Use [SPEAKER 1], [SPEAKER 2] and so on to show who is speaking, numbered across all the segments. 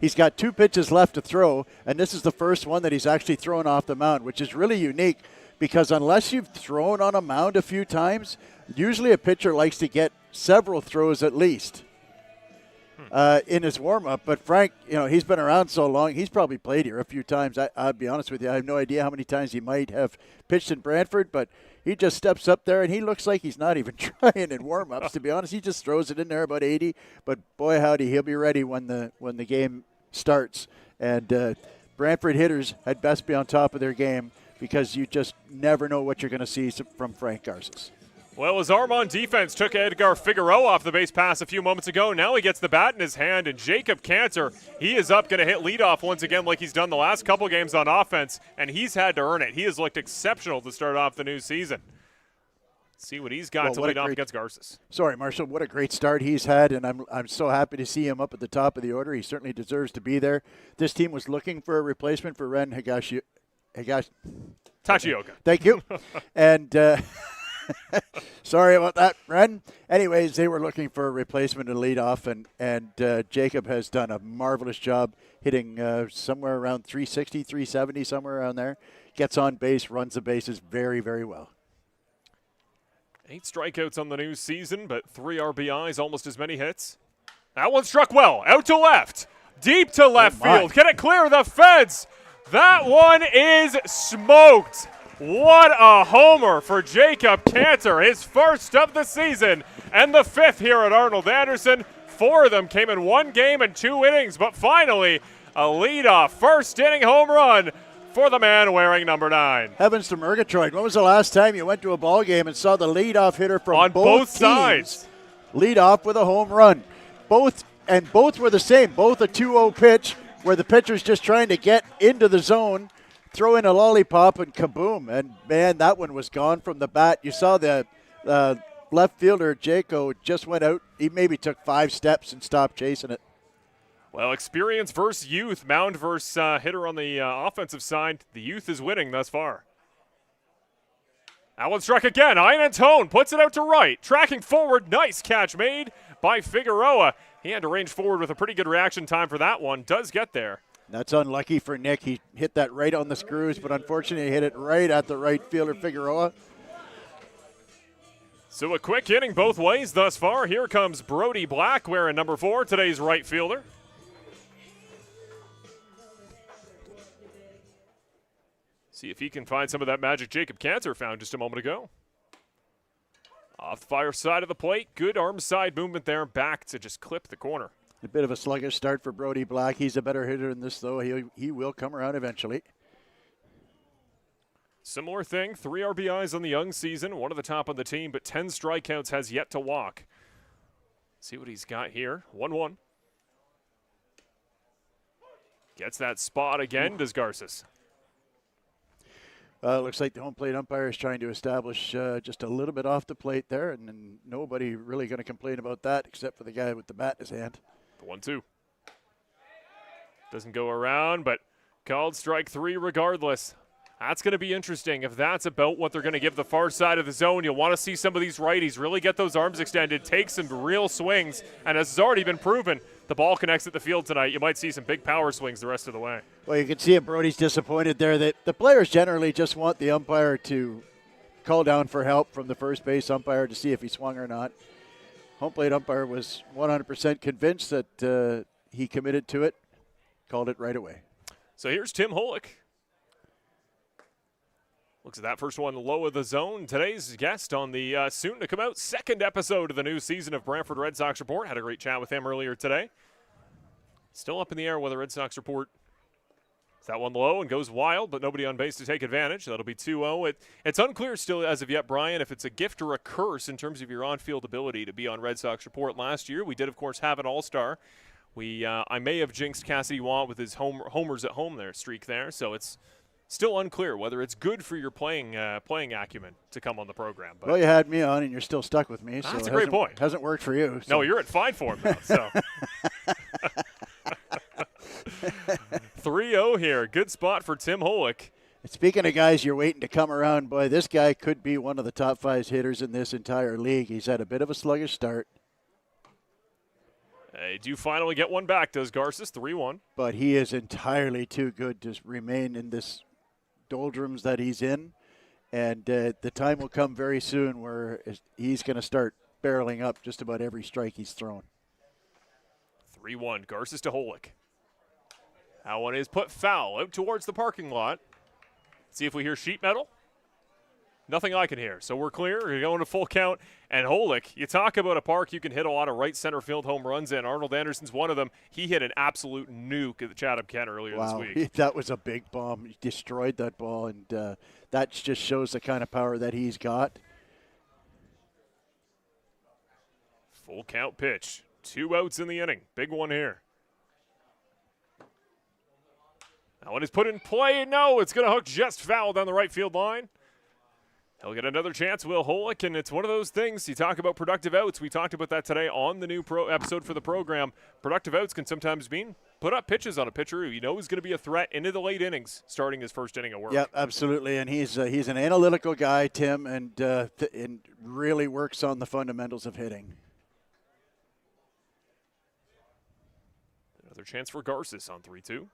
[SPEAKER 1] He's got 2 pitches left to throw, and this is the first one that he's actually thrown off the mound, which is really unique because unless you've thrown on a mound a few times, usually a pitcher likes to get several throws at least in his warm-up. But Frank, he's been around so long, he's probably played here a few times. I'll be honest with you, I have no idea how many times he might have pitched in Brantford, but he just steps up there, and he looks like he's not even trying in warm-ups, to be honest. He just throws it in there about 80. But, boy, howdy, he'll be ready when the game starts. And Brantford hitters had best be on top of their game because you just never know what you're going to see from Frank Garces.
[SPEAKER 2] Well, his arm on defense took Edgar Figueroa off the base pass a few moments ago. Now he gets the bat in his hand, and Jacob Cantor, he is up, going to hit leadoff once again like he's done the last couple games on offense, and he's had to earn it. He has looked exceptional to start off the new season. See what he's got to lead off against Garces.
[SPEAKER 1] Sorry, Marshall, what a great start he's had, and I'm so happy to see him up at the top of the order. He certainly deserves to be there. This team was looking for a replacement for Ren
[SPEAKER 2] Tachioka.
[SPEAKER 1] Thank you. And sorry about that, Ren. Anyways, they were looking for a replacement to lead off, and Jacob has done a marvelous job hitting somewhere around 360, 370, somewhere around there. Gets on base, runs the bases very, very well.
[SPEAKER 2] 8 strikeouts on the new season, but 3 RBIs, almost as many hits. That one struck well, out to left, deep to left field. Can it clear the fence? That one is smoked. What a homer for Jacob Cantor, his first of the season, and the 5th here at Arnold Anderson. 4 of them came in 1 game and 2 innings, but finally a leadoff first-inning home run for the man wearing number 9.
[SPEAKER 1] Heavens to Murgatroyd. When was the last time you went to a ball game and saw the leadoff hitter from
[SPEAKER 2] on both sides
[SPEAKER 1] lead off with a home run? Both were the same. Both a 2-0 pitch where the pitcher's just trying to get into the zone, throw in a lollipop, and kaboom. And, man, that one was gone from the bat. You saw the left fielder, Jaco, just went out. He maybe took 5 steps and stopped chasing it.
[SPEAKER 2] Well, experience versus youth, mound versus hitter on the offensive side. The youth is winning thus far. That one struck again. Ian Antone puts it out to right. Tracking forward, nice catch made by Figueroa. He had to range forward with a pretty good reaction time for that one. Does get there.
[SPEAKER 1] That's unlucky for Nick. He hit that right on the screws, but unfortunately he hit it right at the right fielder, Figueroa.
[SPEAKER 2] So a quick inning both ways thus far. Here comes Brody Black wearing number 4, today's right fielder. See if he can find some of that magic Jacob Cantor found just a moment ago. Off the far side of the plate. Good arm side movement there. Back to just clip the corner.
[SPEAKER 1] A bit of a sluggish start for Brody Black. He's a better hitter than this, though. He will come around eventually.
[SPEAKER 2] Similar thing. 3 RBIs on the young season. One of the top on the team, but 10 strikeouts, has yet to walk. See what he's got here. 1-1. Gets that spot again, does Garces.
[SPEAKER 1] Looks like the home plate umpire is trying to establish just a little bit off the plate there, and nobody really going to complain about that except for the guy with the bat in his hand.
[SPEAKER 2] The 1-2. Doesn't go around, but called strike 3 regardless. That's going to be interesting. If that's about what they're going to give the far side of the zone, you'll want to see some of these righties really get those arms extended, take some real swings, and as has already been proven, the ball connects at the field tonight. You might see some big power swings the rest of the way.
[SPEAKER 1] Well, you can see it. Brody's disappointed there. That the players generally just want the umpire to call down for help from the first base umpire to see if he swung or not. Home plate umpire was 100% convinced that he committed to it, called it right away.
[SPEAKER 2] So here's Tim Holick. Looks at that first one low of the zone. Today's guest on the soon-to-come-out second episode of the new season of Brantford Red Sox Report. Had a great chat with him earlier today. Still up in the air whether Red Sox Report is that one low and goes wild, but nobody on base to take advantage. That'll be 2-0. It's unclear still as of yet, Brian, if it's a gift or a curse in terms of your on-field ability to be on Red Sox Report. Last year, we did, of course, have an all-star. I may have jinxed Cassidy Want with his homers at home there streak there, so it's still unclear whether it's good for your playing acumen to come on the program. But
[SPEAKER 1] well, you had me on, and you're still stuck with me.
[SPEAKER 2] That's a great point.
[SPEAKER 1] Hasn't worked for you. So.
[SPEAKER 2] No, you're at fine form now. So 3-0 here. Good spot for Tim Holick.
[SPEAKER 1] Speaking of guys you're waiting to come around, boy, this guy could be one of the top 5 hitters in this entire league. He's had a bit of a sluggish start.
[SPEAKER 2] They do finally get one back, does Garces, 3-1.
[SPEAKER 1] But he is entirely too good to remain in this doldrums that he's in. And the time will come very soon where he's going to start barreling up just about every strike he's thrown.
[SPEAKER 2] 3-1, Garces to Holick. That one is put foul out towards the parking lot. See if we hear sheet metal. Nothing I can hear, so we're clear. We're going to full count. And Holick, you talk about a park you can hit a lot of right center field home runs in. Arnold Anderson's one of them. He hit an absolute nuke at the Chatham-Kent earlier this week.
[SPEAKER 1] That was a big bomb. He destroyed that ball, and that just shows the kind of power that he's got.
[SPEAKER 2] Full count pitch. 2 outs in the inning. Big one here. That one is put in play. No, it's going to hook just foul down the right field line. He'll get another chance, Will Holick, and it's one of those things. You talk about productive outs. We talked about that today on the new episode for the program. Productive outs can sometimes mean put up pitches on a pitcher who you know is going to be a threat into the late innings, starting his first inning of work.
[SPEAKER 1] Yep, absolutely, and he's an analytical guy, Tim, and really works on the fundamentals of hitting.
[SPEAKER 2] Another chance for Garces on 3-2.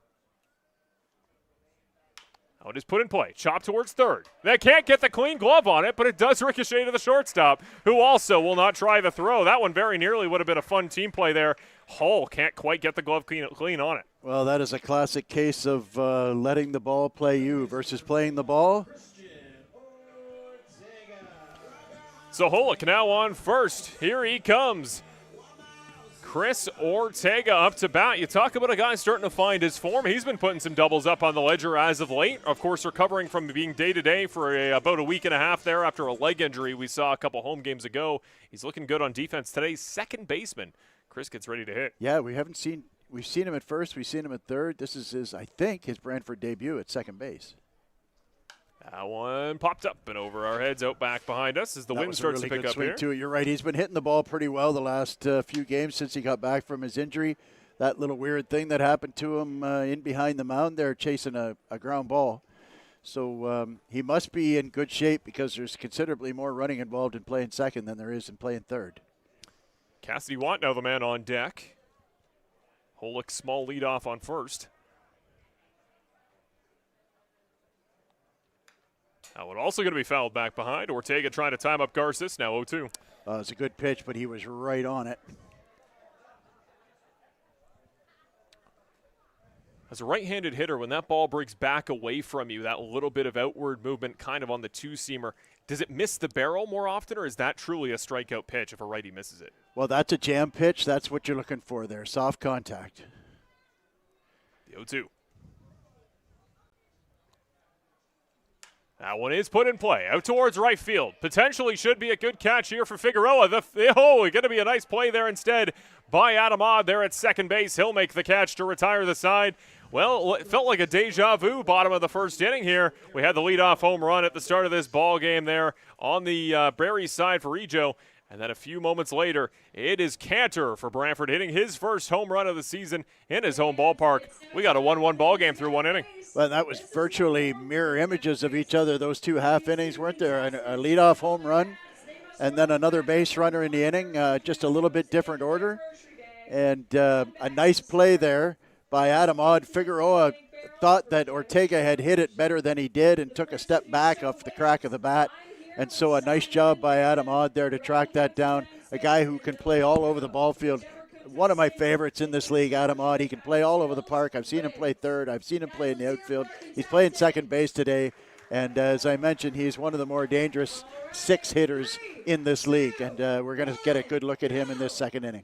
[SPEAKER 2] Oh, it is put in play. Chop towards third. They can't get the clean glove on it, but it does ricochet to the shortstop, who also will not try the throw. That one very nearly would have been a fun team play there. Hull can't quite get the glove clean on it.
[SPEAKER 1] Well, that is a classic case of letting the ball play you versus playing the ball.
[SPEAKER 2] So Holick now on first. Here he comes. Chris Ortega up to bat. You talk about a guy starting to find his form. He's been putting some doubles up on the ledger as of late. Of course, recovering from being day-to-day for about a week and a half there after a leg injury we saw a couple home games ago. He's looking good on defense today. Second baseman. Chris gets ready to hit.
[SPEAKER 1] Yeah, we've seen him at first. We've seen him at third. This is I think, his Brantford debut at second base.
[SPEAKER 2] That one popped up and over our heads, out back behind us as the wind starts to pick up here.
[SPEAKER 1] Too. You're right. He's been hitting the ball pretty well the last few games since he got back from his injury. That little weird thing that happened to him in behind the mound there, chasing a ground ball. So he must be in good shape because there's considerably more running involved in playing second than there is in playing third.
[SPEAKER 2] Cassidy Watt now the man on deck. Holick small lead off on first. That one also going to be fouled back behind. Ortega trying to time up Garces, now 0-2.
[SPEAKER 1] It's a good pitch, but he was right on it.
[SPEAKER 2] As a right-handed hitter, when that ball breaks back away from you, that little bit of outward movement kind of on the two-seamer, does it miss the barrel more often, or is that truly a strikeout pitch if a righty misses it?
[SPEAKER 1] Well, that's a jam pitch. That's what you're looking for there, soft contact.
[SPEAKER 2] The 0-2. That one is put in play, out towards right field. Potentially should be a good catch here for Figueroa. Going to be a nice play there instead by Adam Odd there at second base. He'll make the catch to retire the side. Well, it felt like a deja vu bottom of the first inning here. We had the leadoff home run at the start of this ball game there on the Barrie side for Ejo. And then a few moments later, it is Cantor for Brantford hitting his first home run of the season in his home ballpark. We got a 1-1 ball game through one inning.
[SPEAKER 1] Well, that was virtually mirror images of each other, those two half innings, weren't there? A leadoff home run and then another base runner in the inning, just a little bit different order. And a nice play there by Adam Odd. Figueroa thought that Ortega had hit it better than he did and took a step back off the crack of the bat. And so a nice job by Adam Odd there to track that down. A guy who can play all over the ball field. One of my favorites in this league, Adam Odd. He can play all over the park. I've seen him play third. I've seen him play in the outfield. He's playing second base today. And as I mentioned, he's one of the more dangerous six hitters in this league. And we're going to get a good look at him in this second inning.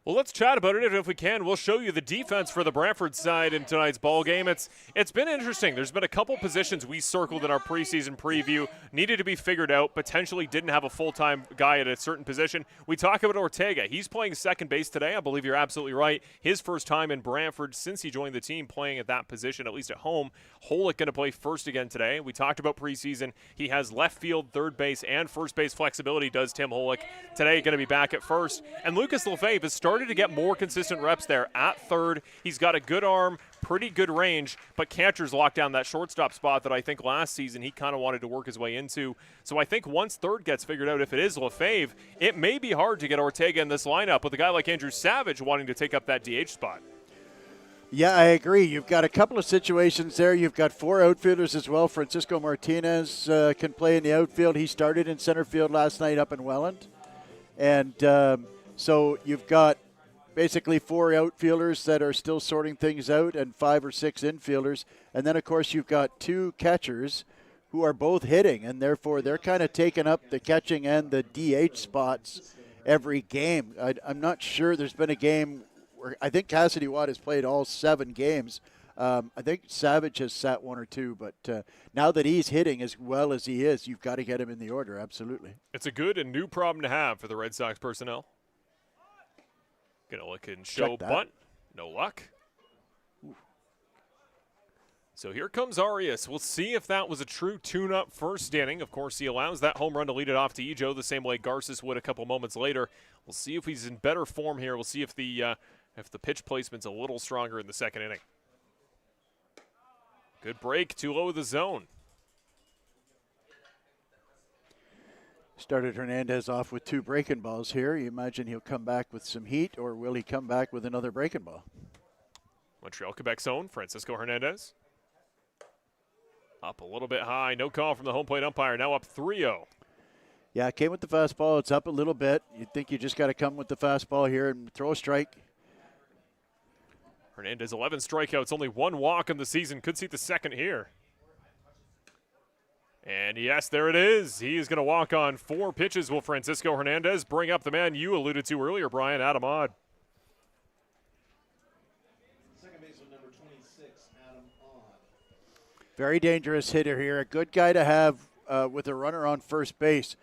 [SPEAKER 2] Well, let's chat about it if we can. We'll show you the defense for the Brantford side in tonight's ball game. It's been interesting. There's been a couple positions we circled in our preseason preview, needed to be figured out, potentially didn't have a full-time guy at a certain position. We talk about Ortega. He's playing second base today. I believe you're absolutely right. His first time in Brantford since he joined the team playing at that position, at least at home. Holick going to play first again today. We talked about preseason. He has left field, third base, and first base flexibility, does Tim Holick. Today going to be back at first. And Lucas Lefebvre has started to get more consistent reps there at third. He's got a good arm, pretty good range, but Cantor's locked down that shortstop spot that I think last season he kind of wanted to work his way into. So I think once third gets figured out, if it is Lefebvre, it may be hard to get Ortega in this lineup with a guy like Andrew Savage wanting to take up that DH spot.
[SPEAKER 1] Yeah, I agree. You've got a couple of situations there. You've got 4 outfielders as well. Francisco Martinez can play in the outfield. He started in center field last night up in Welland. And so you've got basically 4 outfielders that are still sorting things out and 5 or 6 infielders. And then, of course, you've got 2 catchers who are both hitting, and therefore they're kind of taking up the catching and the DH spots every game. I'm not sure there's been a game where I think Cassidy Watt has played all 7 games. I think Savage has sat 1 or 2, but now that he's hitting as well as he is, you've got to get him in the order, absolutely.
[SPEAKER 2] It's a good and new problem to have for the Red Sox personnel. Gonna look and show bunt. No luck. Ooh. So here comes Arias. We'll see if that was a true tune-up first inning. Of course, he allows that home run to lead it off to Ejo the same way Garces would a couple moments later. We'll see if he's in better form here. We'll see if the pitch placement's a little stronger in the second inning. Good break, too low of the zone.
[SPEAKER 1] Started Hernandez off with 2 breaking balls here. You imagine he'll come back with some heat, or will he come back with another breaking ball?
[SPEAKER 2] Montreal, Quebec zone, Francisco Hernandez. Up a little bit high, no call from the home plate umpire, now up 3-0.
[SPEAKER 1] Yeah, it came with the fastball. It's up a little bit. You'd think you just got to come with the fastball here and throw a strike.
[SPEAKER 2] Hernandez, 11 strikeouts, only 1 walk in the season. Could see the second here. And yes, there it is. He is going to walk on 4 pitches. Will Francisco Hernandez bring up the man you alluded to earlier, Brian, Adam Odd.
[SPEAKER 3] Second baseman number 26, Adam Odd.
[SPEAKER 1] Very dangerous hitter here. A good guy to have with a runner on first base.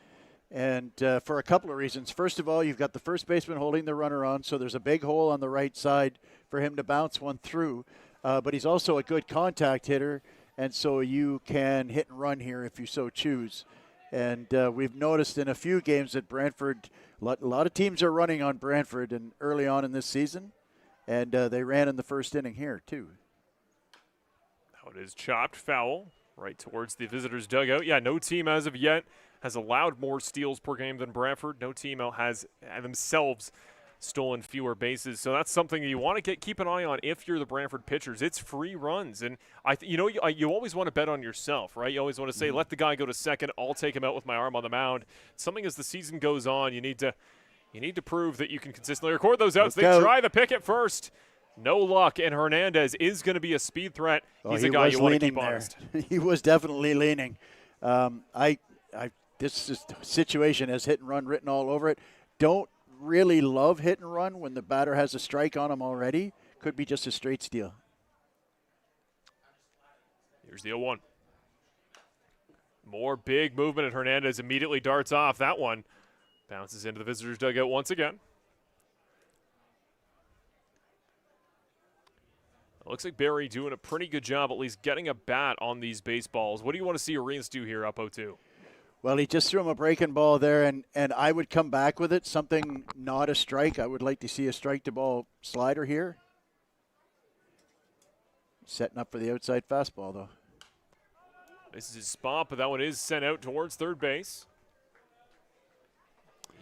[SPEAKER 1] And for a couple of reasons. First of all, you've got the first baseman holding the runner on, so there's a big hole on the right side for him to bounce one through. But he's also a good contact hitter. And so you can hit and run here if you so choose. And we've noticed in a few games that Brantford, a lot of teams are running on Brantford and early on in this season. And they ran in the first inning here, too.
[SPEAKER 2] Now it is chopped foul right towards the visitors' dugout. Yeah, no team as of yet has allowed more steals per game than Brantford. No team has themselves stolen fewer bases. So that's something you want to keep an eye on if you're the Brantford pitchers. It's free runs. And, you always want to bet on yourself, right? You always want to say, let the guy go to second. I'll take him out with my arm on the mound. Something as the season goes on, you need to prove that you can consistently record those outs. They try the pick at first. No luck, and Hernandez is going to be a speed threat. He's a guy you want to keep honest.
[SPEAKER 1] He was definitely leaning. This situation has hit and run written all over it. Don't really love hit and run when the batter has a strike on him already. Could be just a straight steal.
[SPEAKER 2] Here's the 0-1. More big movement, and Hernandez immediately darts off. That one bounces into the visitors' dugout once again. It looks like Barrie doing a pretty good job at least getting a bat on these baseballs. What do you want to see Arias do here up 0-2?
[SPEAKER 1] Well, he just threw him a breaking ball there, and I would come back with it. Something not a strike. I would like to see a strike-to-ball slider here. Setting up for the outside fastball, though.
[SPEAKER 2] This is his spot, but that one is sent out towards third base.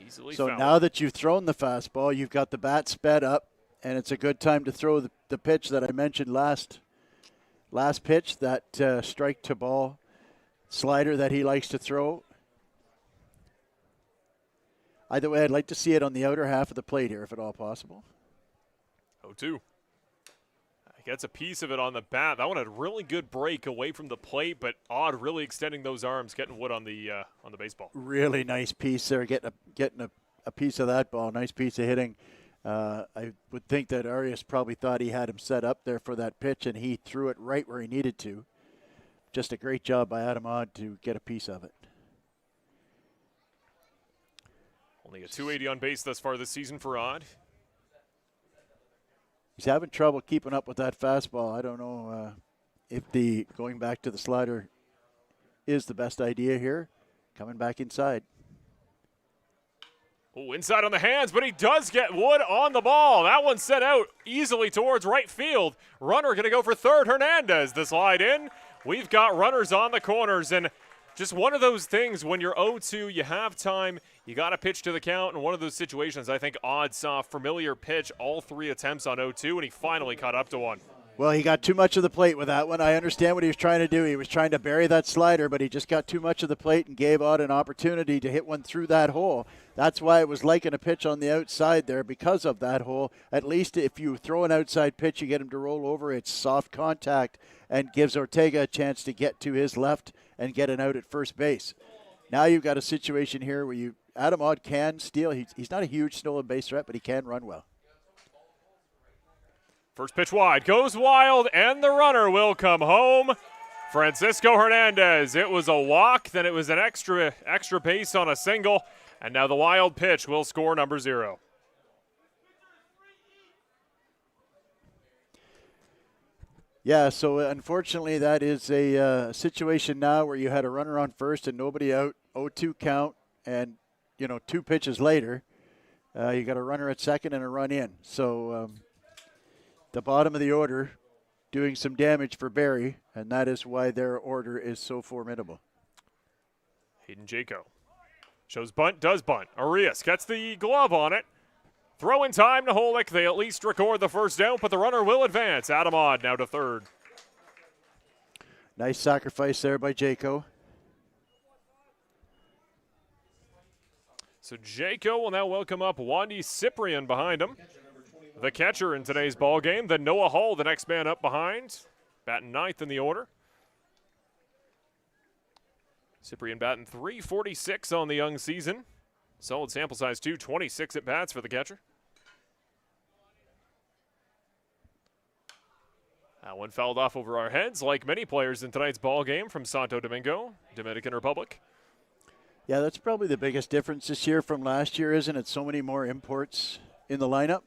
[SPEAKER 2] Easily
[SPEAKER 1] so
[SPEAKER 2] fouled.
[SPEAKER 1] Now that you've thrown the fastball, you've got the bat sped up, and it's a good time to throw the pitch that I mentioned last pitch, that strike-to-ball slider that he likes to throw. Either way, I'd like to see it on the outer half of the plate here, if at all possible.
[SPEAKER 2] 0-2. He gets a piece of it on the bat. That one had a really good break away from the plate, but Odd really extending those arms, getting wood on the baseball.
[SPEAKER 1] Really nice piece there, getting a piece of that ball. Nice piece of hitting. I would think that Arias probably thought he had him set up there for that pitch, and he threw it right where he needed to. Just a great job by Adam Odd to get a piece of it.
[SPEAKER 2] Only a 280 on base thus far this season for Odd.
[SPEAKER 1] He's having trouble keeping up with that fastball. I don't know if going back to the slider is the best idea here. Coming back inside.
[SPEAKER 2] Ooh, inside on the hands, but he does get Wood on the ball. That one sent out easily towards right field. Runner going to go for third. Hernandez, the slide in. We've got runners on the corners, and just one of those things when you're 0-2, you have time, you got to pitch to the count. And one of those situations, I think Odd saw familiar pitch all 3 attempts on 0-2, and he finally caught up to one.
[SPEAKER 1] Well, he got too much of the plate with that one. I understand what he was trying to do. He was trying to bury that slider, but he just got too much of the plate and gave Odd an opportunity to hit one through that hole. That's why it was liking a pitch on the outside there, because of that hole. At least if you throw an outside pitch, you get him to roll over. It's soft contact and gives Ortega a chance to get to his left and get an out at first base. Now you've got a situation here where Adam Odd can steal. He's not a huge stolen base threat, but he can run well.
[SPEAKER 2] First pitch wide, goes wild, and the runner will come home. Francisco Hernandez. It was a walk, then it was an extra base on a single, and now the wild pitch will score number 0.
[SPEAKER 1] Yeah, so unfortunately that is a situation now where you had a runner on first and nobody out, 0-2 count, and 2 pitches later, you got a runner at second and a run in. So the bottom of the order doing some damage for Barrie, and that is why their order is so formidable.
[SPEAKER 2] Hayden Jaco shows bunt, does bunt. Arias gets the glove on it. Throw in time to Holick. They at least record the first out, but the runner will advance. Adam Odd now to third.
[SPEAKER 1] Nice sacrifice there by Jaco.
[SPEAKER 2] So Jaco will now welcome up Wandy Cyprian behind him. The catcher in today's ball game. Then Noah Hall, the next man up behind, batting 9th in the order. Cyprian batting .346 on the young season. Solid sample size too, 26 at bats for the catcher. That one fouled off over our heads, like many players in tonight's ball game from Santo Domingo, Dominican Republic.
[SPEAKER 1] Yeah, that's probably the biggest difference this year from last year, isn't it? So many more imports in the lineup.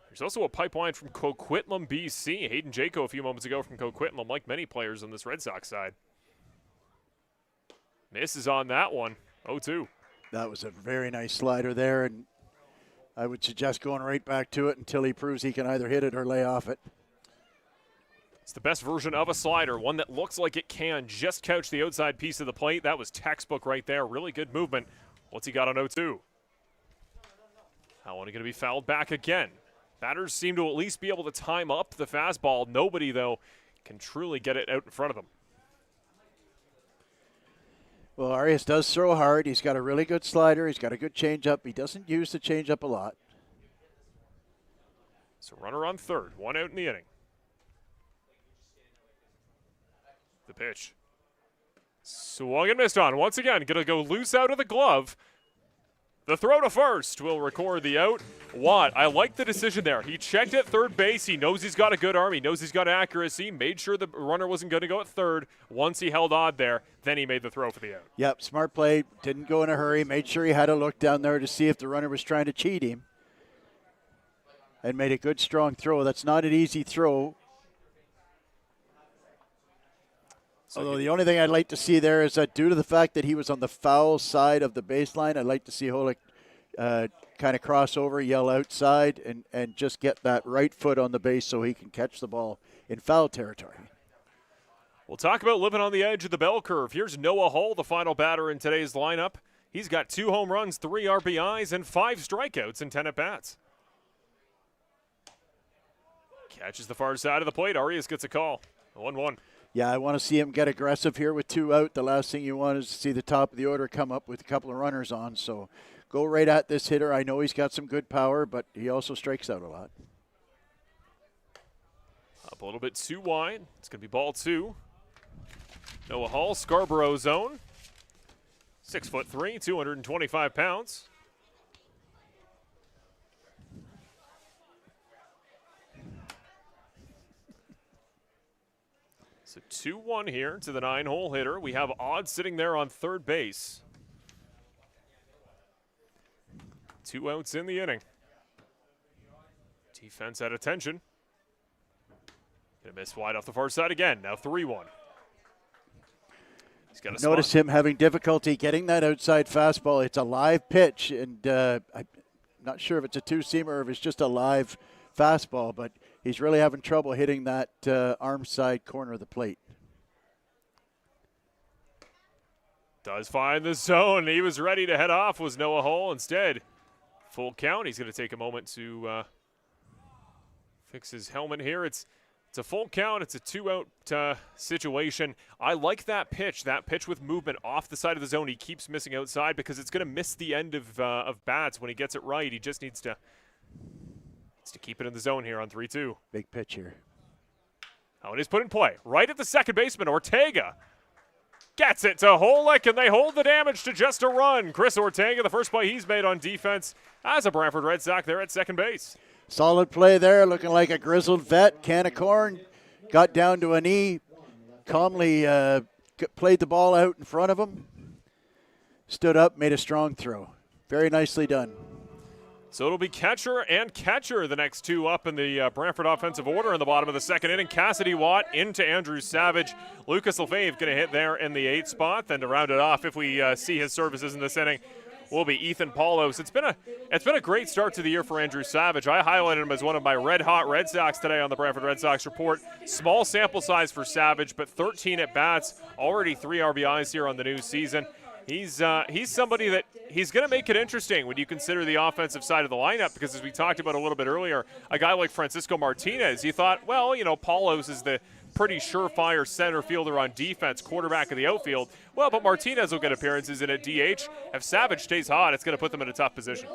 [SPEAKER 2] There's also a pipeline from Coquitlam, BC. Hayden Jaco a few moments ago from Coquitlam, like many players on this Red Sox side. Misses on that one, 0-2.
[SPEAKER 1] That was a very nice slider there, and I would suggest going right back to it until he proves he can either hit it or lay off it.
[SPEAKER 2] It's the best version of a slider, one that looks like it can just couch the outside piece of the plate. That was textbook right there. Really good movement. What's he got on 0-2? That one going to be fouled back again. Batters seem to at least be able to time up the fastball. Nobody, though, can truly get it out in front of them.
[SPEAKER 1] Well, Arias does throw hard. He's got a really good slider. He's got a good changeup. He doesn't use the changeup a lot.
[SPEAKER 2] So runner on third. One out in the inning. The pitch. Swung and missed on. Once again, going to go loose out of the glove. The throw to first will record the out. Watt, I like the decision there. He checked at third base. He knows he's got a good arm. He knows he's got accuracy. Made sure the runner wasn't going to go at third. Once he held Odd there, then he made the throw for the out.
[SPEAKER 1] Yep, smart play. Didn't go in a hurry. Made sure he had a look down there to see if the runner was trying to cheat him. And made a good, strong throw. That's not an easy throw. Although the only thing I'd like to see there is that due to the fact that he was on the foul side of the baseline, I'd like to see Holick kind of cross over, yell outside, and just get that right foot on the base so he can catch the ball in foul territory.
[SPEAKER 2] We'll talk about living on the edge of the bell curve. Here's Noah Hull, the final batter in today's lineup. He's got 2 home runs, 3 RBIs, and 5 strikeouts in 10 at-bats. Catches the far side of the plate. Arias gets a call. 1-1.
[SPEAKER 1] Yeah, I want to see him get aggressive here with 2 out. The last thing you want is to see the top of the order come up with a couple of runners on. So go right at this hitter. I know he's got some good power, but he also strikes out a lot.
[SPEAKER 2] Up a little bit too wide. It's going to be ball 2. Noah Hull, Scarborough zone. 6'3", 225 pounds. So 2-1 here to the 9-hole hitter. We have Odd sitting there on third base. 2 outs in the inning. Defense at attention. Gonna miss wide off the far side again. Now 3-1. He's got a
[SPEAKER 1] Notice
[SPEAKER 2] spot.
[SPEAKER 1] him having difficulty getting that outside fastball. It's a live pitch, and I'm not sure if it's a two-seamer or if it's just a live fastball, but he's really having trouble hitting that arm side corner of the plate.
[SPEAKER 2] Does find the zone. He was ready to head off, was Noah Hull. Instead, full count. He's going to take a moment to fix his helmet here. It's a full count. It's a 2-out situation. I like that pitch with movement off the side of the zone. He keeps missing outside because it's going to miss the end of bats when he gets it right. He just needs to keep it in the zone here on 3-2.
[SPEAKER 1] Big pitch here.
[SPEAKER 2] Oh, and he's put in play. Right at the second baseman, Ortega gets it to Holick, and they hold the damage to just a run. Chris Ortega, the first play he's made on defense as a Brantford Red Sox there at second base.
[SPEAKER 1] Solid play there, looking like a grizzled vet. Can of corn, got down to a knee, calmly played the ball out in front of him, stood up, made a strong throw. Very nicely done.
[SPEAKER 2] So it'll be catcher and catcher, the next two up in the Brantford offensive order in the bottom of the second inning. Cassidy Watt into Andrew Savage. Lucas Lefebvre going to hit there in the 8th spot. Then to round it off, if we see his services in this inning, will be Ethan Paulos. It's been a great start to the year for Andrew Savage. I highlighted him as one of my red-hot Red Sox today on the Brantford Red Sox Report. Small sample size for Savage, but 13 at-bats, already 3 RBIs here on the new season. He's somebody that he's going to make it interesting when you consider the offensive side of the lineup, because as we talked about a little bit earlier, a guy like Francisco Martinez, you thought, well, Paulos is the pretty surefire center fielder on defense, quarterback of the outfield. Well, but Martinez will get appearances in at DH. If Savage stays hot, it's going to put them in a tough position.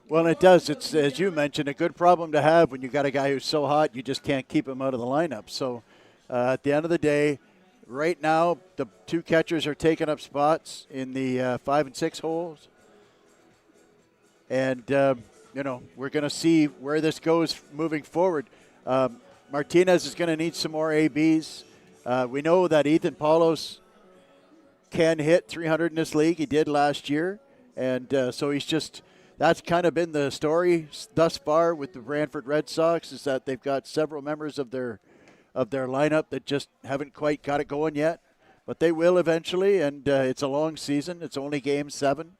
[SPEAKER 1] Well, it does. It's, as you mentioned, a good problem to have when you got a guy who's so hot you just can't keep him out of the lineup. So at the end of the day, right now, the two catchers are taking up spots in the 5 and 6 holes. And, we're going to see where this goes moving forward. Martinez is going to need some more ABs. We know that Ethan Paulos can hit 300 in this league. He did last year. And so that's kind of been the story thus far with the Brantford Red Sox, is that they've got several members of their lineup that just haven't quite got it going yet. But they will eventually, and it's a long season. It's only Game 7.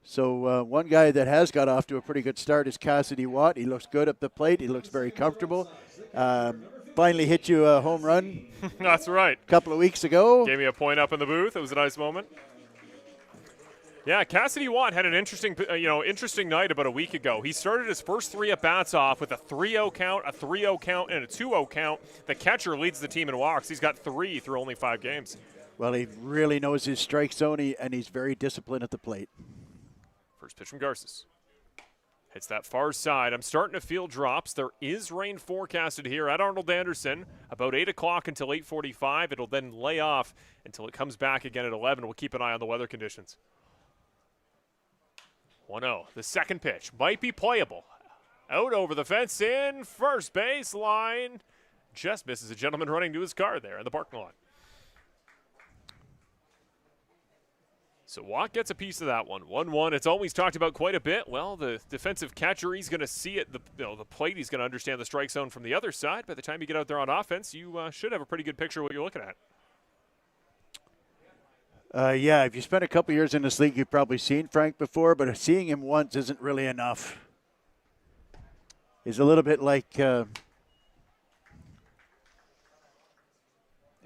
[SPEAKER 1] So one guy that has got off to a pretty good start is Cassidy Watt. He looks good at the plate. He looks very comfortable. Finally hit you a home run.
[SPEAKER 2] That's right.
[SPEAKER 1] A couple of weeks ago.
[SPEAKER 2] Gave me a point up in the booth. It was a nice moment. Yeah, Cassidy Watt had an interesting night about a week ago. He started his first 3 at-bats off with a 3-0 count, a 3-0 count, and a 2-0 count. The catcher leads the team in walks. He's got 3 through only 5 games.
[SPEAKER 1] Well, he really knows his strike zone, and he's very disciplined at the plate.
[SPEAKER 2] First pitch from Garces. Hits that far side. I'm starting to feel drops. There is rain forecasted here at Arnold Anderson, about 8 o'clock until 8:45. It'll then lay off until it comes back again at 11. We'll keep an eye on the weather conditions. 1-0. The second pitch might be playable. Out over the fence in first base line. Just misses a gentleman running to his car there in the parking lot. So Watt gets a piece of that one. 1-1. It's always talked about quite a bit. Well, the defensive catcher, he's going to see it, the plate. He's going to understand the strike zone from the other side. By the time you get out there on offense, you should have a pretty good picture of what you're looking at.
[SPEAKER 1] Yeah, if you spent a couple years in this league, you've probably seen Frank before, but seeing him once isn't really enough. He's a little bit like a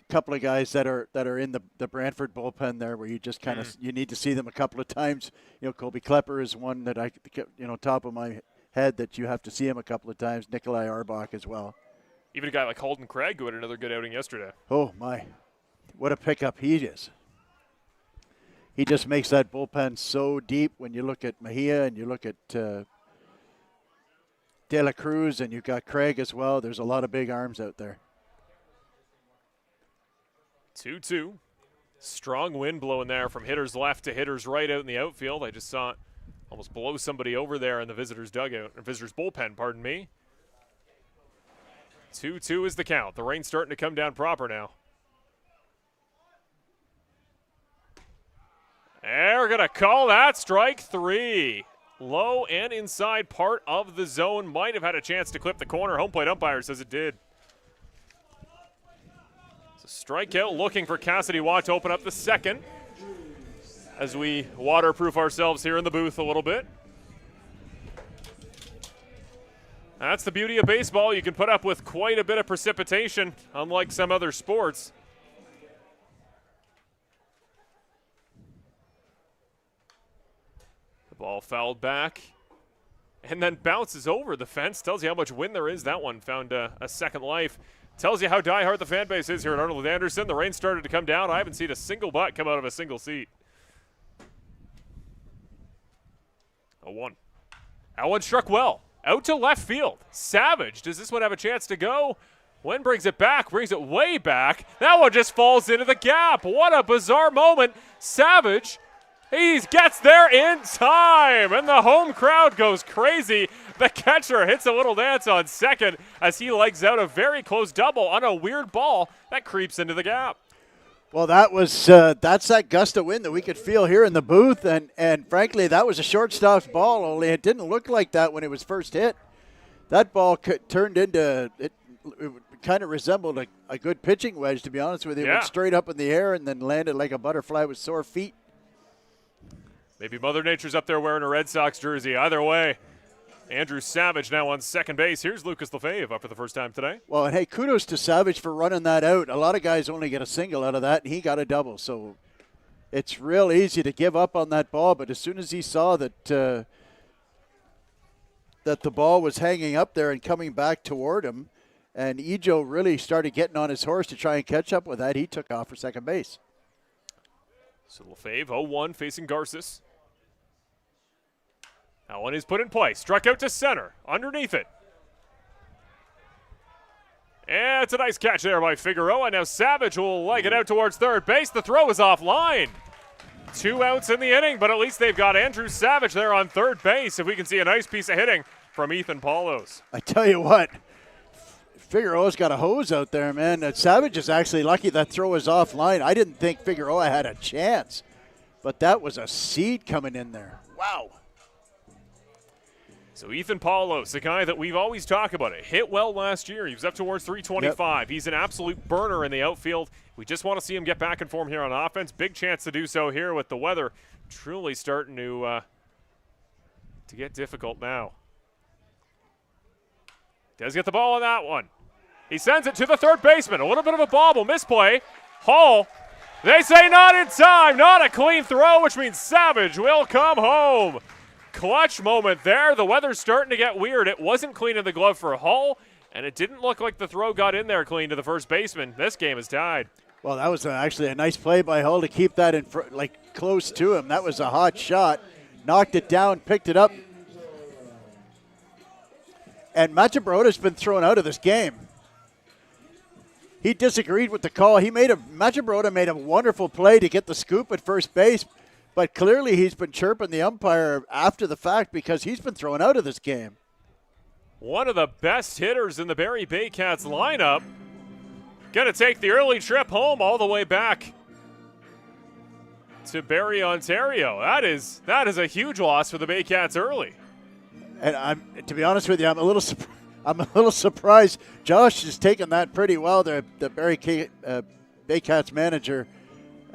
[SPEAKER 1] couple of guys that are in the Brantford bullpen there, where you just kind of you need to see them a couple of times. Colby Klepper is one that I top of my head that you have to see him a couple of times. Nikolai Arbach as well.
[SPEAKER 2] Even a guy like Holden Craig, who had another good outing yesterday.
[SPEAKER 1] Oh my, what a pickup he is! He just makes that bullpen so deep. When you look at Mejia and you look at De La Cruz, and you've got Craig as well. There's a lot of big arms out there.
[SPEAKER 2] 2-2. Strong wind blowing there from hitters left to hitters right out in the outfield. I just saw it almost blow somebody over there in the visitors' dugout, or visitors' bullpen, pardon me. 2-2 is the count. The rain's starting to come down proper now. They're going to call that strike 3. Low and inside part of the zone. Might have had a chance to clip the corner. Home plate umpire says it did. Strikeout looking for Cassidy Watt to open up the second as we waterproof ourselves here in the booth a little bit. That's the beauty of baseball. You can put up with quite a bit of precipitation, unlike some other sports. The ball fouled back and then bounces over the fence. Tells you how much wind there is. That one found a second life. Tells you how diehard the fan base is here at Arnold Anderson. The rain started to come down. I haven't seen a single butt come out of a single seat. 0-1. That one struck well. Out to left field. Savage. Does this one have a chance to go? Wynn brings it back, brings it way back. That one just falls into the gap. What a bizarre moment. Savage, he gets there in time, and the home crowd goes crazy. The catcher hits a little dance on second as he legs out a very close double on a weird ball that creeps into the gap.
[SPEAKER 1] Well, that's that gust of wind that we could feel here in the booth, and frankly, that was a shortstop's ball, only it didn't look like that when it was first hit. That ball turned into, it kind of resembled a good pitching wedge, to be honest with you. It went straight up in the air and then landed like a butterfly with sore feet.
[SPEAKER 2] Maybe Mother Nature's up there wearing a Red Sox jersey. Either way, Andrew Savage now on second base. Here's Lucas Lefebvre up for the first time today.
[SPEAKER 1] Well, and hey, kudos to Savage for running that out. A lot of guys only get a single out of that, and he got a double. So it's real easy to give up on that ball, but as soon as he saw that that the ball was hanging up there and coming back toward him, and Ejo really started getting on his horse to try and catch up with that, he took off for second base.
[SPEAKER 2] So Lefebvre 0-1 facing Garces. That one is put in play. Struck out to center. Underneath it. And it's a nice catch there by Figueroa. Now Savage will leg it out towards third base. The throw is offline. 2 outs in the inning, but at least they've got Andrew Savage there on third base. If we can see a nice piece of hitting from Ethan Paulos.
[SPEAKER 1] I tell you what, Figueroa's got a hose out there, man. Savage is actually lucky that throw is offline. I didn't think Figueroa had a chance, but that was a seed coming in there. Wow.
[SPEAKER 2] So Ethan Paulos, the guy that we've always talked about, it hit well last year. He was up towards 325. Yep. He's an absolute burner in the outfield. We just want to see him get back in form here on offense. Big chance to do so here with the weather truly starting to get difficult now. Does get the ball on that one. He sends it to the third baseman. A little bit of a bobble, misplay. Hall, they say not in time, not a clean throw, which means Savage will come home. Clutch moment there. The weather's starting to get weird. It wasn't clean in the glove for Hull, and it didn't look like the throw got in there clean to the first baseman. This game is tied.
[SPEAKER 1] Well, that was actually a nice play by Hull to keep that in close to him. That was a hot shot. Knocked it down, picked it up. And Machabrola's been thrown out of this game. He disagreed with the call. Machabroda made a wonderful play to get the scoop at first base, but clearly he's been chirping the umpire after the fact because he's been thrown out of this game.
[SPEAKER 2] One of the best hitters in the Barrie Baycats lineup. Going to take the early trip home all the way back to Barrie, Ontario. That is a huge loss for the Baycats early.
[SPEAKER 1] And to be honest with you, I'm a little surprised. Josh has taken that pretty well. The Barrie Baycats manager.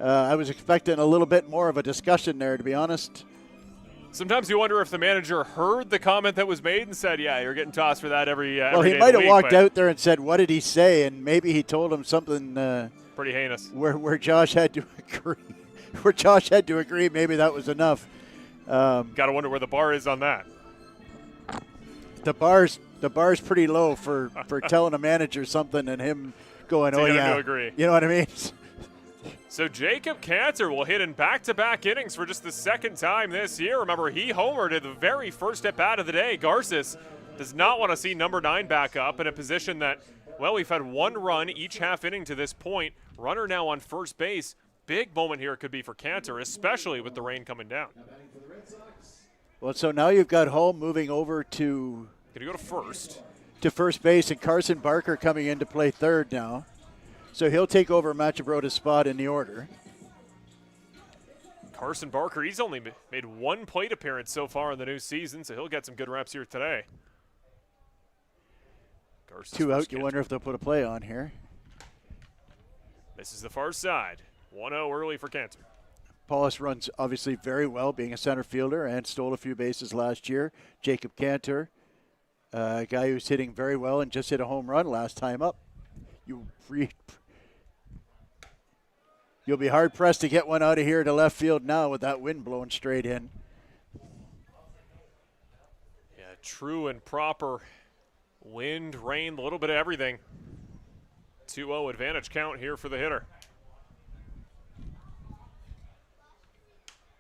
[SPEAKER 1] I was expecting a little bit more of a discussion there, to be honest.
[SPEAKER 2] Sometimes you wonder if the manager heard the comment that was made and said, yeah, you're getting tossed for that every
[SPEAKER 1] well, he might have walked out there and said, what did he say? And maybe he told him something
[SPEAKER 2] pretty heinous.
[SPEAKER 1] Where Josh had to agree. Maybe that was enough.
[SPEAKER 2] Got to wonder where the bar is on that.
[SPEAKER 1] The bar's pretty low for telling a manager something and him going, oh yeah,
[SPEAKER 2] agree.
[SPEAKER 1] You know what I mean?
[SPEAKER 2] So Jacob Cantor will hit in back-to-back innings for just the second time this year. Remember, he homered at the very first at-bat of the day. Garces does not want to see number 9 back up in a position that, well, we've had 1 run each half inning to this point. Runner now on first base. Big moment here could be for Cantor, especially with the rain coming down.
[SPEAKER 1] Well, so now you've got Hull moving over to...
[SPEAKER 2] Going to go to first.
[SPEAKER 1] To first base, and Carson Barker coming in to play third now. So he'll take over Machabroda's spot in the order.
[SPEAKER 2] Carson Barker, he's only made 1 plate appearance so far in the new season, so he'll get some good reps here today.
[SPEAKER 1] 2 out, you wonder if they'll put a play on here.
[SPEAKER 2] This is the far side. 1-0 early for Cantor.
[SPEAKER 1] Paulus runs obviously very well, being a center fielder, and stole a few bases last year. Jacob Cantor, a guy who's hitting very well and just hit a home run last time up. You'll be hard pressed to get one out of here to left field now with that wind blowing straight in.
[SPEAKER 2] Yeah, true and proper wind, rain, a little bit of everything. 2-0 advantage count here for the hitter.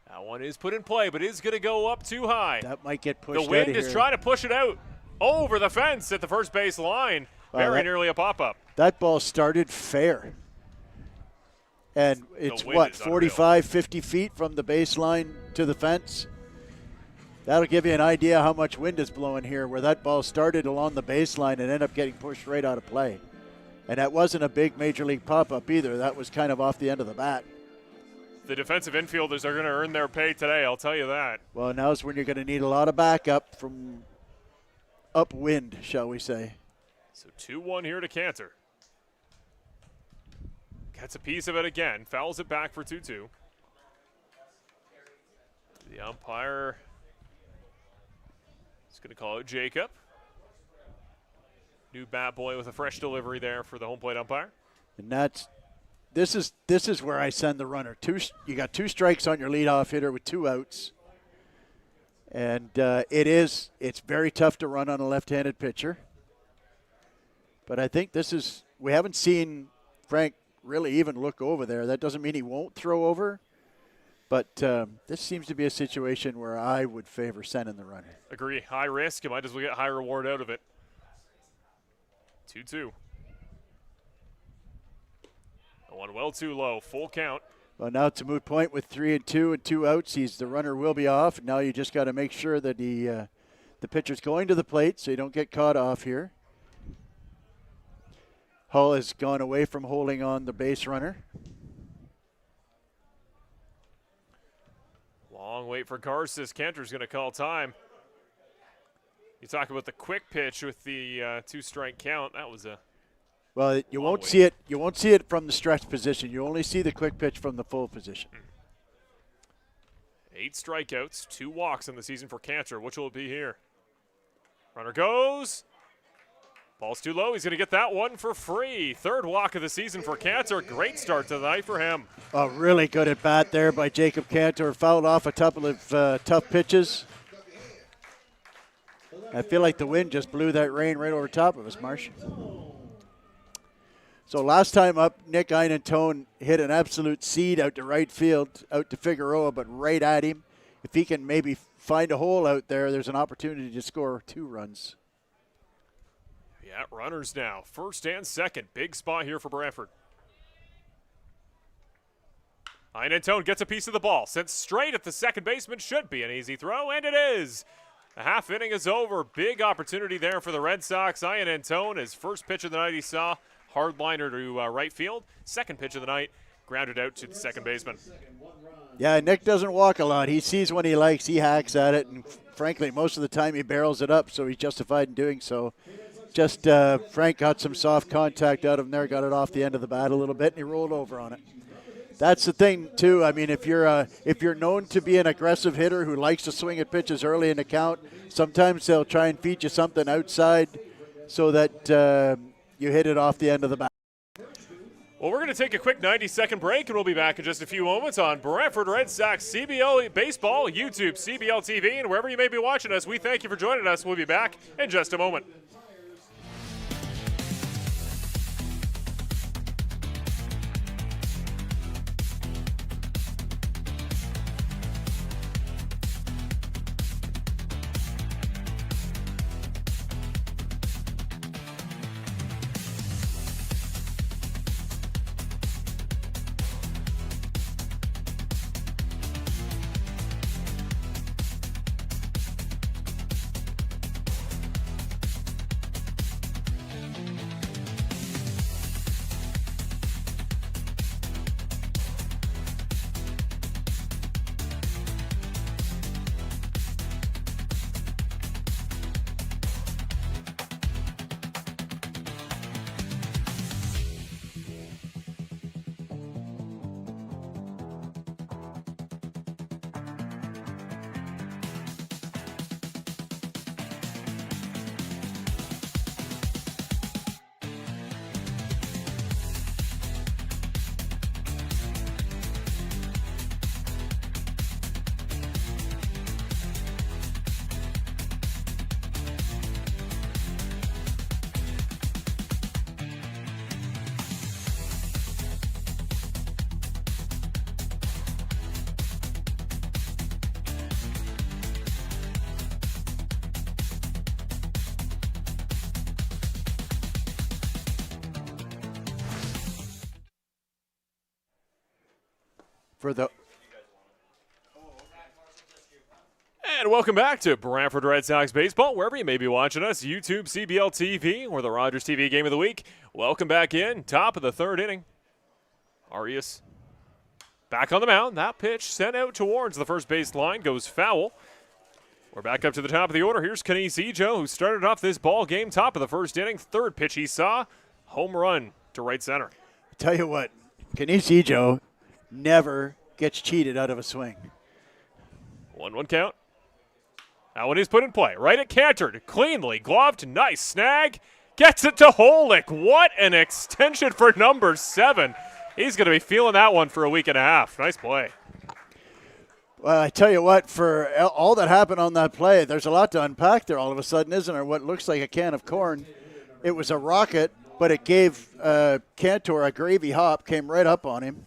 [SPEAKER 2] That one is put in play, but is going to go up too high.
[SPEAKER 1] That might get pushed out
[SPEAKER 2] The wind
[SPEAKER 1] of
[SPEAKER 2] is
[SPEAKER 1] here.
[SPEAKER 2] trying to push it out over the fence at the first base line. Very nearly a pop-up.
[SPEAKER 1] That ball started fair. And it's
[SPEAKER 2] wind
[SPEAKER 1] what,
[SPEAKER 2] is
[SPEAKER 1] 45, 50 feet from the baseline to the fence? That'll give you an idea how much wind is blowing here, where that ball started along the baseline and ended up getting pushed right out of play. And that wasn't a big major league pop-up either. That was kind of off the end of the bat.
[SPEAKER 2] The defensive infielders are going to earn their pay today, I'll tell you that.
[SPEAKER 1] Well, now's when you're going to need a lot of backup from upwind, shall we say.
[SPEAKER 2] So 2-1 here to Cantor. Gets a piece of it again. Fouls it back for 2-2. The umpire is going to call out Jacob. New bat boy with a fresh delivery there for the home plate umpire.
[SPEAKER 1] And this is where I send the runner. You got 2 strikes on your leadoff hitter with 2 outs. And it's very tough to run on a left-handed pitcher. But I think we haven't seen Frank really even look over there. That doesn't mean he won't throw over. But this seems to be a situation where I would favor sending the runner.
[SPEAKER 2] Agree. High risk. You might as well get high reward out of it. 2-2. One well too low. Full count.
[SPEAKER 1] Well, now it's a moot point with 3-2 and 2 outs. The runner will be off. Now you just got to make sure that the pitcher's going to the plate so you don't get caught off here. Hull has gone away from holding on the base runner.
[SPEAKER 2] Long wait for Garces. Cantor's going to call time. You talk about the quick pitch with the 2-strike count. That was a
[SPEAKER 1] well. You won't see it. You won't see it from the stretch position. You only see the quick pitch from the full position.
[SPEAKER 2] 8 strikeouts, 2 walks in the season for Cantor. Which will it be here? Runner goes. Ball's too low. He's going to get that one for free. 3rd walk of the season for Cantor. Great start to the night for him.
[SPEAKER 1] A really good at bat there by Jacob Cantor. Fouled off a couple of tough pitches. I feel like the wind just blew that rain right over top of us, Marsh. So last time up, Nick Einentone hit an absolute seed out to right field, out to Figueroa, but right at him. If he can maybe find a hole out there, there's an opportunity to score 2 runs.
[SPEAKER 2] Yeah, runners now. 1st and 2nd. Big spot here for Brantford. Einentone gets a piece of the ball. Sent straight at the second baseman. Should be an easy throw, and it is. The half inning is over. Big opportunity there for the Red Sox. Einentone, his first pitch of the night he saw. Hardliner to right field. 2nd pitch of the night. Grounded out to the second baseman.
[SPEAKER 1] Yeah, Nick doesn't walk a lot. He sees when he likes. He hacks at it, and frankly, most of the time he barrels it up, so he's justified in doing so. Just Frank got some soft contact out of him there, got it off the end of the bat a little bit, and he rolled over on it. That's the thing, too. I mean, if you're known to be an aggressive hitter who likes to swing at pitches early in the count, sometimes they'll try and feed you something outside so that you hit it off the end of the bat.
[SPEAKER 2] Well, we're going to take a quick 90-second break, and we'll be back in just a few moments on Brantford Red Sox CBL Baseball, YouTube, CBL TV, and wherever you may be watching us. We thank you for joining us. We'll be back in just a moment.
[SPEAKER 1] for the.
[SPEAKER 2] And welcome back to Brantford Red Sox baseball, wherever you may be watching us, YouTube, CBL TV, or the Rogers TV Game of the Week. Welcome back in, top of the third inning. Arias back on the mound. That pitch sent out towards the first base line, goes foul. We're back up to the top of the order. Here's Kenise Ejo, who started off this ball game, top of the first inning. Third pitch he saw, home run to right center.
[SPEAKER 1] Tell you what, Kenise Ejo never gets cheated out of a swing.
[SPEAKER 2] 1-1 count. That one is put in play. Right at Cantor, cleanly gloved, nice snag. Gets it to Holick. What an extension for number 7. He's going to be feeling that one for a week and a half. Nice play.
[SPEAKER 1] Well, I tell you what, for all that happened on that play, there's a lot to unpack there all of a sudden, isn't there? What looks like a can of corn. It was a rocket, but it gave Cantor a gravy hop, came right up on him,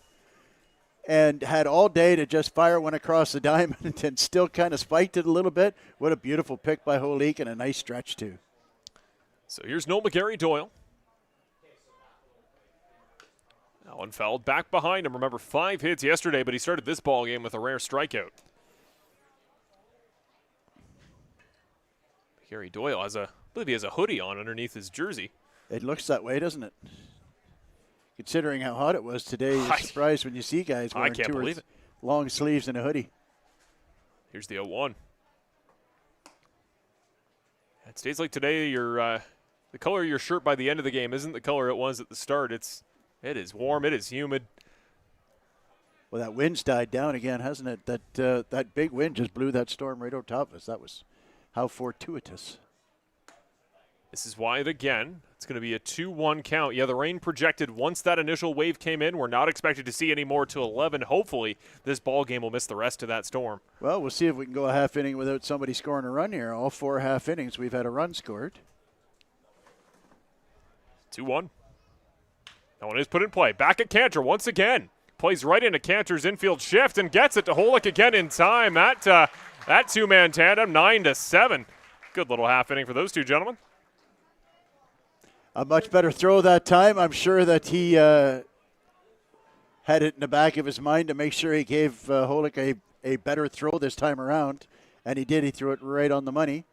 [SPEAKER 1] and had all day to just fire one across the diamond and still kind of spiked it a little bit. What a beautiful pick by Holick and a nice stretch, too.
[SPEAKER 2] So here's Noel McGarry Doyle. That one fouled back behind him. Remember, 5 hits yesterday, but he started this ball game with a rare strikeout. McGarry Doyle has I believe he has a hoodie on underneath his jersey.
[SPEAKER 1] It looks that way, doesn't it? Considering how hot it was today, you're surprised when you see guys wearing long sleeves and a hoodie.
[SPEAKER 2] Here's the 0-1. It stays like today. The color of your shirt by the end of the game isn't the color it was at the start. It is warm. It is humid.
[SPEAKER 1] Well, that wind's died down again, hasn't it? That big wind just blew that storm right over top of us. That was how fortuitous.
[SPEAKER 2] This is why, again, it's going to be a 2-1 count. Yeah, the rain projected once that initial wave came in. We're not expected to see any more till 11. Hopefully, this ball game will miss the rest of that storm.
[SPEAKER 1] Well, we'll see if we can go a half inning without somebody scoring a run here. All 4 half innings, we've had a run scored.
[SPEAKER 2] 2-1. That one is put in play. Back at Cantor once again. Plays right into Cantor's infield shift and gets it to Holick again in time. That two-man tandem, 9-7. Good little half inning for those two gentlemen.
[SPEAKER 1] A much better throw that time. I'm sure that he had it in the back of his mind to make sure he gave Holick a better throw this time around. And he did. He threw it right on the money.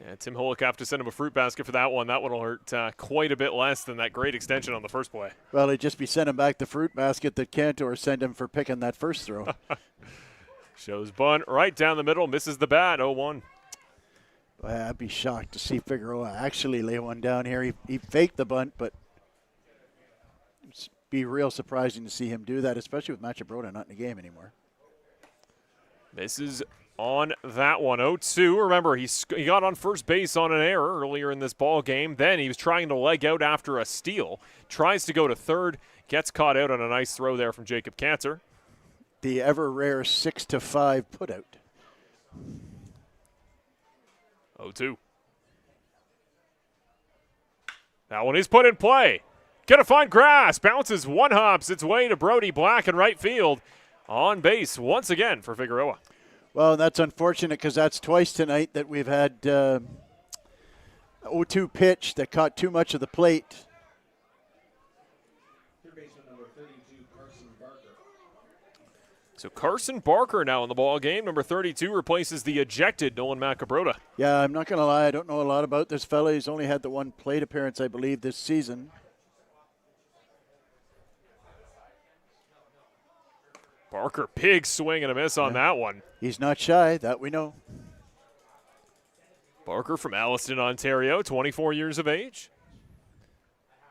[SPEAKER 2] Yeah, Tim Holick have to send him a fruit basket for that one. That one will hurt quite a bit less than that great extension on the first play.
[SPEAKER 1] Well, he'd just be sending back the fruit basket that Cantor sent him for picking that first throw.
[SPEAKER 2] Shows bunt right down the middle. Misses the bat. 0-1.
[SPEAKER 1] Boy, I'd be shocked to see Figueroa actually lay one down here. He faked the bunt, but it'd be real surprising to see him do that, especially with Machabrota not in the game anymore.
[SPEAKER 2] Misses on that one. 0-2. Remember, he got on first base on an error earlier in this ball game. Then he was trying to leg out after a steal. Tries to go to third. Gets caught out on a nice throw there from Jacob Cantor.
[SPEAKER 1] The ever-rare 6-5 putout.
[SPEAKER 2] 0-2. That one is put in play. Gonna find grass. Bounces one hops its way to Brody Black in right field. On base once again for Figueroa.
[SPEAKER 1] Well, that's unfortunate because that's twice tonight that we've had 0-2 pitch that caught too much of the plate.
[SPEAKER 3] Third baseman number 32, Carson Barker.
[SPEAKER 2] So Carson Barker now in the ball game. Number 32 replaces the ejected Nolan Macabrota.
[SPEAKER 1] Yeah, I'm not going to lie. I don't know a lot about this fella. He's only had the one plate appearance, I believe, this season.
[SPEAKER 2] Barker, big swing and a miss on that one.
[SPEAKER 1] He's not shy, that we know.
[SPEAKER 2] Barker from Alliston, Ontario, 24 years of age.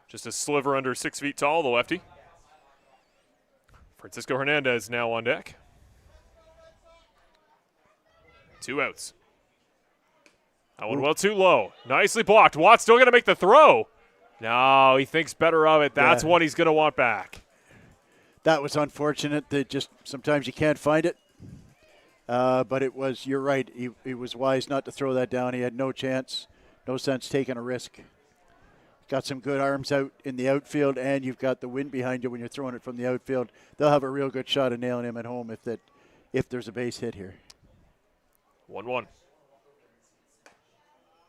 [SPEAKER 2] Just a sliver under 6 feet tall, the lefty. Francisco Hernandez now on deck. 2 outs. That one well too low. Nicely blocked. Watt's still going to make the throw. No, he thinks better of it. That's what he's going to want back.
[SPEAKER 1] That was unfortunate. That just sometimes you can't find it. But it was, you're right, he was wise not to throw that down. He had no chance, no sense taking a risk. Got some good arms out in the outfield, and you've got the wind behind you when you're throwing it from the outfield. They'll have a real good shot of nailing him at home if there's a base hit here.
[SPEAKER 2] 1-1.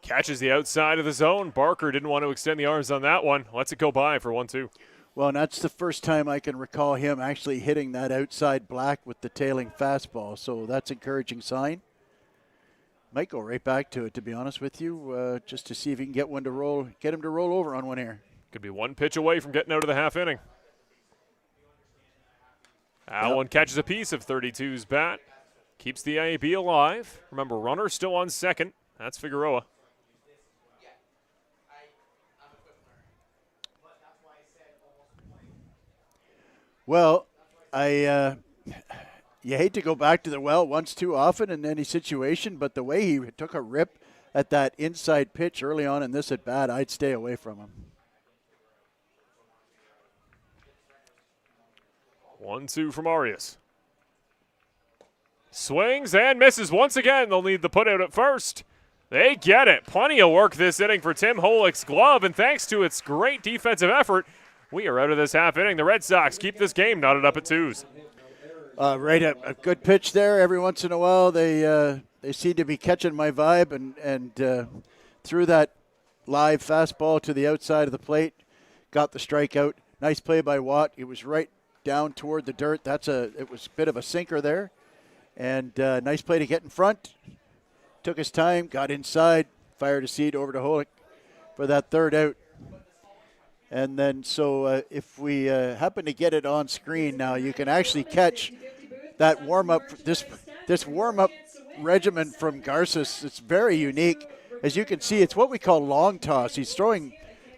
[SPEAKER 2] Catches the outside of the zone. Barker didn't want to extend the arms on that one. Lets it go by for 1-2.
[SPEAKER 1] Well, and that's the first time I can recall him actually hitting that outside black with the tailing fastball. So that's encouraging sign. Might go right back to it, to be honest with you, just to see if he can get him to roll over on one here.
[SPEAKER 2] Could be one pitch away from getting out of the half inning. Allen
[SPEAKER 1] Yep.
[SPEAKER 2] catches a piece of 32's bat. Keeps the IAB alive. Remember, runner still on second. That's Figueroa.
[SPEAKER 1] Well, you hate to go back to the well once too often in any situation, but the way he took a rip at that inside pitch early on in this at bat, I'd stay away from him.
[SPEAKER 2] 1-2 from Arias. Swings and misses once again. They'll need the put out at first. They get it. Plenty of work this inning for Tim Holick's glove, and thanks to its great defensive effort, we are out of this half inning. The Red Sox keep this game knotted up at 2s.
[SPEAKER 1] Right, a good pitch there. Every once in a while, they seem to be catching my vibe and threw that live fastball to the outside of the plate, got the strikeout. Nice play by Watt. It was right down toward the dirt. It was a bit of a sinker there, and nice play to get in front. Took his time, got inside, fired a seed over to Holick for that third out. And then so if we happen to get it on screen now, you can actually catch that warm-up, this warm-up regimen from Garces. It's very unique. As you can see, it's what we call long toss. He's throwing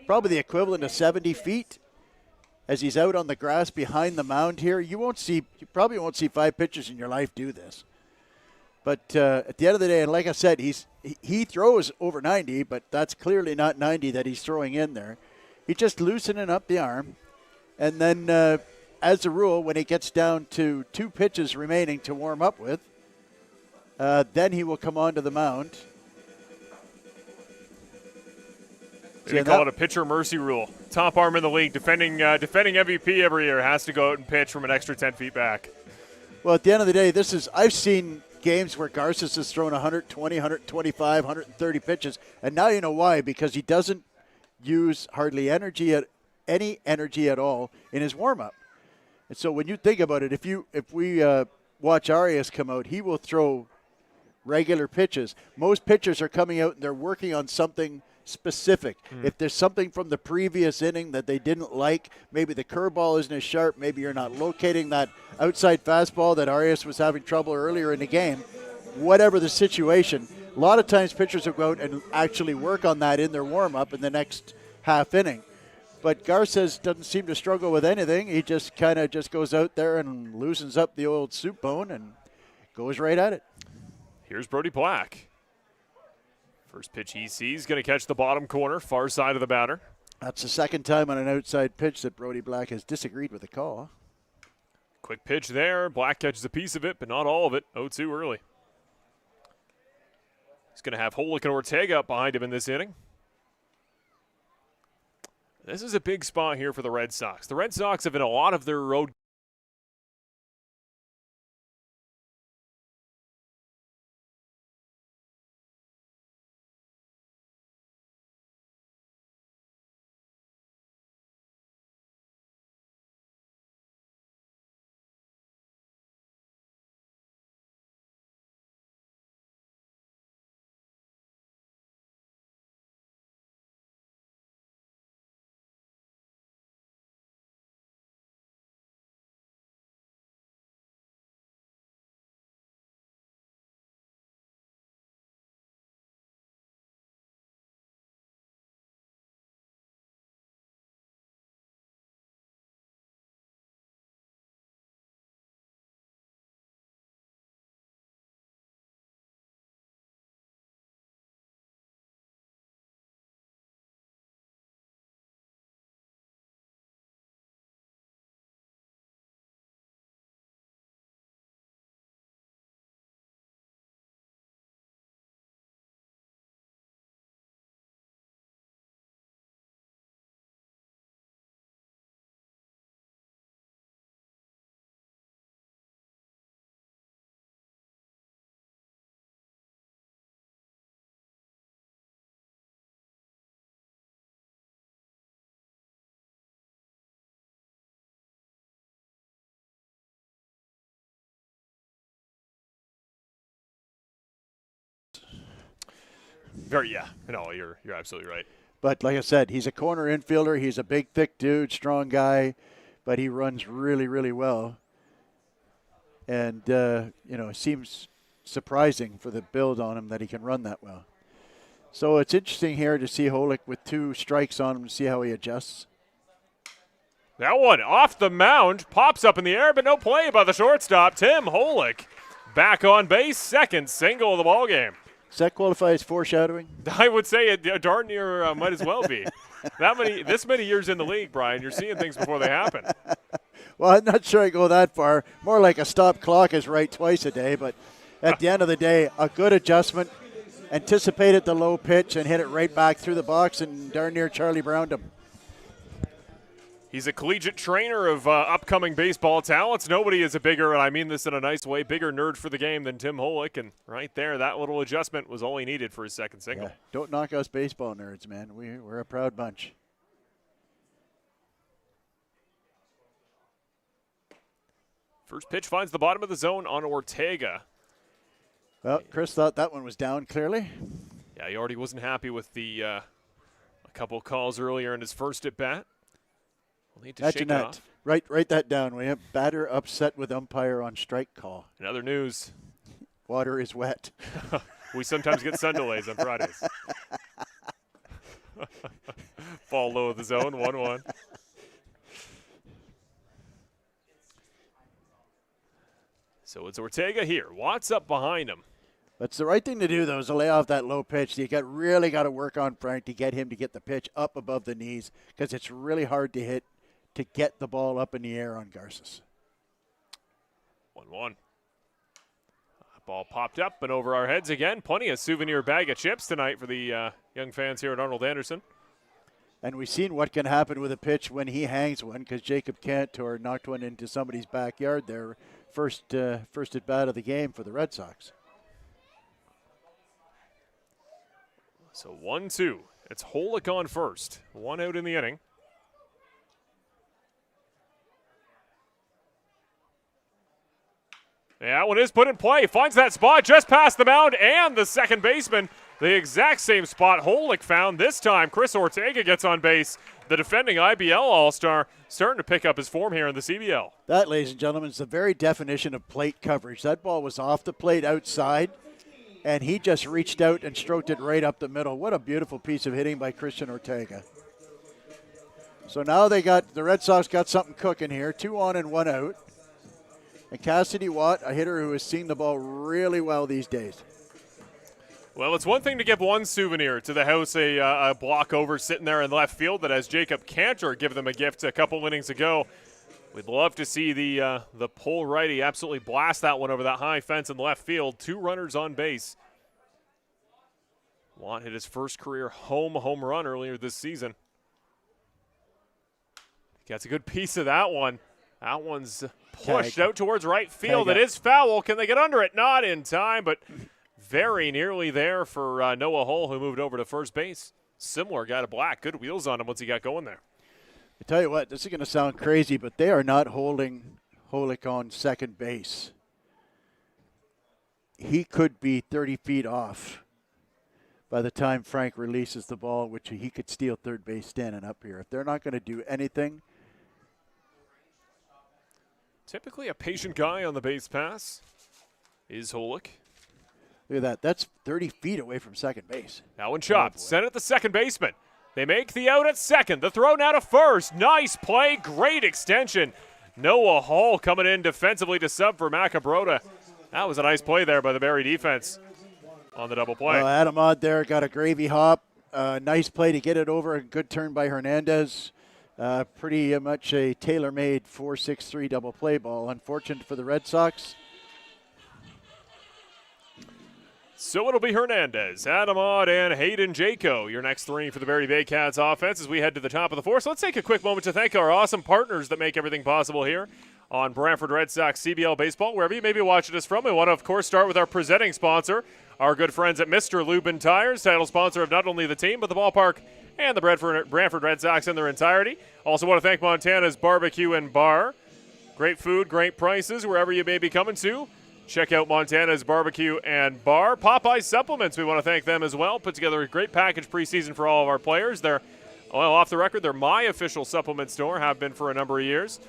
[SPEAKER 1] probably the equivalent of 70 feet as he's out on the grass behind the mound here. You probably won't see 5 pitchers in your life do this. But at the end of the day, and like I said, he throws over 90, but that's clearly not 90 that he's throwing in there. He's just loosening up the arm. And then, as a rule, when he gets down to 2 pitches remaining to warm up with, then he will come onto the mound.
[SPEAKER 2] They call it a pitcher mercy rule. Top arm in the league, defending MVP every year, has to go out and pitch from an extra 10 feet back.
[SPEAKER 1] Well, at the end of the day, I've seen games where Garces has thrown 120, 125, 130 pitches, and now you know why, because he doesn't use hardly any energy at all in his warm-up. And so when you think about it, if we watch Arias come out, he will throw regular pitches. Most pitchers are coming out and they're working on something specific. If there's something from the previous inning that they didn't like, maybe the curveball isn't as sharp, maybe you're not locating that outside fastball that Arias was having trouble earlier in the game, whatever the situation, a lot of times pitchers will go out and actually work on that in their warm-up in the next half inning. But Garces doesn't seem to struggle with anything. He just kind of goes out there and loosens up the old soup bone and goes right at it.
[SPEAKER 2] Here's Brody Black. First pitch he sees, going to catch the bottom corner, far side of the batter.
[SPEAKER 1] That's the second time on an outside pitch that Brody Black has disagreed with the call.
[SPEAKER 2] Quick pitch there. Black catches a piece of it, but not all of it. 0-2 early. He's going to have Holick and Ortega up behind him in this inning. This is a big spot here for the Red Sox. The Red Sox have in a lot of their road Yeah. No, you're absolutely right.
[SPEAKER 1] But like I said, he's a corner infielder. He's a big, thick dude, strong guy, but he runs really, really well. And, it seems surprising for the build on him that he can run that well. So it's interesting here to see Holick with 2 strikes on him to see how he adjusts.
[SPEAKER 2] That one off the mound, pops up in the air, but no play by the shortstop, Tim Holick. Back on base, second single of the ball game.
[SPEAKER 1] Does that qualify as foreshadowing?
[SPEAKER 2] I would say it darn near might as well be. This many years in the league, Brian, you're seeing things before they happen.
[SPEAKER 1] Well, I'm not sure I go that far. More like a stop clock is right twice a day, but at the end of the day, a good adjustment, anticipated the low pitch and hit it right back through the box, and darn near Charlie Browned him.
[SPEAKER 2] He's a collegiate trainer of upcoming baseball talents. Nobody is a bigger, and I mean this in a nice way, bigger nerd for the game than Tim Holick. And right there, that little adjustment was all he needed for his second single.
[SPEAKER 1] Yeah, don't knock us baseball nerds, man. We're a proud bunch.
[SPEAKER 2] First pitch finds the bottom of the zone on Ortega.
[SPEAKER 1] Well, Chris thought that one was down clearly.
[SPEAKER 2] Yeah, he already wasn't happy with the a couple calls earlier in his first at bat. We'll need to
[SPEAKER 1] Imagine
[SPEAKER 2] shake
[SPEAKER 1] that.
[SPEAKER 2] it off.
[SPEAKER 1] Write that down. We have batter upset with umpire on strike call.
[SPEAKER 2] In other news,
[SPEAKER 1] water is wet.
[SPEAKER 2] We sometimes get sun delays on Fridays. Ball low of the zone, 1-1. So it's Ortega here. Watts up behind him.
[SPEAKER 1] That's the right thing to do, though, is to lay off that low pitch. You really got to work on Frank to get him to get the pitch up above the knees, because it's really hard to hit to get the ball up in the air on Garces.
[SPEAKER 2] 1-1. Ball popped up and over our heads again. Plenty of souvenir bag of chips tonight for the young fans here at Arnold Anderson.
[SPEAKER 1] And we've seen what can happen with a pitch when he hangs one, because Jacob Cantor knocked one into somebody's backyard there. First at bat of the game for the Red Sox.
[SPEAKER 2] So 1-2. It's Holick on first. 1 out in the inning. Yeah, that one is put in play. Finds that spot just past the mound and the second baseman. The exact same spot Holick found this time. Chris Ortega gets on base. The defending IBL All-Star starting to pick up his form here in the CBL.
[SPEAKER 1] That, ladies and gentlemen, is the very definition of plate coverage. That ball was off the plate outside, and he just reached out and stroked it right up the middle. What a beautiful piece of hitting by Christian Ortega. So now the Red Sox got something cooking here. 2 on and 1 out. And Cassidy Watt, a hitter who has seen the ball really well these days.
[SPEAKER 2] Well, it's one thing to give one souvenir to the house, a block over sitting there in left field that has Jacob Cantor give them a gift a couple innings ago. We'd love to see the pull righty absolutely blast that one over that high fence in left field. 2 runners on base. Watt hit his first career home run earlier this season. Gets a good piece of that one. That one's pushed out towards right field. It is foul. Can they get under it? Not in time, but very nearly there for Noah Hull, who moved over to first base. Similar guy to Black. Good wheels on him once he got going there.
[SPEAKER 1] I tell you what, this is going to sound crazy, but they are not holding Holick on second base. He could be 30 feet off by the time Frank releases the ball, which he could steal third base standing up here. If they're not going to do anything.
[SPEAKER 2] Typically a patient guy on the base pass is Holick.
[SPEAKER 1] Look at that. That's 30 feet away from second base.
[SPEAKER 2] That one chopped. Sent it to second baseman. They make the out at second. The throw now to first. Nice play. Great extension. Noah Hull coming in defensively to sub for Macabrota. That was a nice play there by the Barrie defense on the double play.
[SPEAKER 1] Adam Odd there got a gravy hop. Nice play to get it over. A good turn by Hernandez. Pretty much a tailor-made 4-6-3 double play ball. Unfortunate for the Red Sox.
[SPEAKER 2] So it'll be Hernandez, Adam Odd, and Hayden Jaco, your next 3 for the Barrie Baycats offense as we head to the top of the 4th. So let's take a quick moment to thank our awesome partners that make everything possible here on Brantford Red Sox CBL Baseball, wherever you may be watching us from. We want to, of course, start with our presenting sponsor, our good friends at Mr. Lubin Tires, title sponsor of not only the team, but the ballpark and the Brantford Red Sox in their entirety. Also want to thank Montana's Barbecue and Bar. Great food, great prices, wherever you may be coming to. check out Montana's Barbecue and Bar. Popeye Supplements, we want to thank them as well. Put together a great package preseason for all of our players. They're, well, off the record, they're my official supplement store, have been for a number of years.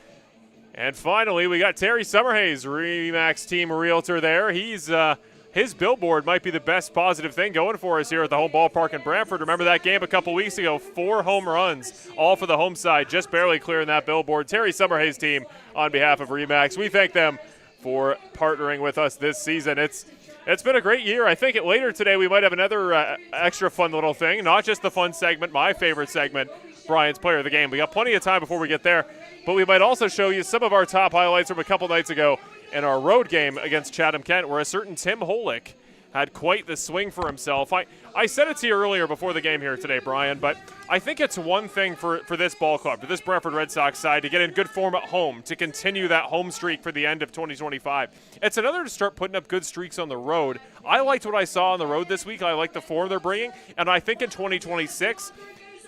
[SPEAKER 2] And finally, we got Terry Summerhays, RE/MAX team realtor there. He's his billboard might be the best positive thing going for us here at the home ballpark in Brantford. Remember that game a couple weeks ago? 4 home runs, all for the home side, just barely clearing that billboard. Terry Summerhays team, on behalf of RE/MAX, we thank them for partnering with us this season. It's been a great year. I think later today we might have another extra fun little thing, not just the fun segment, my favorite segment, Brian's Player of the Game. We got plenty of time before we get there, but we might also show you some of our top highlights from a couple nights ago in our road game against Chatham-Kent, where a certain Tim Holick had quite the swing for himself. I said it to you earlier before the game here today, Brian, but I think it's one thing for this ball club, for this Brantford Red Sox side, to get in good form at home, to continue that home streak for the end of 2025. It's another to start putting up good streaks on the road. I liked what I saw on the road this week. I like the form they're bringing, and I think in 2026,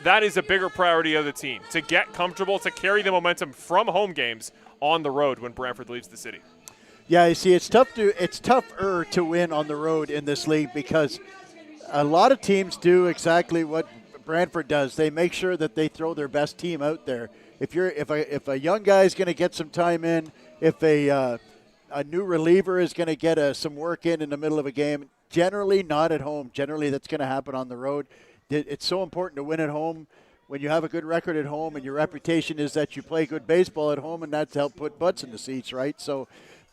[SPEAKER 2] that is a bigger priority of the team, to get comfortable, to carry the momentum from home games on the road when Brantford leaves the city.
[SPEAKER 1] Yeah, you see, it's tougher to win on the road in this league because a lot of teams do exactly what Brantford does. They make sure that they throw their best team out there. If a young guy is going to get some time in, if a new reliever is going to get some work in the middle of a game, generally not at home. Generally, that's going to happen on the road. It's so important to win at home. When you have a good record at home and your reputation is that you play good baseball at home, and that's helped put butts in the seats, right? So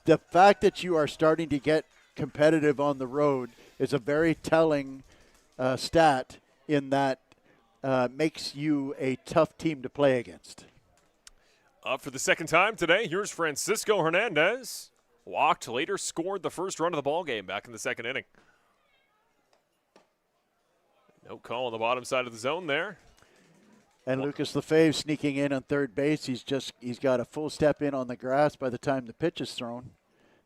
[SPEAKER 1] the fact that you are starting to get competitive on the road is a very telling stat in that makes you a tough team to play against.
[SPEAKER 2] Up for the second time today, here's Francisco Hernandez. Walked, later scored the first run of the ball game back in the second inning. No call on the bottom side of the zone there.
[SPEAKER 1] And Lucas Lefebvre sneaking in on third base. He's got a full step in on the grass by the time the pitch is thrown.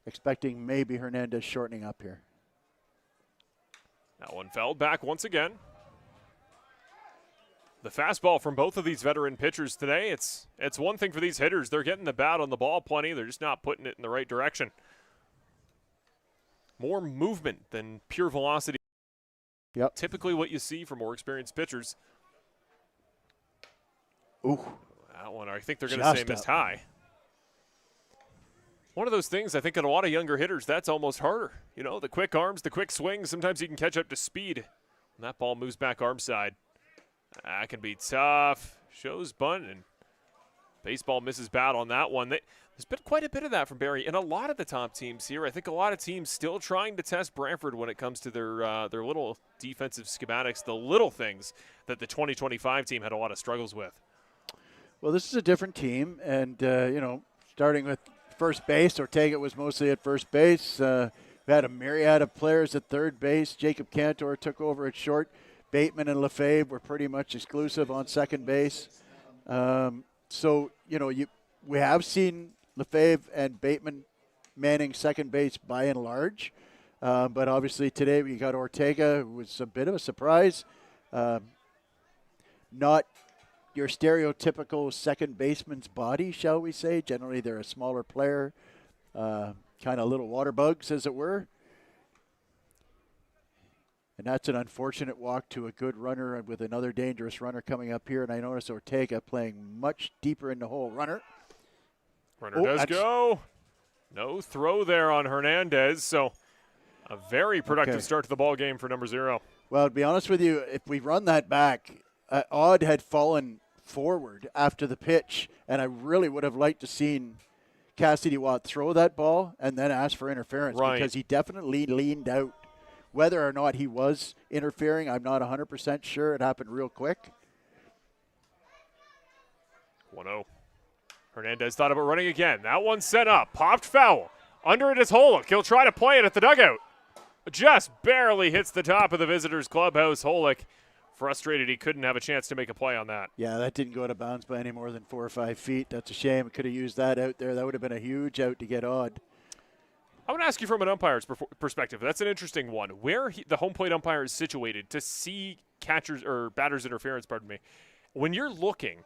[SPEAKER 1] Expecting maybe Hernandez shortening up here.
[SPEAKER 2] That one fouled back once again. The fastball from both of these veteran pitchers today, it's one thing for these hitters. They're getting the bat on the ball plenty. They're just not putting it in the right direction. More movement than pure velocity.
[SPEAKER 1] Yep.
[SPEAKER 2] Typically what you see from more experienced pitchers.
[SPEAKER 1] Ooh.
[SPEAKER 2] That one, I think they're going to say missed high. One of those things, I think, in a lot of younger hitters, that's almost harder. You know, the quick arms, the quick swings, sometimes you can catch up to speed when that ball moves back arm side. That can be tough. Shows bunt, and baseball misses bat on that one. There's been quite a bit of that from Barrie, and a lot of the top teams here. I think a lot of teams still trying to test Brantford when it comes to their little defensive schematics, the little things that the 2025 team had a lot of struggles with.
[SPEAKER 1] Well, this is a different team, and, starting with first base, Ortega was mostly at first base. We had a myriad of players at third base. Jacob Cantor took over at short. Bateman and Lefebvre were pretty much exclusive on second base. We have seen Lefebvre and Bateman manning second base by and large. But obviously today we got Ortega, who was a bit of a surprise. Not your stereotypical second baseman's body, shall we say. Generally, they're a smaller player, kind of little water bugs, as it were. And that's an unfortunate walk to a good runner with another dangerous runner coming up here. And I notice Ortega playing much deeper in the hole. Runner
[SPEAKER 2] does go. No throw there on Hernandez. So a very productive start to the ball game for number 0.
[SPEAKER 1] Well, to be honest with you, if we run that back, Odd had fallen forward after the pitch, and I really would have liked to seen Cassidy Watt throw that ball and then ask for interference, because he definitely leaned out. Whether or not he was interfering, I'm not 100% sure. It happened real quick.
[SPEAKER 2] 1-0. Hernandez thought about running again. That one set up. Popped foul. Under it is Holick. He'll try to play it at the dugout. Just barely hits the top of the visitors' clubhouse. Holick frustrated he couldn't have a chance to make a play on that.
[SPEAKER 1] Yeah, that didn't go out of bounds by any more than 4 or 5 feet. That's a shame. Could have used that out there. That would have been a huge out to get Odd.
[SPEAKER 2] I want to ask you from an umpire's perspective. That's an interesting one. Where the home plate umpire is situated to see catchers or batters interference, when you're looking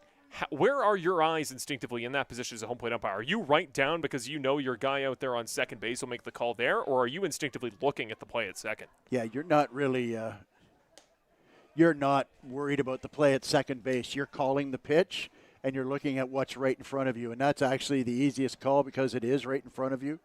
[SPEAKER 2] Where are your eyes instinctively in that position as a home plate umpire? Are you right down because you know your guy out there on second base will make the call there, or are you instinctively looking at the play at second?
[SPEAKER 1] Yeah, you're not really you're not worried about the play at second base. You're calling the pitch, and you're looking at what's right in front of you, and that's actually the easiest call because it is right in front of you.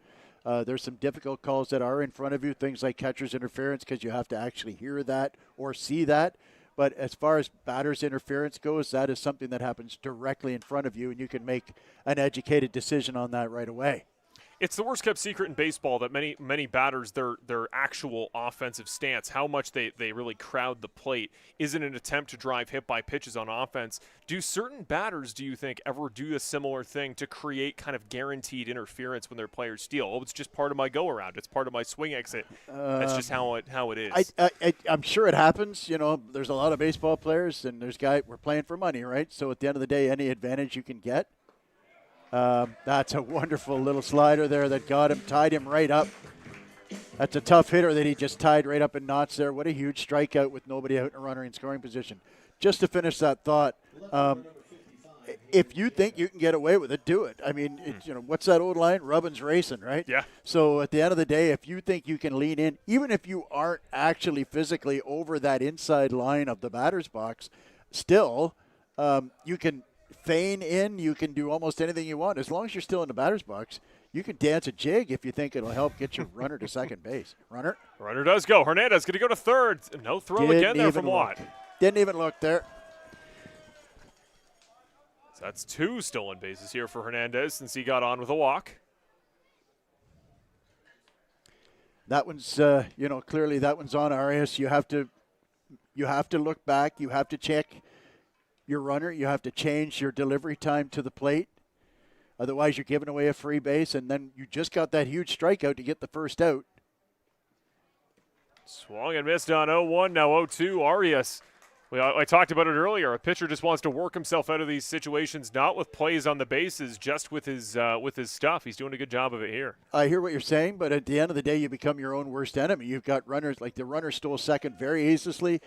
[SPEAKER 1] There's some difficult calls that are in front of you, things like catcher's interference, because you have to actually hear that or see that. But as far as batter's interference goes, that is something that happens directly in front of you, and you can make an educated decision on that right away.
[SPEAKER 2] It's the worst kept secret in baseball that many batters, their actual offensive stance, how much they really crowd the plate, is in an attempt to drive hit by pitches on offense. Do certain batters, do you think, ever do a similar thing to create kind of guaranteed interference when their players steal? Oh, it's just part of my go-around. It's part of my swing exit. That's just how it is.
[SPEAKER 1] I'm sure it happens. You know, there's a lot of baseball players, and we're playing for money, right? So at the end of the day, any advantage you can get. That's a wonderful little slider there that got him, tied him right up. That's a tough hitter that he just tied right up in knots there. What a huge strikeout with nobody out and a runner in scoring position. Just to finish that thought, if you think you can get away with it, do it. I mean, what's that old line? Rubbin's racing, right?
[SPEAKER 2] Yeah.
[SPEAKER 1] So at the end of the day, if you think you can lean in, even if you aren't actually physically over that inside line of the batter's box, still you can feign in, you can do almost anything you want. As long as you're still in the batter's box, you can dance a jig if you think it'll help get your runner to second base. Runner
[SPEAKER 2] does go. Hernandez going to go to third. No throw again there from Watt.
[SPEAKER 1] Didn't even look there.
[SPEAKER 2] So that's 2 stolen bases here for Hernandez since he got on with a walk.
[SPEAKER 1] That one's, clearly that one's on Arias. You have to look back. You have to check your runner. You have to change your delivery time to the plate. Otherwise, you're giving away a free base, and then you just got that huge strikeout to get the first out.
[SPEAKER 2] Swung and missed on 0-1, now 0-2. Arias, I talked about it earlier. A pitcher just wants to work himself out of these situations, not with plays on the bases, just with his stuff. He's doing a good job of it here.
[SPEAKER 1] I hear what you're saying, but at the end of the day, you become your own worst enemy. You've got runners, like the runner stole second very easily.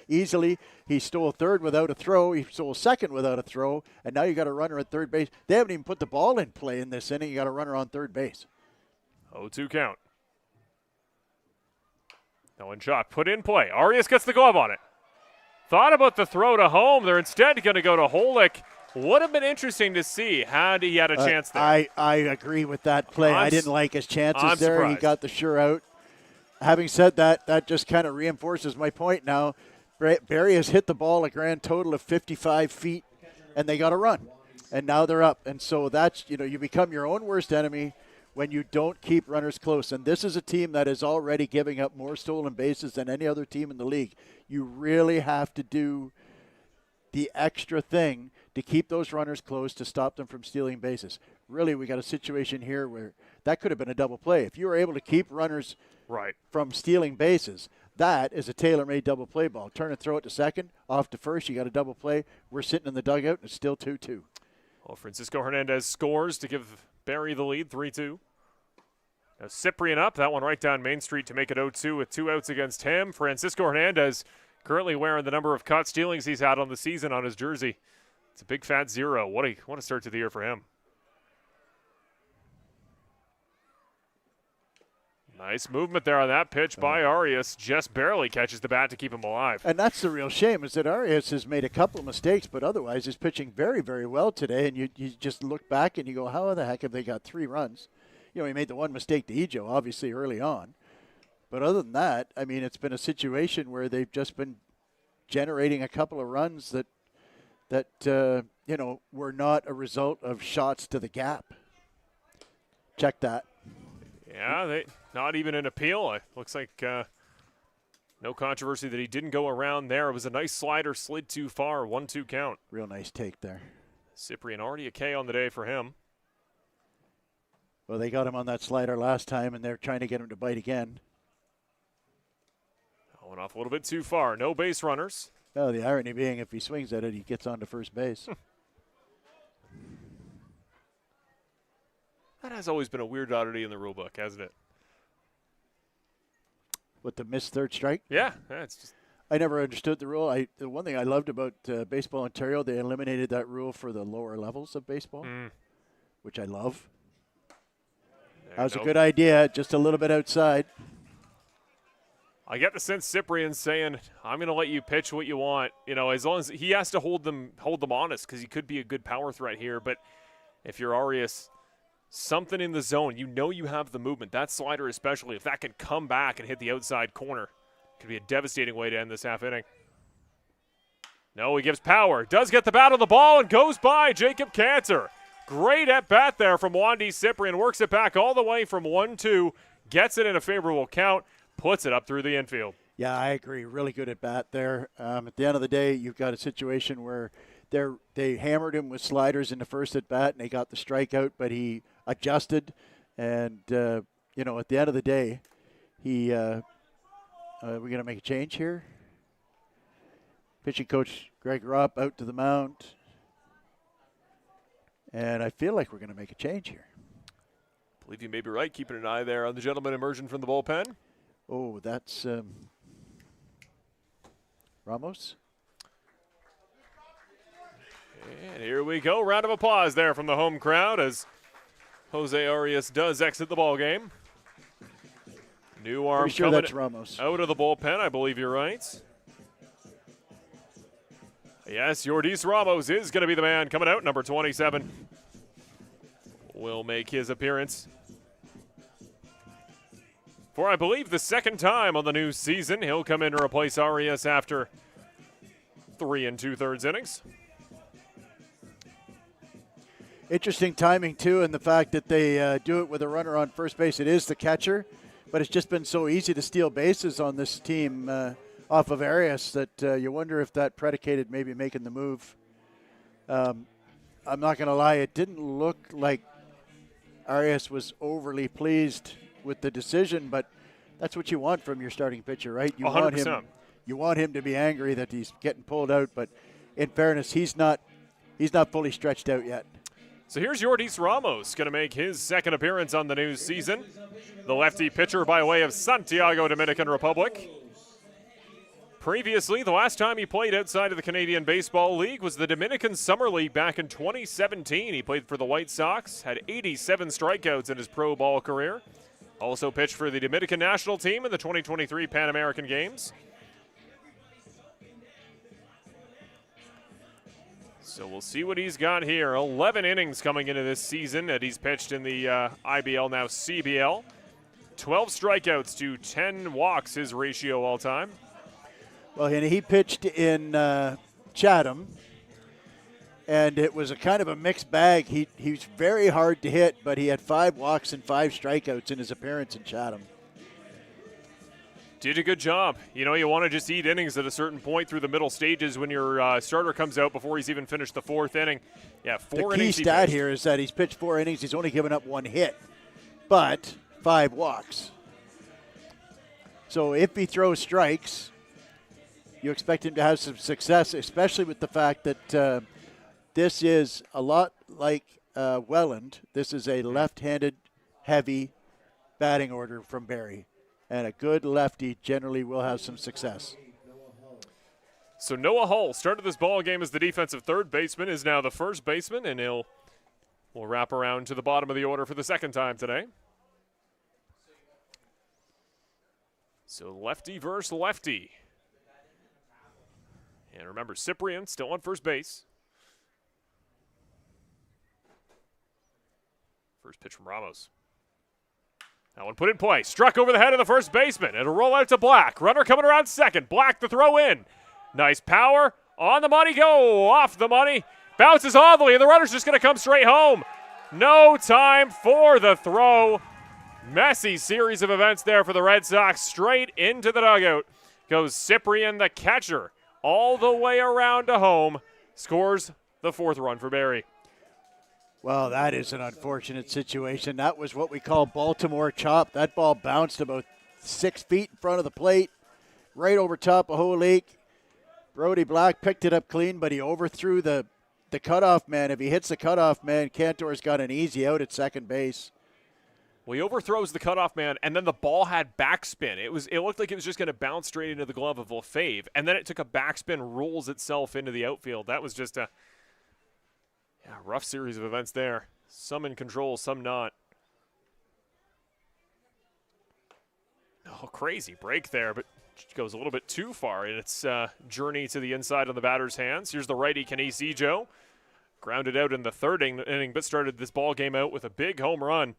[SPEAKER 1] He stole third without a throw. He stole second without a throw, and now you got a runner at third base. They haven't even put the ball in play in this inning. You got a runner on third base.
[SPEAKER 2] 0-2 count. No one shot. Put in play. Arias gets the glove on it. Thought about the throw to home. They're instead going to go to Holick. Would have been interesting to see had he had a chance there.
[SPEAKER 1] I agree with that play. I didn't like his chances there.
[SPEAKER 2] Surprised.
[SPEAKER 1] He got the sure out. Having said that, that just kind of reinforces my point now. Barrie has hit the ball a grand total of 55 feet, and they got a run. And now they're up. And so that's, you become your own worst enemy when you don't keep runners close. And this is a team that is already giving up more stolen bases than any other team in the league. You really have to do the extra thing to keep those runners close to stop them from stealing bases. Really, we got a situation here where that could have been a double play. If you were able to keep runners from stealing bases, that is a tailor-made double play ball. Turn and throw it to second, off to first, you got a double play. We're sitting in the dugout, and it's still 2-2.
[SPEAKER 2] Well, Francisco Hernandez scores to give Barrie the lead, 3-2. Now Cyprian up, that one right down Main Street to make it 0-2 with 2 outs against him. Francisco Hernandez currently wearing the number of caught stealings he's had on the season on his jersey. It's a big fat 0. What a start to the year for him. Nice movement there on that pitch by Arias. Just barely catches the bat to keep him alive.
[SPEAKER 1] And that's the real shame, is that Arias has made a couple of mistakes, but otherwise is pitching very, very well today. And you just look back and you go, how the heck have they got 3 runs? He made the one mistake to Ejo, obviously, early on. But other than that, I mean, it's been a situation where they've just been generating a couple of runs that were not a result of shots to the gap. Check that.
[SPEAKER 2] Yeah, they not even an appeal. It looks like no controversy that he didn't go around there. It was a nice slider, slid too far, 1-2 count.
[SPEAKER 1] Real nice take there.
[SPEAKER 2] Cyprian already a K on the day for him.
[SPEAKER 1] Well, they got him on that slider last time, and they're trying to get him to bite again.
[SPEAKER 2] Went off a little bit too far. No base runners.
[SPEAKER 1] Oh, the irony being if he swings at it, he gets on to first base.
[SPEAKER 2] That has always been a weird oddity in the rule book, hasn't it?
[SPEAKER 1] With the missed third strike?
[SPEAKER 2] Yeah, it's just
[SPEAKER 1] I never understood the rule. The one thing I loved about Baseball Ontario, they eliminated that rule for the lower levels of baseball, which I love. That was a good idea, just a little bit outside.
[SPEAKER 2] I get the sense Cyprian's saying, I'm going to let you pitch what you want. You know, as long as he has to hold them honest, because he could be a good power threat here. But if you're Arias, something in the zone, you know you have the movement. That slider especially, if that can come back and hit the outside corner, could be a devastating way to end this half inning. No, he gives power. Does get the bat on the ball and goes by Jacob Cantor. Great at bat there from Wandy Cyprian. Works it back all the way from 1-2. Gets it in a favorable count. Puts it up through the infield.
[SPEAKER 1] Yeah, I agree. Really good at bat there. At the end of the day, you've got a situation where they hammered him with sliders in the first at bat, and they got the strikeout, but he adjusted. And, at the end of the day, we're going to make a change here. Pitching coach Greg Rupp out to the mound. And I feel like we're going to make a change here.
[SPEAKER 2] I believe you may be right. Keeping an eye there on the gentleman emerging from the bullpen.
[SPEAKER 1] Oh, that's Ramos.
[SPEAKER 2] And here we go. Round of applause there from the home crowd as Jose Arias does exit the ball game. New arm
[SPEAKER 1] Pretty sure
[SPEAKER 2] coming
[SPEAKER 1] that's Ramos.
[SPEAKER 2] Out of the bullpen. I believe you're right. Yes, Yordis Ramos is going to be the man coming out. Number 27 will make his appearance for, I believe, the second time on the new season. He'll come in to replace Arias after 3 2/3 innings.
[SPEAKER 1] Interesting timing, too, and the fact that they do it with a runner on first base. It is the catcher, but it's just been so easy to steal bases on this team off of Arias that you wonder if that predicated maybe making the move. I'm not going to lie, it didn't look like Arias was overly pleased with the decision, but that's what you want from your starting pitcher, right? You
[SPEAKER 2] 100%.
[SPEAKER 1] You want him to be angry that he's getting pulled out, but in fairness, he's not fully stretched out yet.
[SPEAKER 2] So here's Yordis Ramos going to make his second appearance on the new season. The lefty pitcher by way of Santiago, Dominican Republic. Previously, the last time he played outside of the Canadian Baseball League was the Dominican Summer League back in 2017. He played for the White Sox, had 87 strikeouts in his pro ball career. Also pitched for the Dominican national team in the 2023 Pan American Games. So we'll see what he's got here. 11 innings coming into this season that he's pitched in the IBL, now CBL. 12 strikeouts to 10 walks, his ratio all time.
[SPEAKER 1] Well, and he pitched in Chatham, and it was a kind of a mixed bag. He was very hard to hit, but he had 5 walks and 5 strikeouts in his appearance in Chatham.
[SPEAKER 2] Did a good job. You know, you want to just eat innings at a certain point through the middle stages when your starter comes out before he's even finished the 4th inning. Yeah, 4 innings.
[SPEAKER 1] The key stat here is that he's pitched 4 innings. He's only given up 1 hit, but 5 walks. So if he throws strikes, you expect him to have some success, especially with the fact that this is a lot like Welland. This is a left-handed heavy batting order from Barrie. And a good lefty generally will have some success.
[SPEAKER 2] So Noah Hull started this ball game as the defensive third baseman, is now the first baseman, and will wrap around to the bottom of the order for the second time today. So lefty versus lefty. And remember, Cyprian still on first base. First pitch from Ramos. That one put in play. Struck over the head of the first baseman. It'll roll out to Black. Runner coming around second. Black the throw in. Nice power. On the money. Go. Off the money. Bounces oddly, and the runner's just going to come straight home. No time for the throw. Messy series of events there for the Red Sox. Straight into the dugout goes Cyprian, the catcher, all the way around to home. Scores the 4th run for Barrie.
[SPEAKER 1] Well, that is an unfortunate situation. That was what we call Baltimore chop. That ball bounced about 6 feet in front of the plate, right over top of Holik. Brody Black picked it up clean, but he overthrew the cutoff man. If he hits the cutoff man, Cantor's got an easy out at second base.
[SPEAKER 2] Well, he overthrows the cutoff man, and then the ball had backspin. It looked like it was just going to bounce straight into the glove of Lefebvre, and then it took a backspin, rolls itself into the outfield. That was just a rough series of events there. Some in control, some not. Oh, crazy break there, but goes a little bit too far in its journey to the inside on the batter's hands. Here's the righty, Kenise Ejo. Grounded out in the third inning, but started this ball game out with a big home run.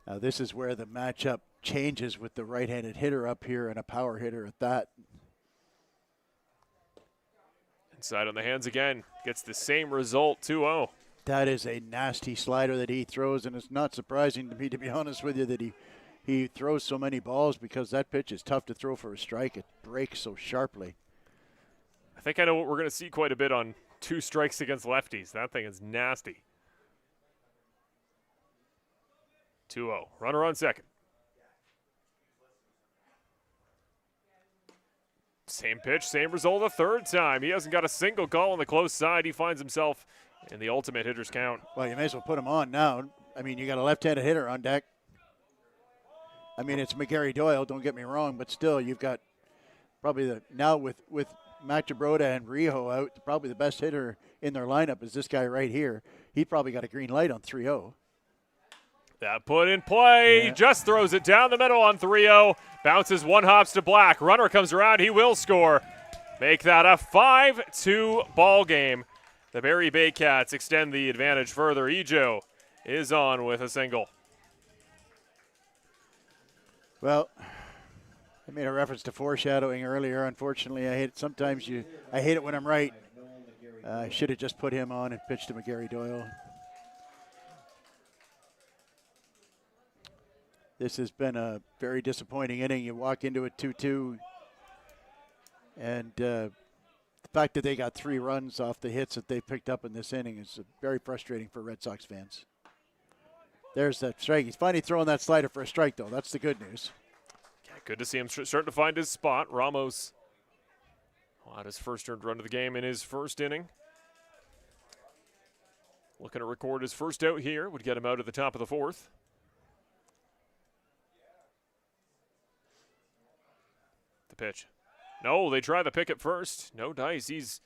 [SPEAKER 1] Now this is where the matchup changes with the right-handed hitter up here and a power hitter at that.
[SPEAKER 2] Inside on the hands again. Gets the same result, 2-0.
[SPEAKER 1] That is a nasty slider that he throws, and it's not surprising to me, to be honest with you, that he throws so many balls because that pitch is tough to throw for a strike. It breaks so sharply.
[SPEAKER 2] I think I know what we're going to see quite a bit on 2 strikes against lefties. That thing is nasty. 2-0. Runner on second. Same pitch, same result a third time. He hasn't got a single call on the close side. He finds himself in the ultimate hitter's count.
[SPEAKER 1] Well, you may as well put him on now. I mean, you got a left-handed hitter on deck. I mean, it's McGarry Doyle, don't get me wrong, but still, you've got probably now with Matt Jabroda and Rijo out, probably the best hitter in their lineup is this guy right here. He probably got a green light on 3-0.
[SPEAKER 2] That put in play.
[SPEAKER 1] Yeah.
[SPEAKER 2] Just throws it down the middle on 3-0. Bounces one hops to Black. Runner comes around. He will score. Make that a 5-2 ball game. The Barrie Baycats extend the advantage further. Ejo is on with a single.
[SPEAKER 1] Well, I made a reference to foreshadowing earlier. Unfortunately, I hate it. Sometimes I hate it when I'm right. I should have just put him on and pitched to McGarry Doyle. This has been a very disappointing inning. You walk into it 2-2, and the fact that they got 3 runs off the hits that they picked up in this inning is very frustrating for Red Sox fans. There's that strike. He's finally throwing that slider for a strike, though. That's the good news.
[SPEAKER 2] Yeah, good to see him starting to find his spot. Ramos had his first earned run of the game in his first inning. Looking to record his first out here. Would get him out at the top of the 4th. The pitch. No, they try the pick at first. No dice. He's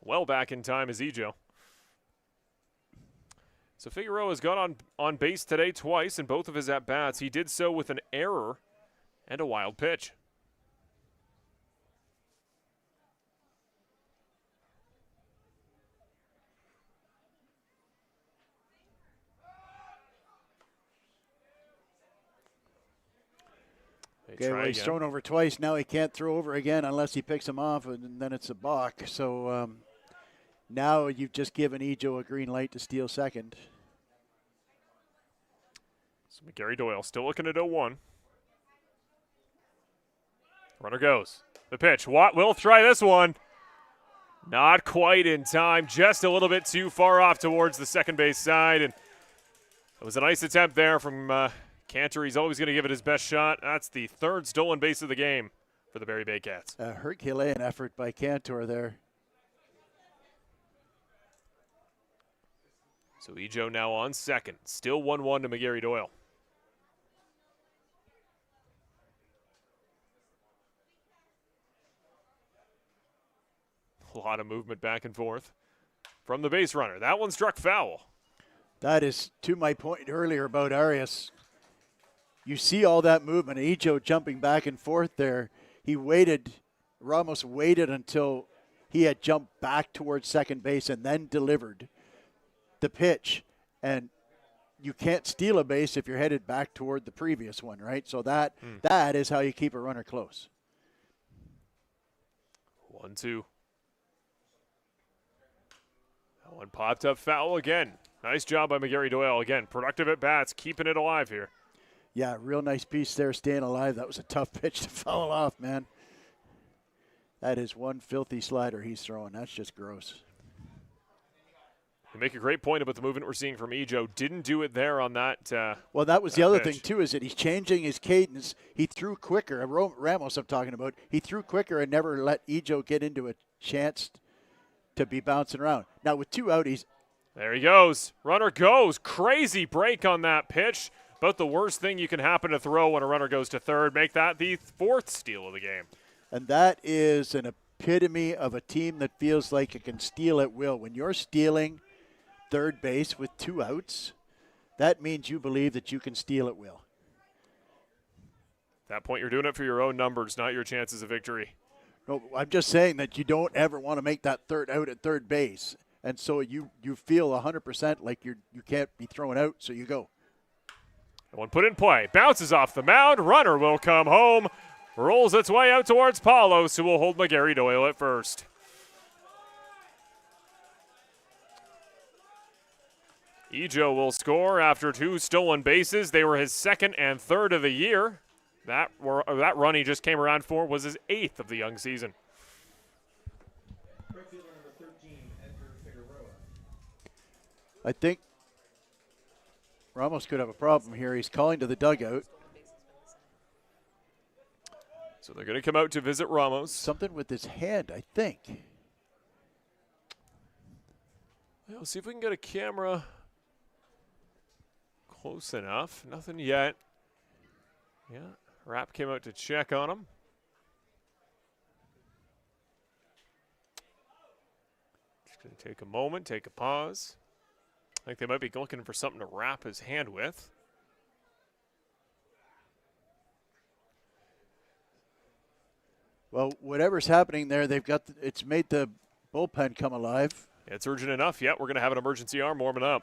[SPEAKER 2] well back in time as Ejo. So Figueroa has got on base today twice in both of his at-bats. He did so with an error and a wild pitch.
[SPEAKER 1] Okay, well, he's thrown over twice. Now he can't throw over again unless he picks him off, and then it's a balk. So now you've just given Ejo a green light to steal second.
[SPEAKER 2] So McGarry Doyle still looking at 0-1. Runner goes. The pitch. Watt will try this one. Not quite in time. Just a little bit too far off towards the second base side. And it was a nice attempt there from Cantor. He's always going to give it his best shot. That's the 3rd stolen base of the game for the Barrie Baycats.
[SPEAKER 1] A Herculean effort by Cantor there.
[SPEAKER 2] So Ejo now on second. Still 1-1 to McGarry Doyle. A lot of movement back and forth from the base runner. That one struck foul.
[SPEAKER 1] That is to my point earlier about Arias. You see all that movement. Ejo jumping back and forth there. He waited. Ramos waited until he had jumped back towards second base and then delivered the pitch. And you can't steal a base if you're headed back toward the previous one, right? So that is how you keep a runner close.
[SPEAKER 2] 1-2. That one popped up foul again. Nice job by McGarry Doyle. Again, productive at bats, keeping it alive here.
[SPEAKER 1] Yeah, real nice piece there, staying alive. That was a tough pitch to foul off, man. That is one filthy slider he's throwing. That's just gross.
[SPEAKER 2] You make a great point about the movement we're seeing from Ejo. Didn't do it there on that.
[SPEAKER 1] Well, that was the other
[SPEAKER 2] pitch.
[SPEAKER 1] thing, too, is that he's changing his cadence. He threw quicker. Ramos, I'm talking about. He threw quicker and never let Ejo get into a chance to be bouncing around. Now, with 2 out,
[SPEAKER 2] There he goes. Runner goes. Crazy break on that pitch. About the worst thing you can happen to throw when a runner goes to third. Make that the 4th steal of the game.
[SPEAKER 1] And that is an epitome of a team that feels like it can steal at will. When you're stealing third base with 2 outs, that means you believe that you can steal at will.
[SPEAKER 2] At that point, you're doing it for your own numbers, not your chances of victory.
[SPEAKER 1] No, I'm just saying that you don't ever want to make that third out at third base. And so you feel 100% like you can't be thrown out, so you go.
[SPEAKER 2] One put in play. Bounces off the mound. Runner will come home. Rolls its way out towards Paulos, who will hold McGarry Doyle at first. Ejo will score after 2 stolen bases. They were his 2nd and 3rd of the year. That run he just came around for was his 8th of the young season.
[SPEAKER 3] Right fielder number 13, Edgar Figueroa.
[SPEAKER 1] I think Ramos could have a problem here. He's calling to the dugout.
[SPEAKER 2] So they're going to come out to visit Ramos.
[SPEAKER 1] Something with his hand, I think.
[SPEAKER 2] We'll see if we can get a camera close enough. Nothing yet. Yeah, Rapp came out to check on him. Just going to take a moment, take a pause. I think they might be looking for something to wrap his hand with.
[SPEAKER 1] Well, whatever's happening there, it's made the bullpen come alive.
[SPEAKER 2] It's urgent enough. Yeah, we're going to have an emergency arm warming up.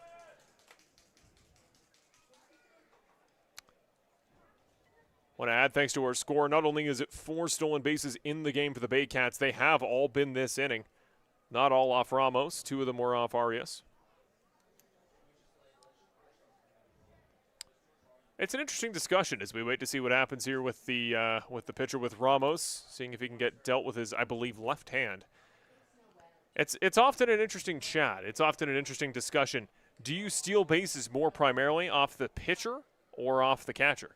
[SPEAKER 2] Want to add, thanks to our score, not only is it 4 stolen bases in the game for the Baycats, they have all been this inning. Not all off Ramos. 2 of them were off Arias. It's an interesting discussion as we wait to see what happens here with the pitcher with Ramos, seeing if he can get dealt with his, I believe, left hand. It's often an interesting chat. It's often an interesting discussion. Do you steal bases more primarily off the pitcher or off the catcher?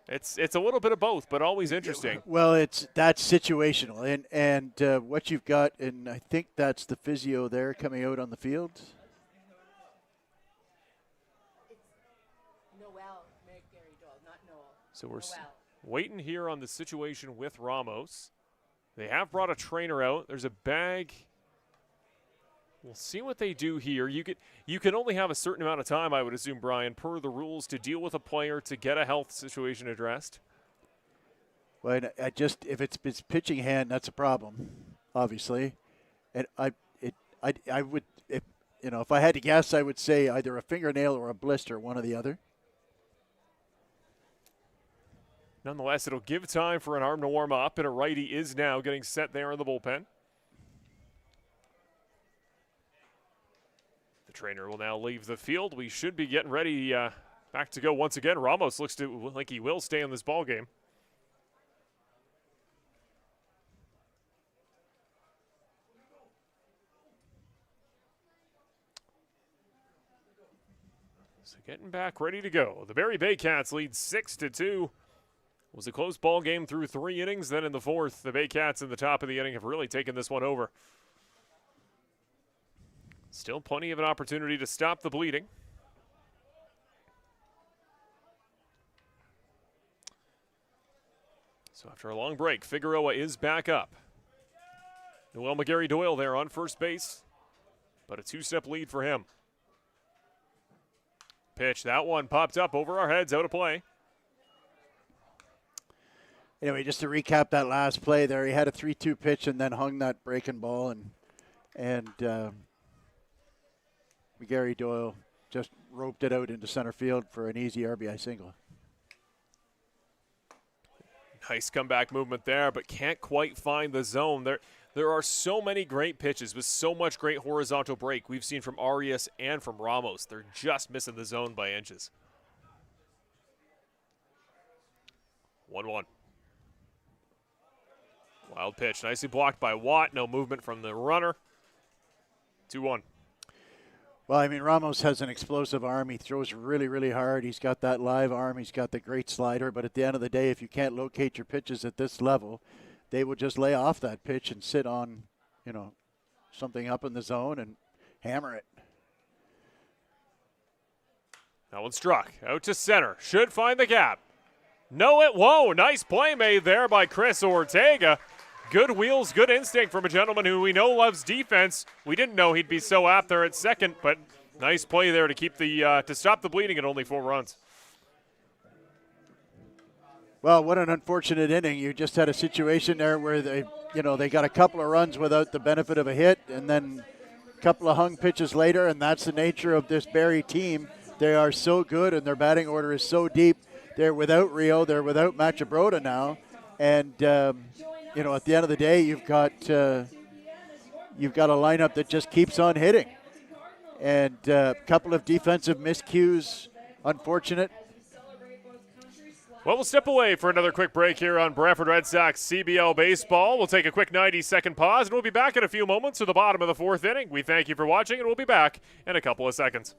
[SPEAKER 2] It's a little bit of both, but always interesting.
[SPEAKER 1] Well, that's situational, and what you've got, and I think that's the physio there coming out on the field.
[SPEAKER 2] So we're waiting here on the situation with Ramos. They have brought a trainer out. There's a bag. We'll see what they do here. You can only have a certain amount of time, I would assume, Brian, per the rules to deal with a player to get a health situation addressed.
[SPEAKER 1] Well, if it's his pitching hand, that's a problem, obviously. And I would, if I had to guess, I would say either a fingernail or a blister, one or the other.
[SPEAKER 2] Nonetheless, it'll give time for an arm to warm up, and a righty is now getting set there in the bullpen. The trainer will now leave the field. We should be getting ready back to go once again. Ramos looks like he will stay in this ball game. So getting back ready to go. The Barrie Baycats lead 6-2. It was a close ball game through 3 innings. Then in the 4th, the Baycats in the top of the inning have really taken this one over. Still plenty of an opportunity to stop the bleeding. So after a long break, Figueroa is back up. Noel McGarry Doyle there on first base, but a 2-step lead for him. Pitch, that one popped up over our heads, out of play.
[SPEAKER 1] Anyway, just to recap that last play there, he had a 3-2 pitch and then hung that breaking ball, and McGarry Doyle just roped it out into center field for an easy RBI single.
[SPEAKER 2] Nice comeback movement there, but can't quite find the zone. There are so many great pitches with so much great horizontal break we've seen from Arias and from Ramos. They're just missing the zone by inches. 1-1. Wild pitch, nicely blocked by Watt. No movement from the runner. 2-1.
[SPEAKER 1] Well, I mean, Ramos has an explosive arm. He throws really, really hard. He's got that live arm. He's got the great slider. But at the end of the day, if you can't locate your pitches at this level, they will just lay off that pitch and sit on, something up in the zone and hammer it.
[SPEAKER 2] That one struck. Out to center. Should find the gap. No, it won't. Nice play made there by Chris Ortega. Good wheels, good instinct from a gentleman who we know loves defense. We didn't know he'd be so apt there at second, but nice play there to keep to stop the bleeding at only 4 runs.
[SPEAKER 1] Well, what an unfortunate inning. You just had a situation there where they got a couple of runs without the benefit of a hit, and then a couple of hung pitches later, and that's the nature of this Barrie team. They are so good, and their batting order is so deep. They're without Rio. They're without Machibroda now. And, at the end of the day, you've got a lineup that just keeps on hitting. And a couple of defensive miscues, unfortunate.
[SPEAKER 2] Well, we'll step away for another quick break here on Brantford Red Sox CBL Baseball. We'll take a quick 90-second pause, and we'll be back in a few moments to the bottom of the 4th inning. We thank you for watching, and we'll be back in a couple of seconds.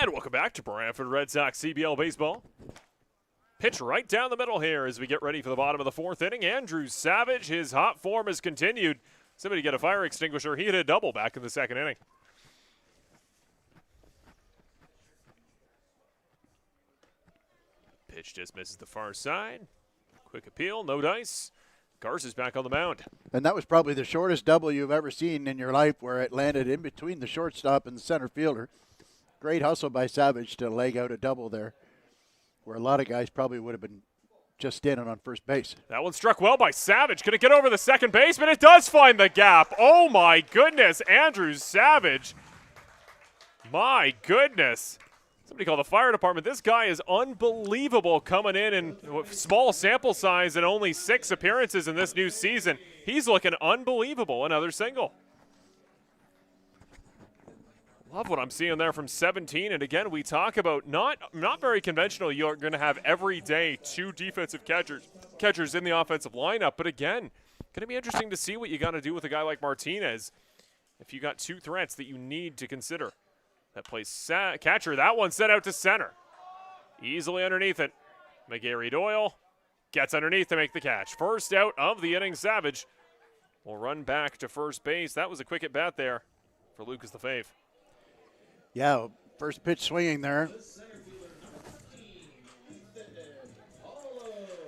[SPEAKER 2] And welcome back to Brantford Red Sox CBL Baseball. Pitch right down the middle here as we get ready for the bottom of the 4th inning. Andrew Savage, his hot form has continued. Somebody get a fire extinguisher. He hit a double back in the 2nd inning. Pitch just misses the far side. Quick appeal, no dice. Garza's back on the mound.
[SPEAKER 1] And that was probably the shortest double you've ever seen in your life, where it landed in between the shortstop and the center fielder. Great hustle by Savage to leg out a double there, where a lot of guys probably would have been just standing on first base.
[SPEAKER 2] That one struck well by Savage. Could it get over the second baseman? It does find the gap. Oh, my goodness. Andrew Savage. My goodness. Somebody call the fire department. This guy is unbelievable coming in small sample size and only 6 appearances in this new season. He's looking unbelievable. Another single. Love what I'm seeing there from 17. And again, we talk about not very conventional. You're going to have every day 2 defensive catchers in the offensive lineup. But again, going to be interesting to see what you got to do with a guy like Martinez if you got 2 threats that you need to consider. That plays catcher. That one set out to center. Easily underneath it. McGarry Doyle gets underneath to make the catch. First out of the inning. Savage will run back to first base. That was a quick at bat there for Lucas the Fave.
[SPEAKER 1] Yeah, first pitch swinging there.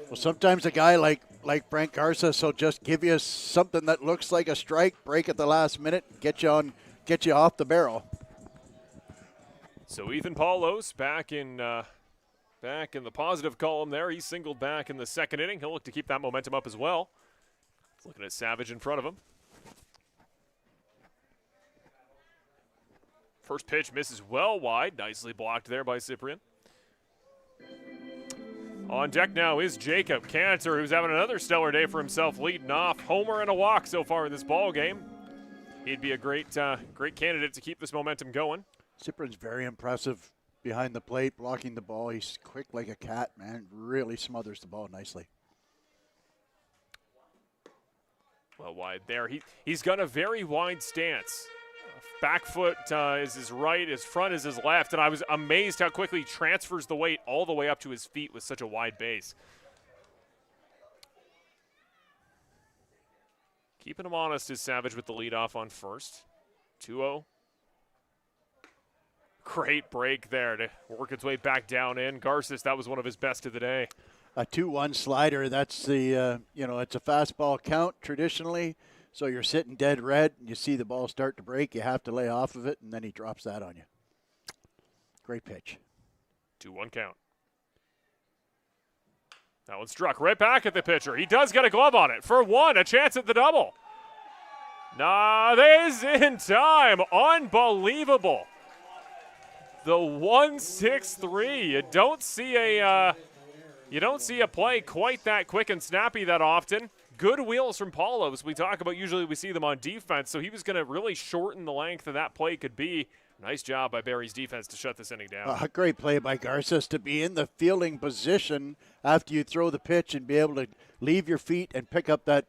[SPEAKER 1] Well, sometimes a guy like Frank Garza will just give you something that looks like a strike, break at the last minute, get you off the barrel.
[SPEAKER 2] So Ethan Paulos back in the positive column there. He singled back in the 2nd inning. He'll look to keep that momentum up as well. Looking at Savage in front of him. First pitch misses well wide. Nicely blocked there by Cyprian. On deck now is Jacob Cantor, who's having another stellar day for himself, leading off. Homer and a walk so far in this ball game. He'd be a great candidate to keep this momentum going.
[SPEAKER 1] Cyprian's very impressive behind the plate, blocking the ball. He's quick like a cat, man. Really smothers the ball nicely.
[SPEAKER 2] Well, wide there. He's got a very wide stance. Back foot is his right, his front is his left, and I was amazed how quickly he transfers the weight all the way up to his feet with such a wide base. Keeping him honest is Savage with the leadoff on first. 2-0. Great break there to work its way back down in. Garces, that was one of his best of the day.
[SPEAKER 1] A 2-1 slider, that's the, it's a fastball count traditionally. So you're sitting dead red, and you see the ball start to break. You have to lay off of it, and then he drops that on you. Great pitch.
[SPEAKER 2] 2-1 count. That one struck right back at the pitcher. He does get a glove on it for one, a chance at the double. Nah, this is in time. Unbelievable. The 1-6-3. You don't see a play quite that quick and snappy that often. Good wheels from Paulos. We talk about usually we see them on defense, so he was going to really shorten the length of that play could be. Nice job by Barrie's defense to shut this inning down.
[SPEAKER 1] A great play by Garces to be in the fielding position after you throw the pitch and be able to leave your feet and pick up that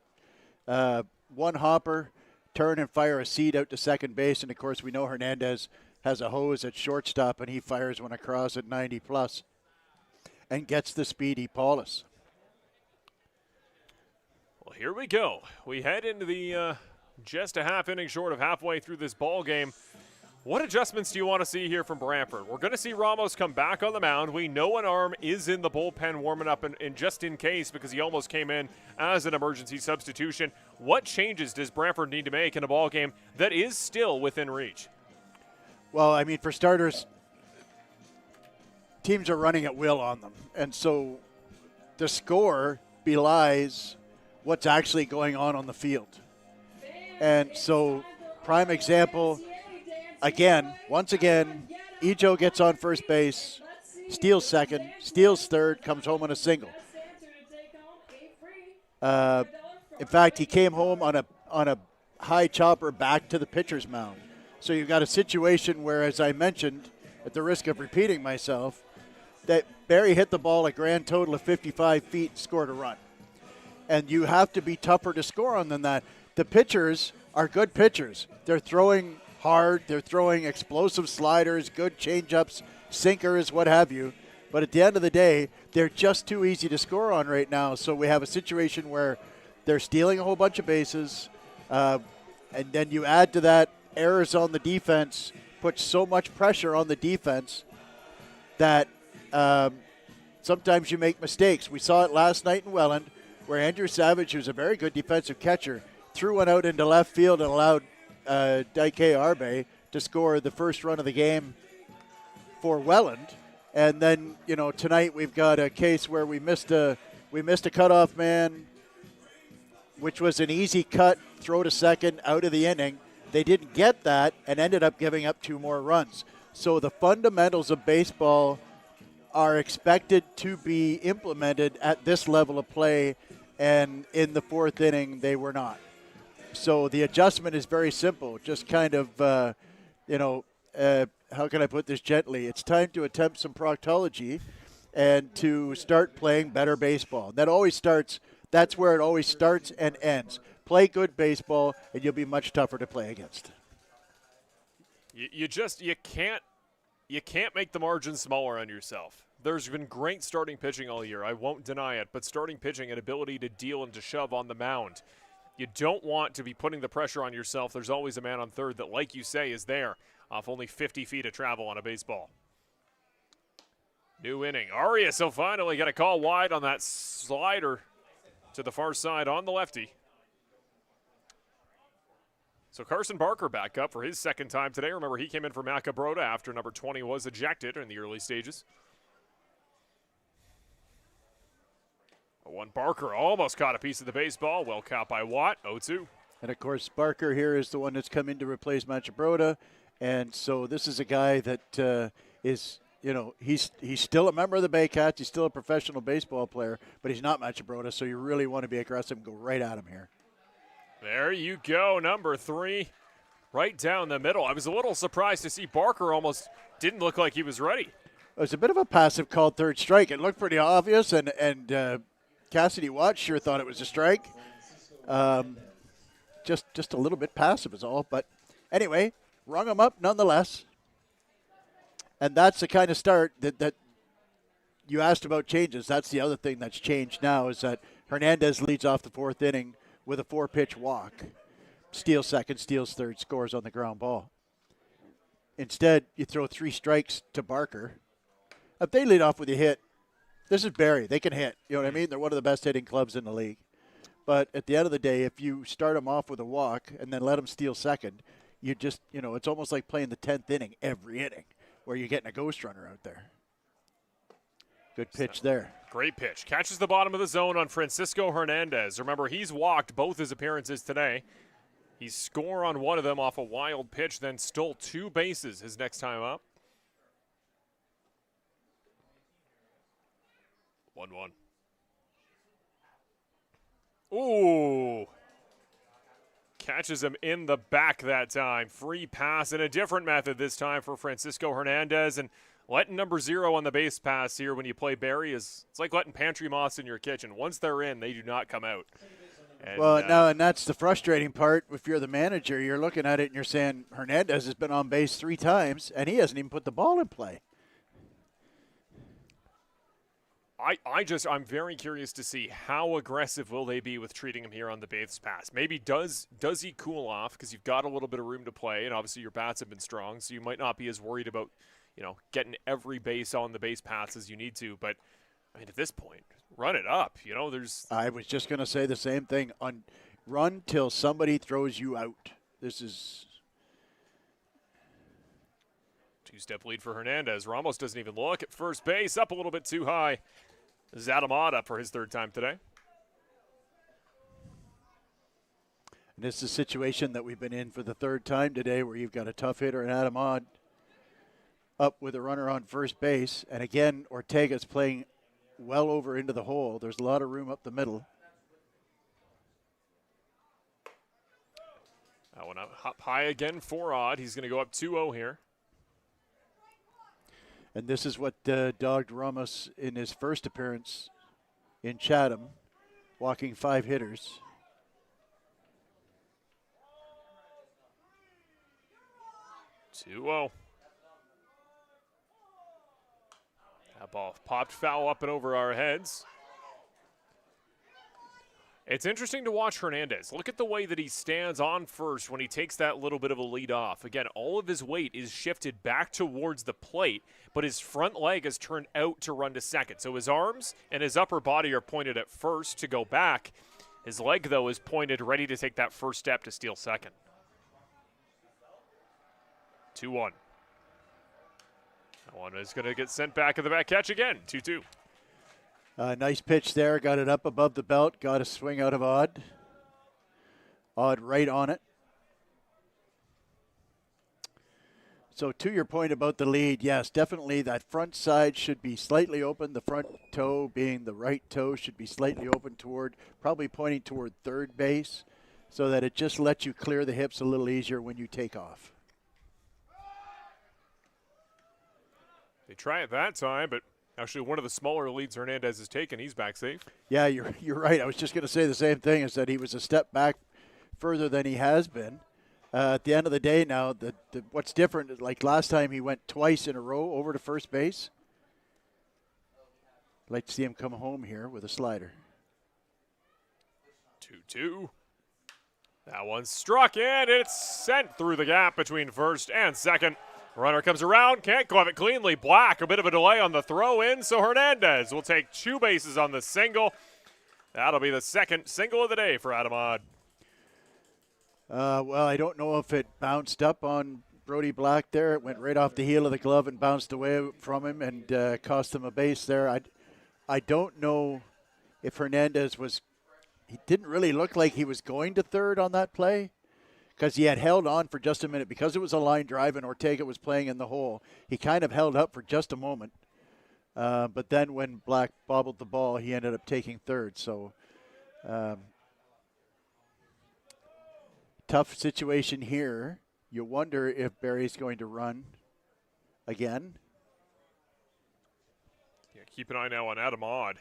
[SPEAKER 1] one hopper, turn and fire a seed out to second base. And, of course, we know Hernandez has a hose at shortstop, and he fires one across at 90+ and gets the speedy Paulus.
[SPEAKER 2] Well, here we go. We head into the just a half inning short of halfway through this ball game. What adjustments do you want to see here from Brantford? We're going to see Ramos come back on the mound. We know an arm is in the bullpen warming up and just in case because he almost came in as an emergency substitution. What changes does Brantford need to make in a ball game that is still within reach?
[SPEAKER 1] Well, I mean, for starters, teams are running at will on them. And so the score belies what's actually going on the field. And so, prime example, once again, Ejo gets on first base, steals second, steals third, comes home on a single. In fact, he came home on a high chopper back to the pitcher's mound. So you've got a situation where, as I mentioned, at the risk of repeating myself, that Barrie hit the ball a grand total of 55 feet and scored a run. And you have to be tougher to score on than that. The pitchers are good pitchers. They're throwing hard. They're throwing explosive sliders, good changeups, sinkers, what have you. But at the end of the day, they're just too easy to score on right now. So we have a situation where they're stealing a whole bunch of bases. And then you add to that errors on the defense, put so much pressure on the defense that sometimes you make mistakes. We saw it last night in Welland, where Andrew Savage, who's a very good defensive catcher, threw one out into left field and allowed Daike Arbe to score the first run of the game for Welland. And then, tonight we've got a case where we missed a cutoff man, which was an easy cut, throw to second, out of the inning. They didn't get that and ended up giving up 2 more runs. So the fundamentals of baseball are expected to be implemented at this level of play, and in the 4th inning, they were not. So the adjustment is very simple. Just kind of, how can I put this gently? It's time to attempt some proctology and to start playing better baseball. That's where it always starts and ends. Play good baseball, and you'll be much tougher to play against.
[SPEAKER 2] You can't make the margin smaller on yourself. There's been great starting pitching all year. I won't deny it, but starting pitching and ability to deal and to shove on the mound. You don't want to be putting the pressure on yourself. There's always a man on third that, like you say, is there off only 50 feet of travel on a baseball. New inning. Arias will finally get a call wide on that slider to the far side on the lefty. So Carson Barker back up for his second time today. Remember, he came in for Macabrota after number 20 was ejected in the early stages. One Barker almost caught a piece of the baseball. Well caught by Watt. 0-2.
[SPEAKER 1] And, of course, Barker here is the one that's come in to replace Macabrota. And so this is a guy that is, he's still a member of the Baycats. He's still a professional baseball player, but he's not Macabrota, so you really want to be aggressive and go right at him here.
[SPEAKER 2] There you go, number 3, right down the middle. I was a little surprised to see Barker almost didn't look like he was ready.
[SPEAKER 1] It was a bit of a passive called third strike. It looked pretty obvious, and Cassidy Watt sure thought it was a strike. just a little bit passive is all. But anyway, rung him up nonetheless. And that's the kind of start that you asked about changes. That's the other thing that's changed now is that Hernandez leads off the fourth inning with a 4-pitch walk. Steals second, steals third, scores on the ground ball. Instead, you throw 3 strikes to Barker. If they lead off with a hit, this is Barrie. They can hit. You know what I mean? They're one of the best hitting clubs in the league. But at the end of the day, if you start them off with a walk and then let them steal second, you just, it's almost like playing the 10th inning every inning where you're getting a ghost runner out there. Good pitch there.
[SPEAKER 2] Great pitch. Catches the bottom of the zone on Francisco Hernandez. Remember, he's walked both his appearances today. He scored on one of them off a wild pitch, then stole 2 bases his next time up. 1-1. Ooh. Catches him in the back that time. Free pass and a different method this time for Francisco Hernandez. And letting number 0 on the base pass here when you play Barrie it's like letting pantry moths in your kitchen. Once they're in, they do not come out. And,
[SPEAKER 1] and that's the frustrating part. If you're the manager, you're looking at it and you're saying Hernandez has been on base 3 times and he hasn't even put the ball in play.
[SPEAKER 2] I'm very curious to see how aggressive will they be with treating him here on the base pass. Maybe does he cool off because you've got a little bit of room to play, and obviously your bats have been strong, so you might not be as worried about, getting every base on the base pass as you need to. But I mean, at this point, run it up.
[SPEAKER 1] I was just going to say the same thing. Run till somebody throws you out. This is
[SPEAKER 2] 2-step lead for Hernandez. Ramos doesn't even look at first base. Up a little bit too high. This is Adam Ott up for his 3rd time today.
[SPEAKER 1] And this is a situation that we've been in for the 3rd time today where you've got a tough hitter and Adam Ott up with a runner on first base. And again, Ortega's playing well over into the hole. There's a lot of room up the middle.
[SPEAKER 2] That one up high again for Ott. He's going to go up 2-0 here.
[SPEAKER 1] And this is what dogged Ramos in his first appearance in Chatham, walking 5 hitters.
[SPEAKER 2] That ball popped foul up and over our heads. It's interesting to watch Hernandez. Look at the way that he stands on first when he takes that little bit of a lead off. Again, all of his weight is shifted back towards the plate, but his front leg has turned out to run to second. So his arms and his upper body are pointed at first to go back. His leg, though, is pointed ready to take that first step to steal second. 2-1. That one is going to get sent back in the back catch again. 2-2.
[SPEAKER 1] Nice pitch there. Got it up above the belt. Got a swing out of Odd. Odd right on it. So to your point about the lead, yes, definitely that front side should be slightly open. The front toe being the right toe should be slightly open probably pointing toward third base so that it just lets you clear the hips a little easier when you take off.
[SPEAKER 2] They try it that time, but actually one of the smaller leads Hernandez has taken. He's back safe.
[SPEAKER 1] Yeah, you're right. I was just going to say the same thing, is that he was a step back further than he has been. At the end of the day now, what's different is like last time he went twice in a row over to first base. I'd like to see him come home here with a slider.
[SPEAKER 2] 2-2. That one struck in. It's sent through the gap between first and second. Runner comes around, can't glove it cleanly. Black, a bit of a delay on the throw in, so Hernandez will take 2 bases on the single. That'll be the second single of the day for Adam Ott.
[SPEAKER 1] Well, I don't know if it bounced up on Brody Black there. It went right off the heel of the glove and bounced away from him and cost him a base there. I don't know if Hernandez he didn't really look like he was going to third on that play, because he had held on for just a minute. Because it was a line drive and Ortega was playing in the hole, he kind of held up for just a moment. But then when Black bobbled the ball, he ended up taking third. So tough situation here. You wonder if Barrie's going to run again.
[SPEAKER 2] Yeah, keep an eye now on Adam Ott.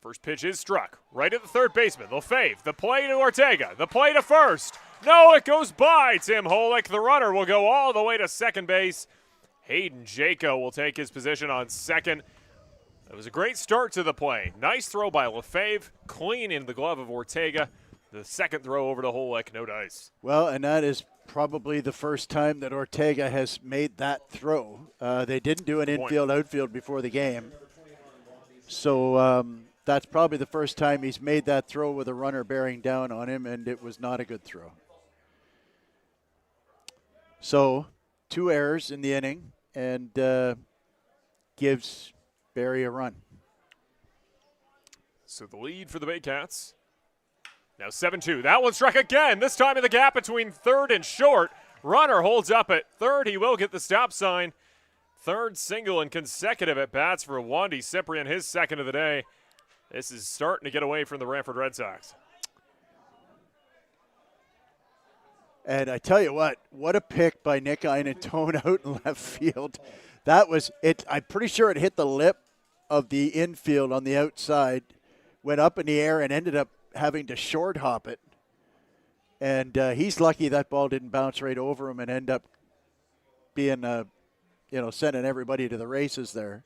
[SPEAKER 2] First pitch is struck. Right at the third baseman. Lefebvre. The play to Ortega. The play to first. No, it goes by Tim Holick. The runner will go all the way to second base. Hayden Jaco will take his position on second. It was a great start to the play. Nice throw by Lefebvre. Clean in the glove of Ortega. The second throw over to Holick. No dice.
[SPEAKER 1] Well, and that is probably the first time that Ortega has made that throw. They didn't do an infield-outfield before the game. So that's probably the first time he's made that throw with a runner bearing down on him, and it was not a good throw. So 2 errors in the inning, and gives Barrie a run.
[SPEAKER 2] So the lead for the Baycats. Now 7-2. That one struck again, this time in the gap between third and short. Runner holds up at third. He will get the stop sign. Third single in consecutive at-bats for Wandy Cyprian, his second of the day. This is starting to get away from the Brantford Red Sox.
[SPEAKER 1] And I tell you what a pick by Nick Einatone out in left field. That was it. I'm pretty sure it hit the lip of the infield on the outside, went up in the air and ended up having to short hop it. And he's lucky that ball didn't bounce right over him and end up being, sending everybody to the races there.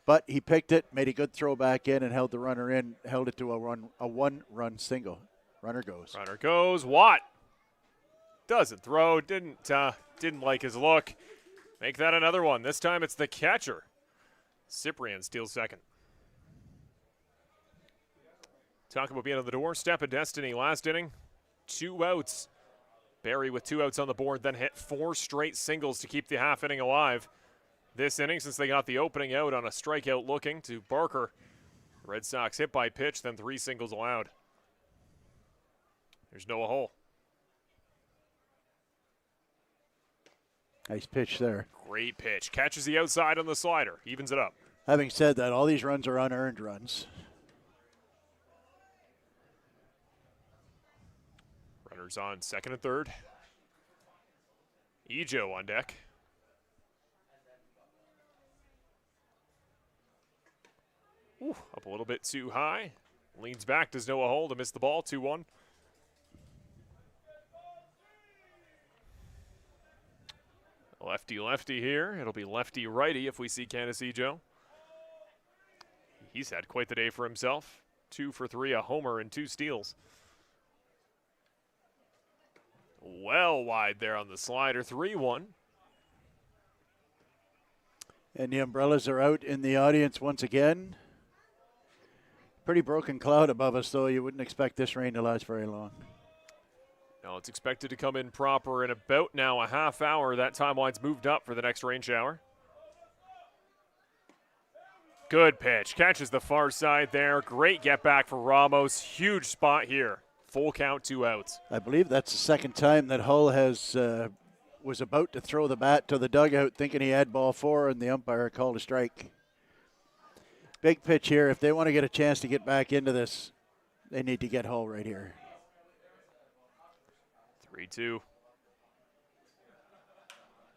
[SPEAKER 1] But he picked it, made a good throw back in, and held the runner in, held it to a one-run single. Runner goes.
[SPEAKER 2] Runner goes. Watt doesn't throw. Didn't like his look. Make that another one. This time it's the catcher. Cyprian steals second. Talk about being on the doorstep of destiny last inning. 2 outs. Barrie with 2 outs on the board, then hit 4 straight singles to keep the half inning alive. This inning, since they got the opening out on a strikeout looking to Barker. Red Sox hit by pitch, then 3 singles allowed. There's Noah Hull.
[SPEAKER 1] Nice pitch there.
[SPEAKER 2] Great pitch. Catches the outside on the slider. Evens it up.
[SPEAKER 1] Having said that, all these runs are unearned runs.
[SPEAKER 2] Runners on second and third. Ejo on deck. Ooh, up a little bit too high. Leans back, does Noah Hull to miss the ball. 2-1. Lefty-lefty here. It'll be lefty-righty if we see Candace Ejo. He's had quite the day for himself. 2 for 3, a homer and 2 steals. Well wide there on the slider. 3-1.
[SPEAKER 1] And the umbrellas are out in the audience once again. Pretty broken cloud above us, though. You wouldn't expect this rain to last very long.
[SPEAKER 2] No, it's expected to come in proper in about now a half hour. That timeline's moved up for the next rain shower. Good pitch. Catches the far side there. Great get back for Ramos. Huge spot here. Full count, 2 outs.
[SPEAKER 1] I believe that's the second time that Hull was about to throw the bat to the dugout thinking he had ball 4, and the umpire called a strike. Big pitch here. If they want to get a chance to get back into this, they need to get Hull right here.
[SPEAKER 2] 3-2.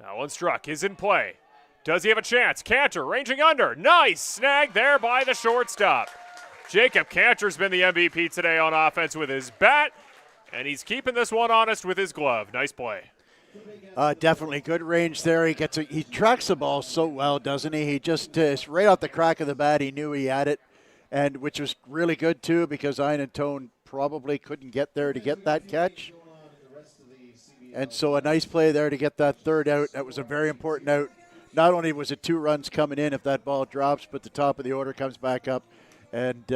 [SPEAKER 2] That one struck. Is in play. Does he have a chance? Cantor ranging under. Nice snag there by the shortstop. Jacob Cantor's been the MVP today on offense with his bat, and he's keeping this one honest with his glove. Nice play.
[SPEAKER 1] Definitely good range there. He tracks the ball so well, doesn't he? He just right off the crack of the bat, he knew he had it, and which was really good too because Einatone probably couldn't get there to get that catch. And so a nice play there to get that third out. That was a very important out. Not only was it 2 runs coming in if that ball drops, but the top of the order comes back up. And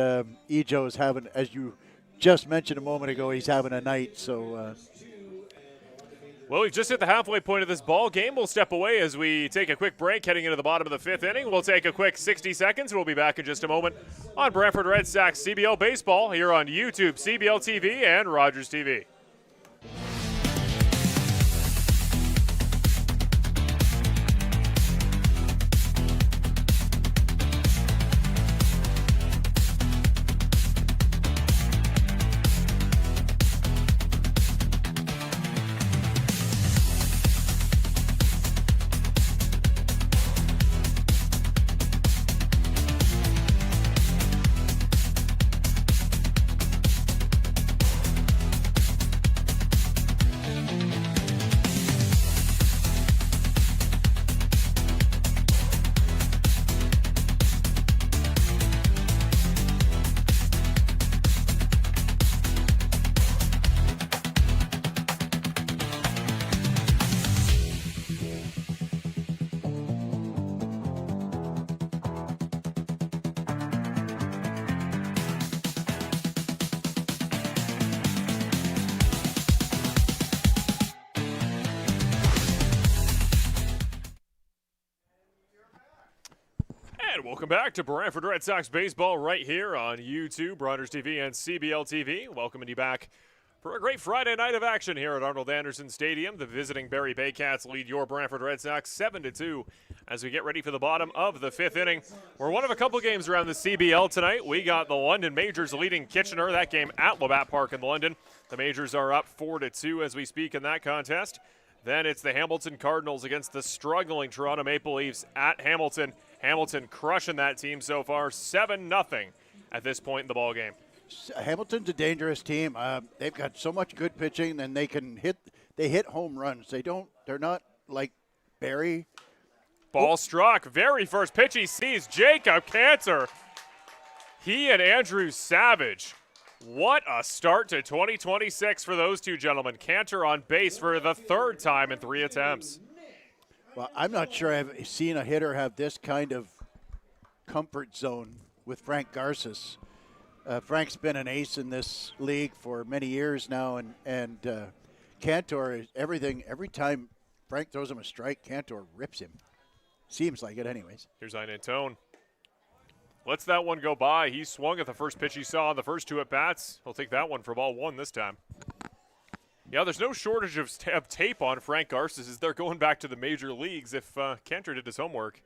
[SPEAKER 1] Ejo is having, as you just mentioned a moment ago, he's having a night. So.
[SPEAKER 2] Well, we've just hit the halfway point of this ball game. We'll step away as we take a quick break heading into the bottom of the 5th inning. We'll take a quick 60 seconds. We'll be back in just a moment on Brantford Red Sox CBL Baseball here on YouTube, CBL TV, and Rogers TV. Welcome back to Brantford Red Sox baseball right here on YouTube, Rogers TV, and CBL TV. Welcoming you back for a great Friday night of action here at Arnold Anderson Stadium. The visiting Barrie Baycats lead your Brantford Red Sox 7-2 as we get ready for the bottom of the fifth inning. We're one of a couple games around the CBL tonight. We got the London Majors leading Kitchener. That game at Labatt Park in London. The Majors are up 4-2 as we speak in that contest. Then it's the Hamilton Cardinals against the struggling Toronto Maple Leafs at Hamilton. Hamilton crushing that team so far, 7-0 at this point in the ball game.
[SPEAKER 1] Hamilton's a dangerous team. They've got so much good pitching, and they hit home runs. They're not like Barrie.
[SPEAKER 2] Ball struck. Very first pitch he sees. Jacob Cantor. He and Andrew Savage. What a start to 2026 for those two gentlemen. Cantor on base for the third time in 3 attempts.
[SPEAKER 1] Well, I'm not sure I've seen a hitter have this kind of comfort zone with Frank Garces. Frank's been an ace in this league for many years now, and Cantor is everything. Every time Frank throws him a strike, Cantor rips him. Seems like it anyways.
[SPEAKER 2] Here's Einentone. Lets that one go by. He swung at the first pitch he saw on the first 2 at-bats. He'll take that one for ball 1 this time. Yeah, there's no shortage of tape on Frank Garces as they're going back to the major leagues. If Cantor did his homework,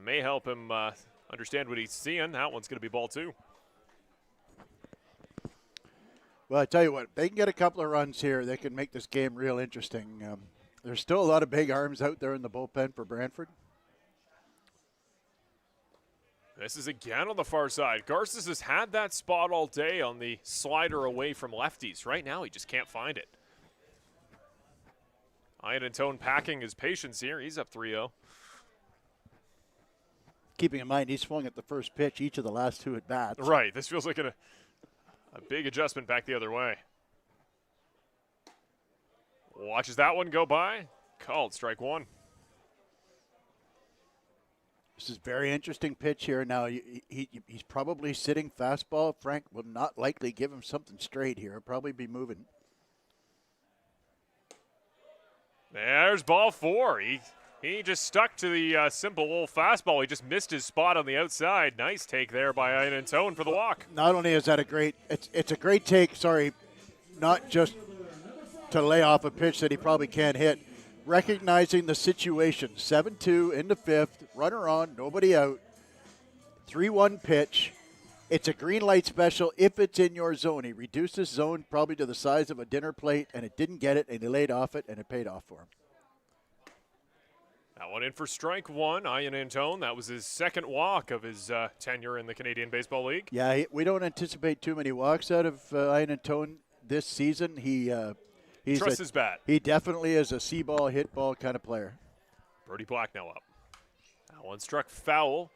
[SPEAKER 2] may help him understand what he's seeing. That one's going to be ball 2.
[SPEAKER 1] Well, I tell you what, they can get a couple of runs here. They can make this game real interesting. There's still a lot of big arms out there in the bullpen for Brantford.
[SPEAKER 2] This is again on the far side. Garces has had that spot all day on the slider away from lefties. Right now, he just can't find it. Einentone packing his patience here. He's up 3-0.
[SPEAKER 1] Keeping in mind, he swung at the first pitch each of the last 2 at-bats.
[SPEAKER 2] Right. This feels like a big adjustment back the other way. Watches that one go by. Called strike 1.
[SPEAKER 1] This is a very interesting pitch here. Now, he's probably sitting fastball. Frank will not likely give him something straight here. He'll probably be moving.
[SPEAKER 2] There's ball 4. He just stuck to the simple old fastball. He just missed his spot on the outside. Nice take there by Einentone for the walk.
[SPEAKER 1] Not only is that it's a great take, not just to lay off a pitch that he probably can't hit. Recognizing the situation, 7-2 in the 5th, runner on, nobody out, 3-1 pitch. It's a green light special if it's in your zone. He reduced his zone probably to the size of a dinner plate, and it didn't get it, and he laid off it, and it paid off for him.
[SPEAKER 2] That one in for strike 1, Einentone. That was his second walk of his tenure in the Canadian Baseball League.
[SPEAKER 1] Yeah, we don't anticipate too many walks out of Einentone this season. He
[SPEAKER 2] trusts his bat.
[SPEAKER 1] He definitely is a see-ball, hit-ball kind of player.
[SPEAKER 2] Brody Black now up. That one struck foul.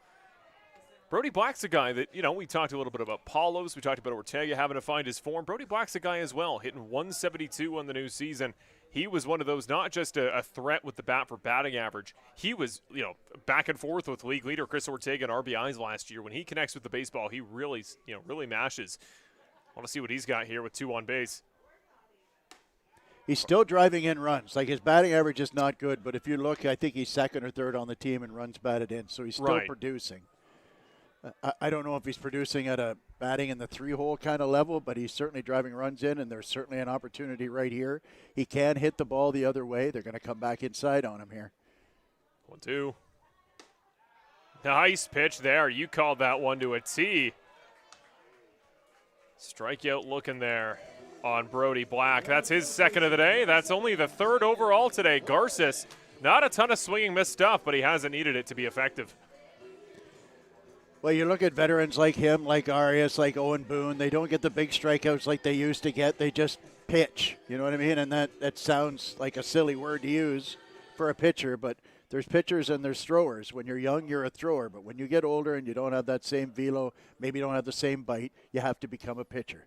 [SPEAKER 2] Brody Black's a guy that, we talked a little bit about Paulos. We talked about Ortega having to find his form. Brody Black's a guy as well, hitting 172 on the new season. He was one of those, not just a threat with the bat for batting average. He was, back and forth with league leader Chris Ortega in RBIs last year. When he connects with the baseball, he really, really mashes. I want to see what he's got here with 2 on base.
[SPEAKER 1] He's still driving in runs. Like, his batting average is not good, but if you look, I think he's 2nd or 3rd on the team in runs batted in, so he's still producing. I don't know if he's producing at a batting in the 3-hole kind of level, but he's certainly driving runs in, and there's certainly an opportunity right here. He can hit the ball the other way. They're going to come back inside on him here.
[SPEAKER 2] 1-2. Nice pitch there. You called that one to a T. Strikeout looking there on Brody Black. That's his 2nd of the day. That's only the 3rd overall today. Garces, not a ton of swinging miss stuff, but he hasn't needed it to be effective.
[SPEAKER 1] Well, you look at veterans like him, like Arias, like Owen Boone. They don't get the big strikeouts like they used to get. They just pitch. You know what I mean? And that sounds like a silly word to use for a pitcher, but there's pitchers and there's throwers. When you're young, you're a thrower. But when you get older and you don't have that same velo, maybe you don't have the same bite, you have to become a pitcher.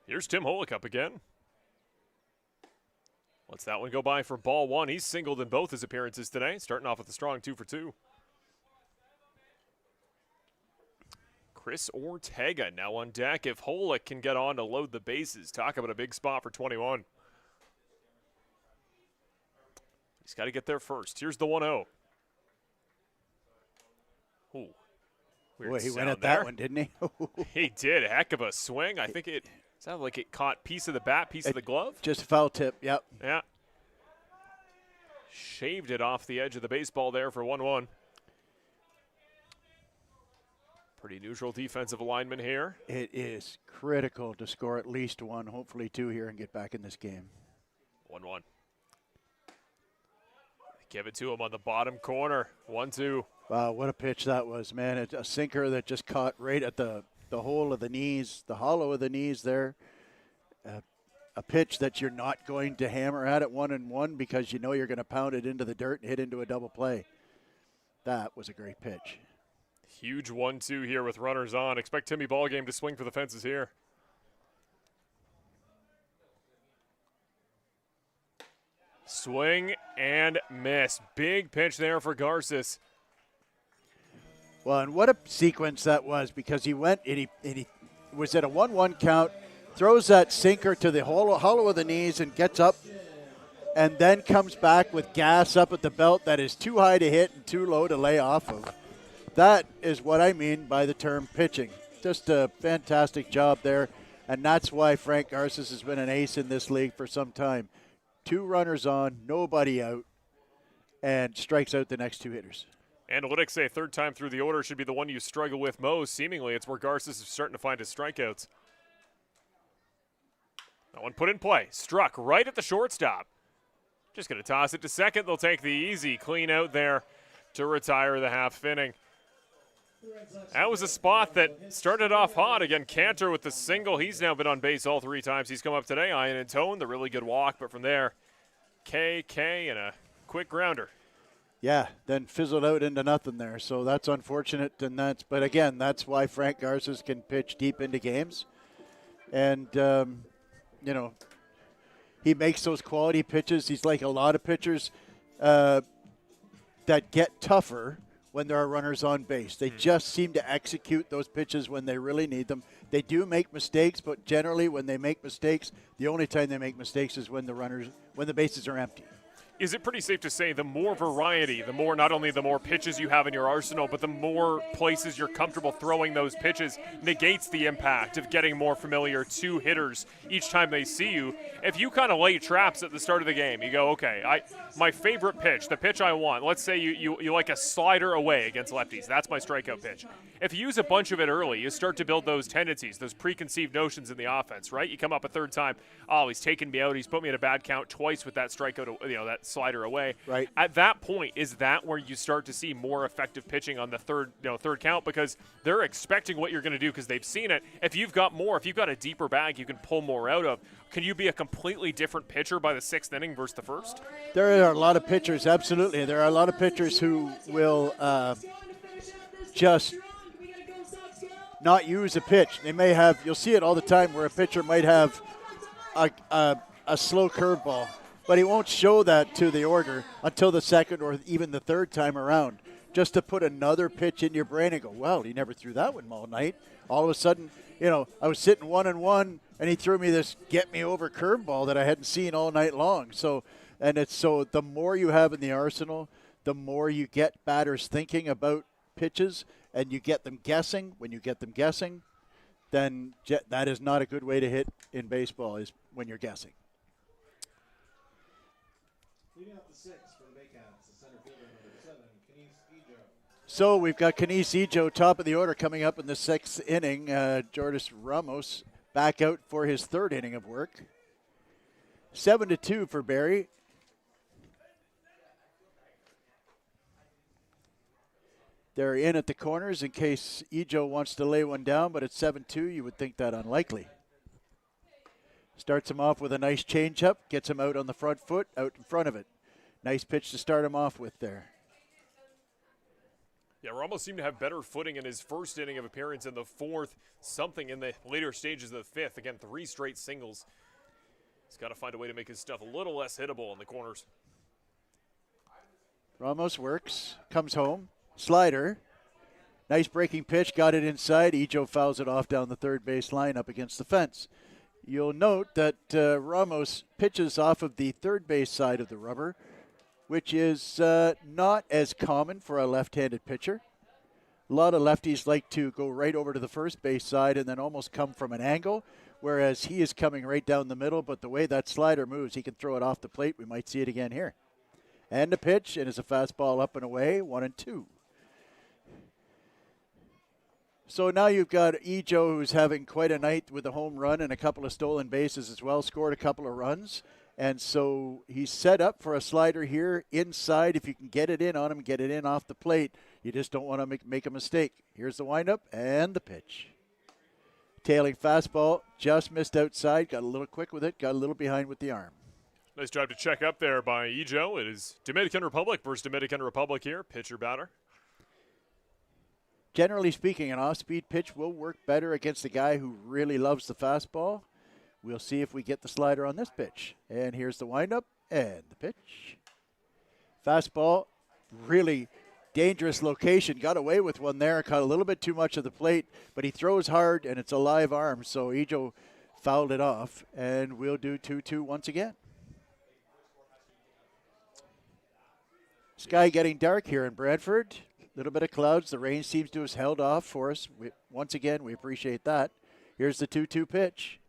[SPEAKER 2] Here's Tim Holick up again. Lets that one go by for ball 1. He's singled in both his appearances today, starting off with a strong 2 for 2. Chris Ortega now on deck. If Holick can get on to load the bases, talk about a big spot for 21. He's got to get there first. Here's the 1-0. Ooh, Weird
[SPEAKER 1] Boy, he went
[SPEAKER 2] sound
[SPEAKER 1] at
[SPEAKER 2] there.
[SPEAKER 1] that one, didn't he?
[SPEAKER 2] He did. A heck of a swing. I think it sounded like it caught piece of the bat, piece of the glove.
[SPEAKER 1] Just a foul tip, yep.
[SPEAKER 2] Yeah. Shaved it off the edge of the baseball there for 1-1. Pretty neutral defensive alignment here.
[SPEAKER 1] It is critical to score at least one, hopefully two here, and get back in this game.
[SPEAKER 2] 1-1. Give it to him on the bottom corner. 1-2.
[SPEAKER 1] Wow, what a pitch that was, man. It's a sinker that just caught right at the hole of the knees, the hollow of the knees there. A pitch that you're not going to hammer at 1-1 because you know you're going to pound it into the dirt and hit into a double play. That was a great pitch.
[SPEAKER 2] Huge 1-2 here with runners on. Expect Timmy Ballgame to swing for the fences here. Swing and miss. Big pitch there for Garces.
[SPEAKER 1] Well, and what a sequence that was, because he went and he was at a 1-1 count, throws that sinker to the hollow of the knees and gets up, and then comes back with gas up at the belt that is too high to hit and too low to lay off of. That is what I mean by the term pitching. Just a fantastic job there, and that's why Frank Garces has been an ace in this league for some time. 2 runners on, nobody out, and strikes out the next 2 hitters.
[SPEAKER 2] Analytics say third time through the order should be the one you struggle with most. Seemingly, it's where Garces is starting to find his strikeouts. That one put in play. Struck right at the shortstop. Just going to toss it to second. They'll take the easy clean out there to retire the half inning. That was a spot that started off hot. Again, Cantor with the single. He's now been on base all 3 times he's come up today. Ian and Tone, the really good walk. But from there, KK and a quick grounder.
[SPEAKER 1] Yeah, then fizzled out into nothing there. So that's unfortunate. But again, that's why Frank Garces can pitch deep into games. And, he makes those quality pitches. He's like a lot of pitchers that get tougher when there are runners on base. They just seem to execute those pitches when they really need them. They do make mistakes, but generally when they make mistakes, the only time they make mistakes is when the bases are empty.
[SPEAKER 2] Is it pretty safe to say the more variety, the more, not only the more pitches you have in your arsenal, but the more places you're comfortable throwing those pitches negates the impact of getting more familiar to hitters each time they see you? If you kind of lay traps at the start of the game, you go, okay, my favorite pitch, the pitch I want, let's say you like a slider away against lefties. That's my strikeout pitch. If you use a bunch of it early, you start to build those tendencies, those preconceived notions in the offense, right? You come up a third time, oh, he's taken me out, he's put me in a bad count twice with that strikeout, that slider away.
[SPEAKER 1] Right.
[SPEAKER 2] At that point, is that where you start to see more effective pitching on the third count, because they're expecting what you're going to do because they've seen it. If you've got a deeper bag you can pull more out of, can you be a completely different pitcher by the 6th inning versus the first?
[SPEAKER 1] There are a lot of pitchers, absolutely. There are a lot of pitchers who will just not use a pitch. They may have, you'll see it all the time, where a pitcher might have a slow curveball, but he won't show that to the order until the second or even the third time around, just to put another pitch in your brain and go, well, he never threw that one all night. All of a sudden, I was sitting 1-1, and he threw me this get-me-over curveball that I hadn't seen all night long. So the more you have in the arsenal, the more you get batters thinking about pitches, and you get them guessing. When you get them guessing, then that is not a good way to hit in baseball, is when you're guessing.
[SPEAKER 3] Leading off the 6th for the Baycats, the center fielder number 7, Kenise Ejo.
[SPEAKER 1] So we've got Kenise Ejo, top of the order, coming up in the 6th inning. Jordis Ramos back out for his 3rd inning of work. 7-2 for Barrie. They're in at the corners in case Ejo wants to lay one down, but at 7-2, you would think that unlikely. Starts him off with a nice changeup, gets him out on the front foot, out in front of it. Nice pitch to start him off with there.
[SPEAKER 2] Yeah, Ramos seemed to have better footing in his first inning of appearance, in the 4th, something in the later stages of the 5th. Again, 3 straight singles. He's got to find a way to make his stuff a little less hittable in the corners.
[SPEAKER 1] Ramos works, comes home, slider. Nice breaking pitch, got it inside. Ejo fouls it off down the third base line up against the fence. You'll note that Ramos pitches off of the third base side of the rubber, which is not as common for a left-handed pitcher. A lot of lefties like to go right over to the first base side and then almost come from an angle, whereas he is coming right down the middle, but the way that slider moves, he can throw it off the plate. We might see it again here. And the pitch, and it's a fastball up and away, 1-2. So now you've got Ejo, who's having quite a night with a home run and a couple of stolen bases as well, scored a couple of runs. And so he's set up for a slider here inside. If you can get it in on him, get it in off the plate. You just don't want to make a mistake. Here's the windup and the pitch. Tailing fastball, just missed outside, got a little quick with it, got a little behind with the arm.
[SPEAKER 2] Nice job to check up there by Ejo. It is Dominican Republic versus Dominican Republic here, pitcher batter.
[SPEAKER 1] Generally speaking, an off-speed pitch will work better against a guy who really loves the fastball. We'll see if we get the slider on this pitch. And here's the windup and the pitch. Fastball, really dangerous location. Got away with one there, caught a little bit too much of the plate, but he throws hard and it's a live arm, so Ejo fouled it off, and we'll do 2-2 once again. Sky getting dark here in Brantford. Little bit of clouds. The rain seems to have held off for us. Once again, we appreciate that. Here's the 2-2 pitch.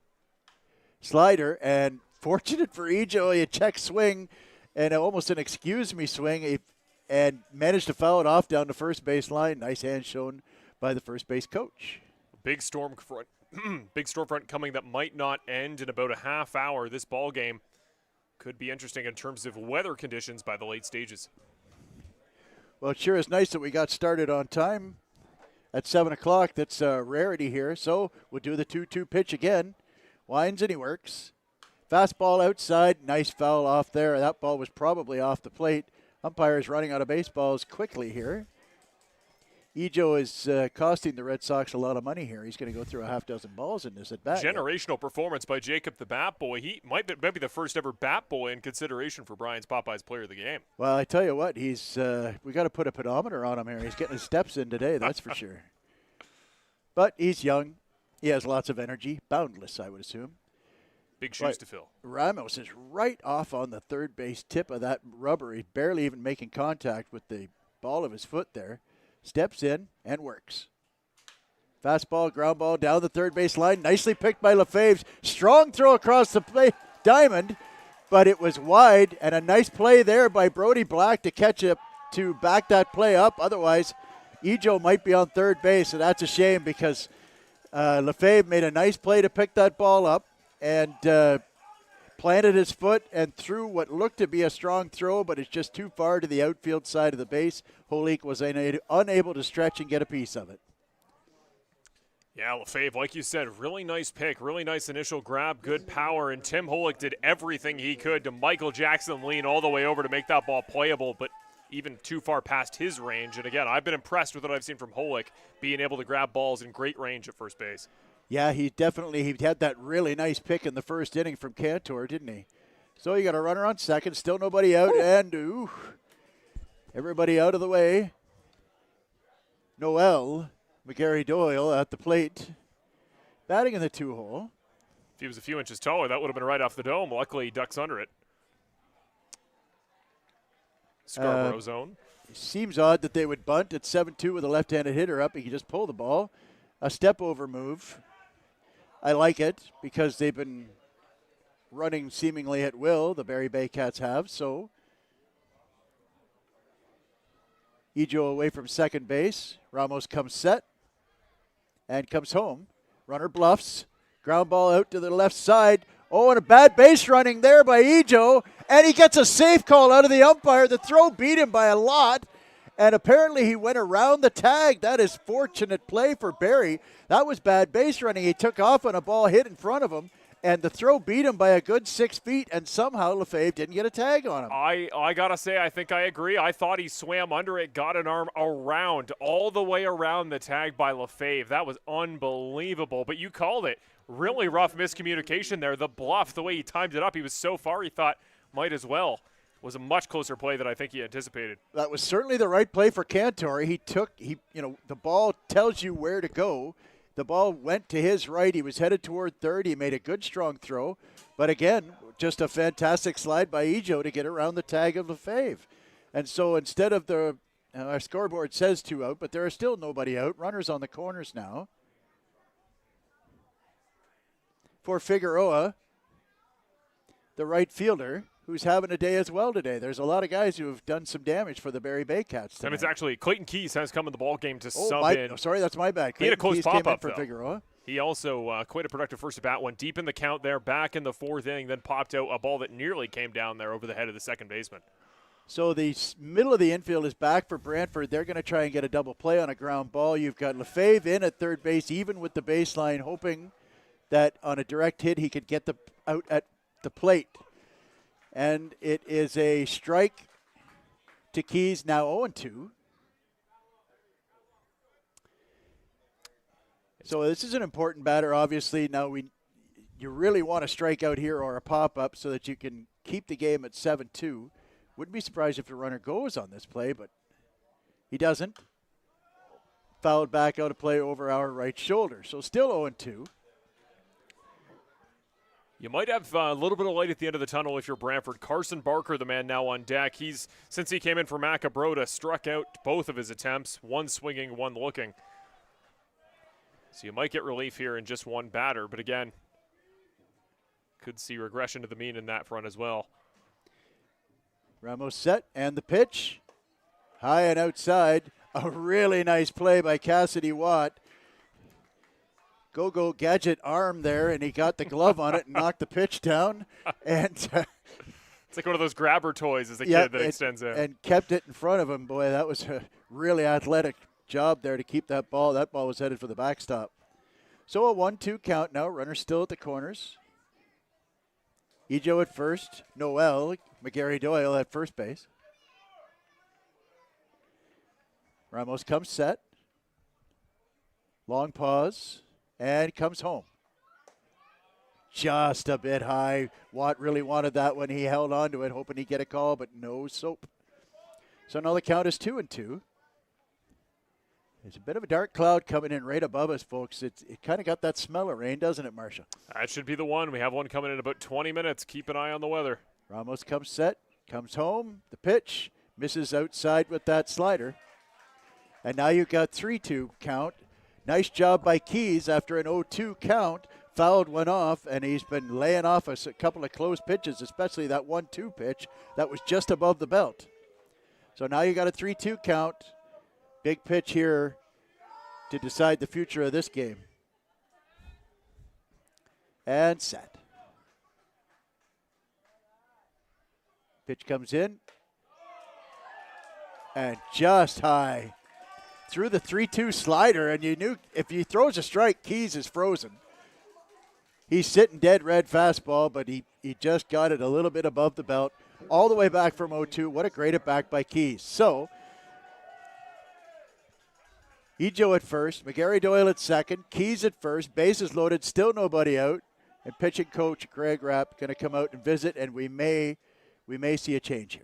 [SPEAKER 1] Slider, and fortunate for Ejo, a check swing and almost an excuse me swing, and managed to foul it off down the first base line. Nice hand shown by the first base coach.
[SPEAKER 2] Big storm front, big storm front coming that might not end in about a half hour. This ball game could be interesting in terms of weather conditions by the late stages.
[SPEAKER 1] Well, it sure is nice that we got started on time at 7 o'clock. That's a rarity here. So we'll do the 2-2 pitch again. Winds and he works. Fastball outside. Nice foul off there. That ball was probably off the plate. Umpires running out of baseballs quickly here. Ejo is costing the Red Sox a lot of money here. He's going to go through a half dozen balls in this at bat.
[SPEAKER 2] Generational performance by Jacob the Bat Boy. He might be the first ever Bat Boy in consideration for Brian's Popeyes Player of the Game.
[SPEAKER 1] Well, I tell you what, he's we got to put a pedometer on him here. He's getting his steps in today, that's for sure. But he's young. He has lots of energy. Boundless, I would assume.
[SPEAKER 2] Big shoes to fill.
[SPEAKER 1] Ramos is right off on the third base tip of that rubber. He's barely even making contact with the ball of his foot there. Steps in and works. Fastball, ground ball down the third base line. Nicely picked by Lefebvre. Strong throw across the play, diamond, but it was wide, and a nice play there by Brody Black to catch it, to back that play up. Otherwise, Ejo might be on third base, and that's a shame because Lefebvre made a nice play to pick that ball up and planted his foot and threw what looked to be a strong throw, but it's just too far to the outfield side of the base. Holik was unable to stretch and get a piece of it.
[SPEAKER 2] Yeah, Lefebvre, like you said, really nice pick, really nice initial grab, good power, and Tim Holik did everything he could to Michael Jackson lean all the way over to make that ball playable, but even too far past his range. And again, I've been impressed with what I've seen from Holik, being able to grab balls in great range at first base.
[SPEAKER 1] Yeah, he had that really nice pick in the first inning from Cantor, didn't he? So you got a runner on second, still nobody out, and everybody out of the way. Noel McGarry Doyle at the plate, batting in the 2-hole.
[SPEAKER 2] If he was a few inches taller, that would have been right off the dome. Luckily, he ducks under it. Scarborough zone.
[SPEAKER 1] Seems odd that they would bunt at 7-2 with a left-handed hitter up. He can just pull the ball. A step-over move. I like it because they've been running seemingly at will, the Barrie Baycats have. So Ejo away from second base. Ramos comes set and comes home. Runner bluffs. Ground ball out to the left side. Oh, and a bad base running there by Ejo. And he gets a safe call out of the umpire. The throw beat him by a lot. And apparently he went around the tag. That is fortunate play for Barrie. That was bad base running. He took off on a ball hit in front of him. And the throw beat him by a good 6 feet, and somehow Lefebvre didn't get a tag on him.
[SPEAKER 2] I got to say, I think I agree. I thought he swam under it, got an arm around, all the way around the tag by Lefebvre. That was unbelievable, but you called it. Really rough miscommunication there. The bluff, the way he timed it up, he was so far he thought might as well. Was a much closer play than I think he anticipated.
[SPEAKER 1] That was certainly the right play for Cantor. The ball tells you where to go. The ball went to his right. He was headed toward third. He made a good, strong throw. But again, just a fantastic slide by Ejo to get around the tag of Lefebvre. And so instead of Our scoreboard says 2 out, but there are still nobody out. Runners on the corners now. For Figueroa, the right fielder, who's having a day as well today. There's a lot of guys who have done some damage for the Barrie Baycats tonight.
[SPEAKER 2] And it's actually Clayton Keys has come in the ball game to sub in.
[SPEAKER 1] Sorry, that's my bad.
[SPEAKER 2] He had a close
[SPEAKER 1] Keys came in
[SPEAKER 2] pop-up,
[SPEAKER 1] for
[SPEAKER 2] though.
[SPEAKER 1] Figueroa.
[SPEAKER 2] He also quite a productive first at bat, went deep in the count there, back in the 4th inning, then popped out a ball that nearly came down there over the head of the second baseman.
[SPEAKER 1] So the middle of the infield is back for Brantford. They're going to try and get a double play on a ground ball. You've got Lefebvre in at third base, even with the baseline, hoping that on a direct hit he could get out at the plate. And it is a strike to Keys, now 0-2. So this is an important batter, obviously. Now you really want to strike out here or a pop-up so that you can keep the game at 7-2. Wouldn't be surprised if the runner goes on this play, but he doesn't. Fouled back out of play over our right shoulder. So still 0-2.
[SPEAKER 2] You might have a little bit of light at the end of the tunnel if you're Brantford. Carson Barker, the man now on deck. Since he came in for Macabrota, struck out both of his attempts, one swinging, one looking. So you might get relief here in just one batter, but again, could see regression to the mean in that front as well.
[SPEAKER 1] Ramos set, and the pitch. High and outside. A really nice play by Cassidy Watt. Go-go gadget arm there, and he got the glove on it and knocked the pitch down. And
[SPEAKER 2] it's like one of those grabber toys as a kid that extends out.
[SPEAKER 1] And kept it in front of him. Boy, that was a really athletic job there to keep that ball. That ball was headed for the backstop. So a 1-2 count now. Runner still at the corners. Ejo at first. Noel, McGarry Doyle at first base. Ramos comes set. Long pause. And comes home. Just a bit high. Watt really wanted that one. He held on to it, hoping he'd get a call, but no soap. So now the count is 2-2. There's a bit of a dark cloud coming in right above us, folks. It kind of got that smell of rain, doesn't it, Marcia?
[SPEAKER 2] That should be the one. We have one coming in about 20 minutes. Keep an eye on the weather.
[SPEAKER 1] Ramos comes set, comes home. The pitch misses outside with that slider. And now you've got 3-2 count. Nice job by Keys after an 0-2 count. Fouled one off, and he's been laying off a couple of close pitches, especially that 1-2 pitch that was just above the belt. So now you got a 3-2 count. Big pitch here to decide the future of this game. And set. Pitch comes in. And just high. Through the 3-2 slider, and you knew if he throws a strike, Keys is frozen. He's sitting dead red fastball, but he just got it a little bit above the belt, all the way back from 0-2. What a great at back by Keys. So, Ejo at first, McGarry Doyle at second, Keys at first, bases loaded, still nobody out, and pitching coach Greg Rapp going to come out and visit, and we may see a change here.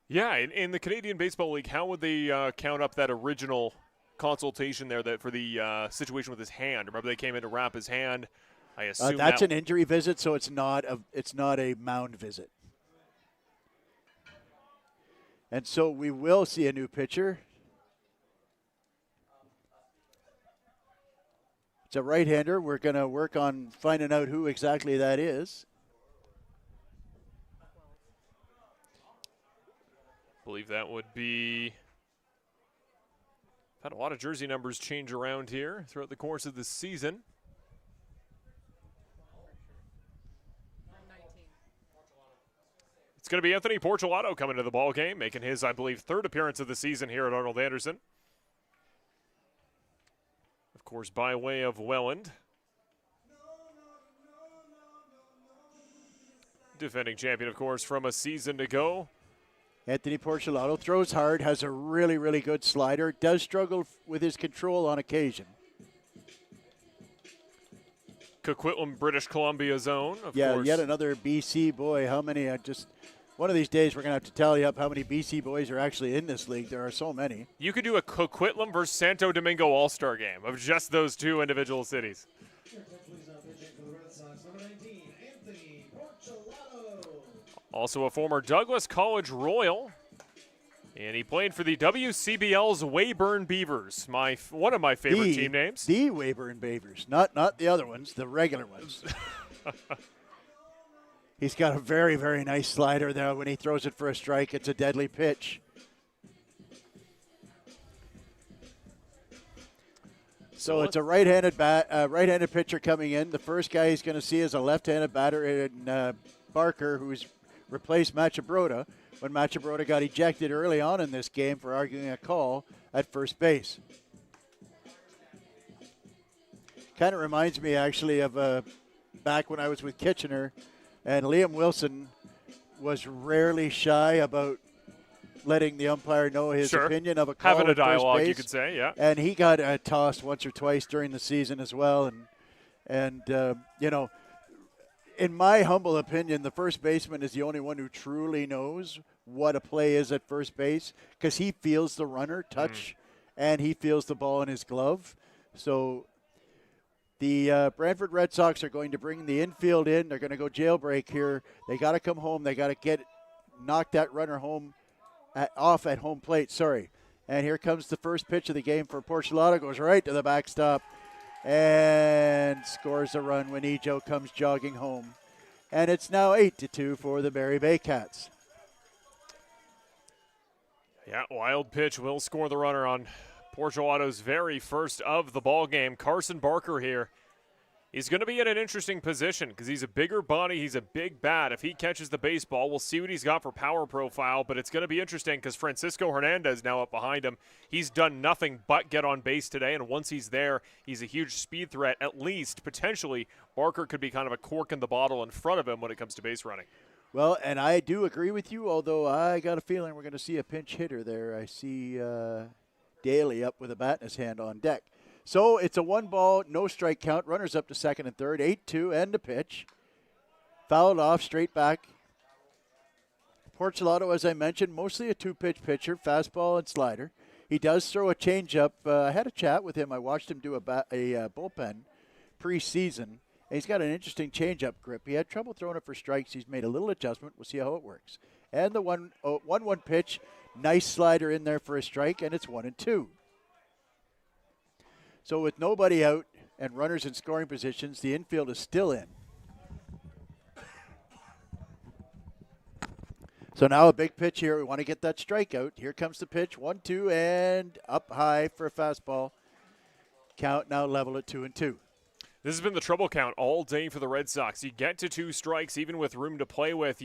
[SPEAKER 2] Yeah, in the Canadian Baseball League, how would they count up that original consultation there that for the situation with his hand? Remember, they came in to wrap his hand. I assume
[SPEAKER 1] that's an injury visit, so it's not a mound visit. And so we will see a new pitcher. It's a right-hander. We're going to work on finding out who exactly that is.
[SPEAKER 2] I believe that would be. Had a lot of jersey numbers change around here throughout the course of the season. It's going to be Anthony Porcelato coming to the ball game, making his, I believe, third appearance of the season here at Arnold Anderson. Of course, by way of Welland. Defending champion, of course, from a season to go.
[SPEAKER 1] Anthony Porcelato throws hard, has a really, really good slider, does struggle with his control on occasion.
[SPEAKER 2] Coquitlam, British Columbia zone, of course.
[SPEAKER 1] Yet another BC boy. How many? One of these days we're going to have to tally up how many BC boys are actually in this league. There are so many.
[SPEAKER 2] You could do a Coquitlam versus Santo Domingo All-Star game of just those two individual cities. Also a former Douglas College Royal. And he played for the WCBL's Weyburn Beavers, one of my favorite team names.
[SPEAKER 1] The Weyburn Beavers, not the other ones, the regular ones. He's got a very, very nice slider there. When he throws it for a strike, it's a deadly pitch. So it's a right-handed pitcher coming in. The first guy he's going to see is a left-handed batter in Barker, who's replaced Machabroda when Machabroda got ejected early on in this game for arguing a call at first base. Kind of reminds me, actually, of back when I was with Kitchener, and Liam Wilson was rarely shy about letting the umpire know his opinion of a call.
[SPEAKER 2] Having a
[SPEAKER 1] at first
[SPEAKER 2] dialogue,
[SPEAKER 1] base.
[SPEAKER 2] you could say, yeah.
[SPEAKER 1] And he got tossed once or twice during the season as well. And you know, in my humble opinion, the first baseman is the only one who truly knows what a play is at first base, because he feels the runner touch and he feels the ball in his glove. So the Brantford Red Sox are going to bring the infield in. They're going to go jailbreak here. They got to come home. They got to knock that runner off at home plate. Sorry. And here comes the first pitch of the game for Porcelado. Goes right to the backstop and scores a run when Ejo comes jogging home. And it's now 8-2 for the Barrie Baycats.
[SPEAKER 2] Yeah, wild pitch will score the runner on Porcelado's very first of the ball game. Carson Barker here. He's going to be in an interesting position because he's a bigger body. He's a big bat. If he catches the baseball, we'll see what he's got for power profile. But it's going to be interesting because Francisco Hernandez now up behind him. He's done nothing but get on base today. And once he's there, he's a huge speed threat. At least, potentially, Barker could be kind of a cork in the bottle in front of him when it comes to base running.
[SPEAKER 1] Well, and I do agree with you, although I got a feeling we're going to see a pinch hitter there. I see Daly up with a bat in his hand on deck. So it's a 1-ball, no strike count. Runners up to second and third. 8-2, end the pitch. Fouled off, straight back. Porcelado, as I mentioned, mostly a 2-pitch pitcher, fastball and slider. He does throw a changeup. I had a chat with him. I watched him do a bullpen preseason. And he's got an interesting changeup grip. He had trouble throwing it for strikes. He's made a little adjustment. We'll see how it works. And the 1-1 pitch, nice slider in there for a strike, and it's 1-2. So with nobody out and runners in scoring positions, the infield is still in. So now a big pitch here. We want to get that strikeout. Here comes the pitch. 1-2 and up high for a fastball. Count now level at 2-2.
[SPEAKER 2] This has been the trouble count all day for the Red Sox. You get to 2 strikes, even with room to play with.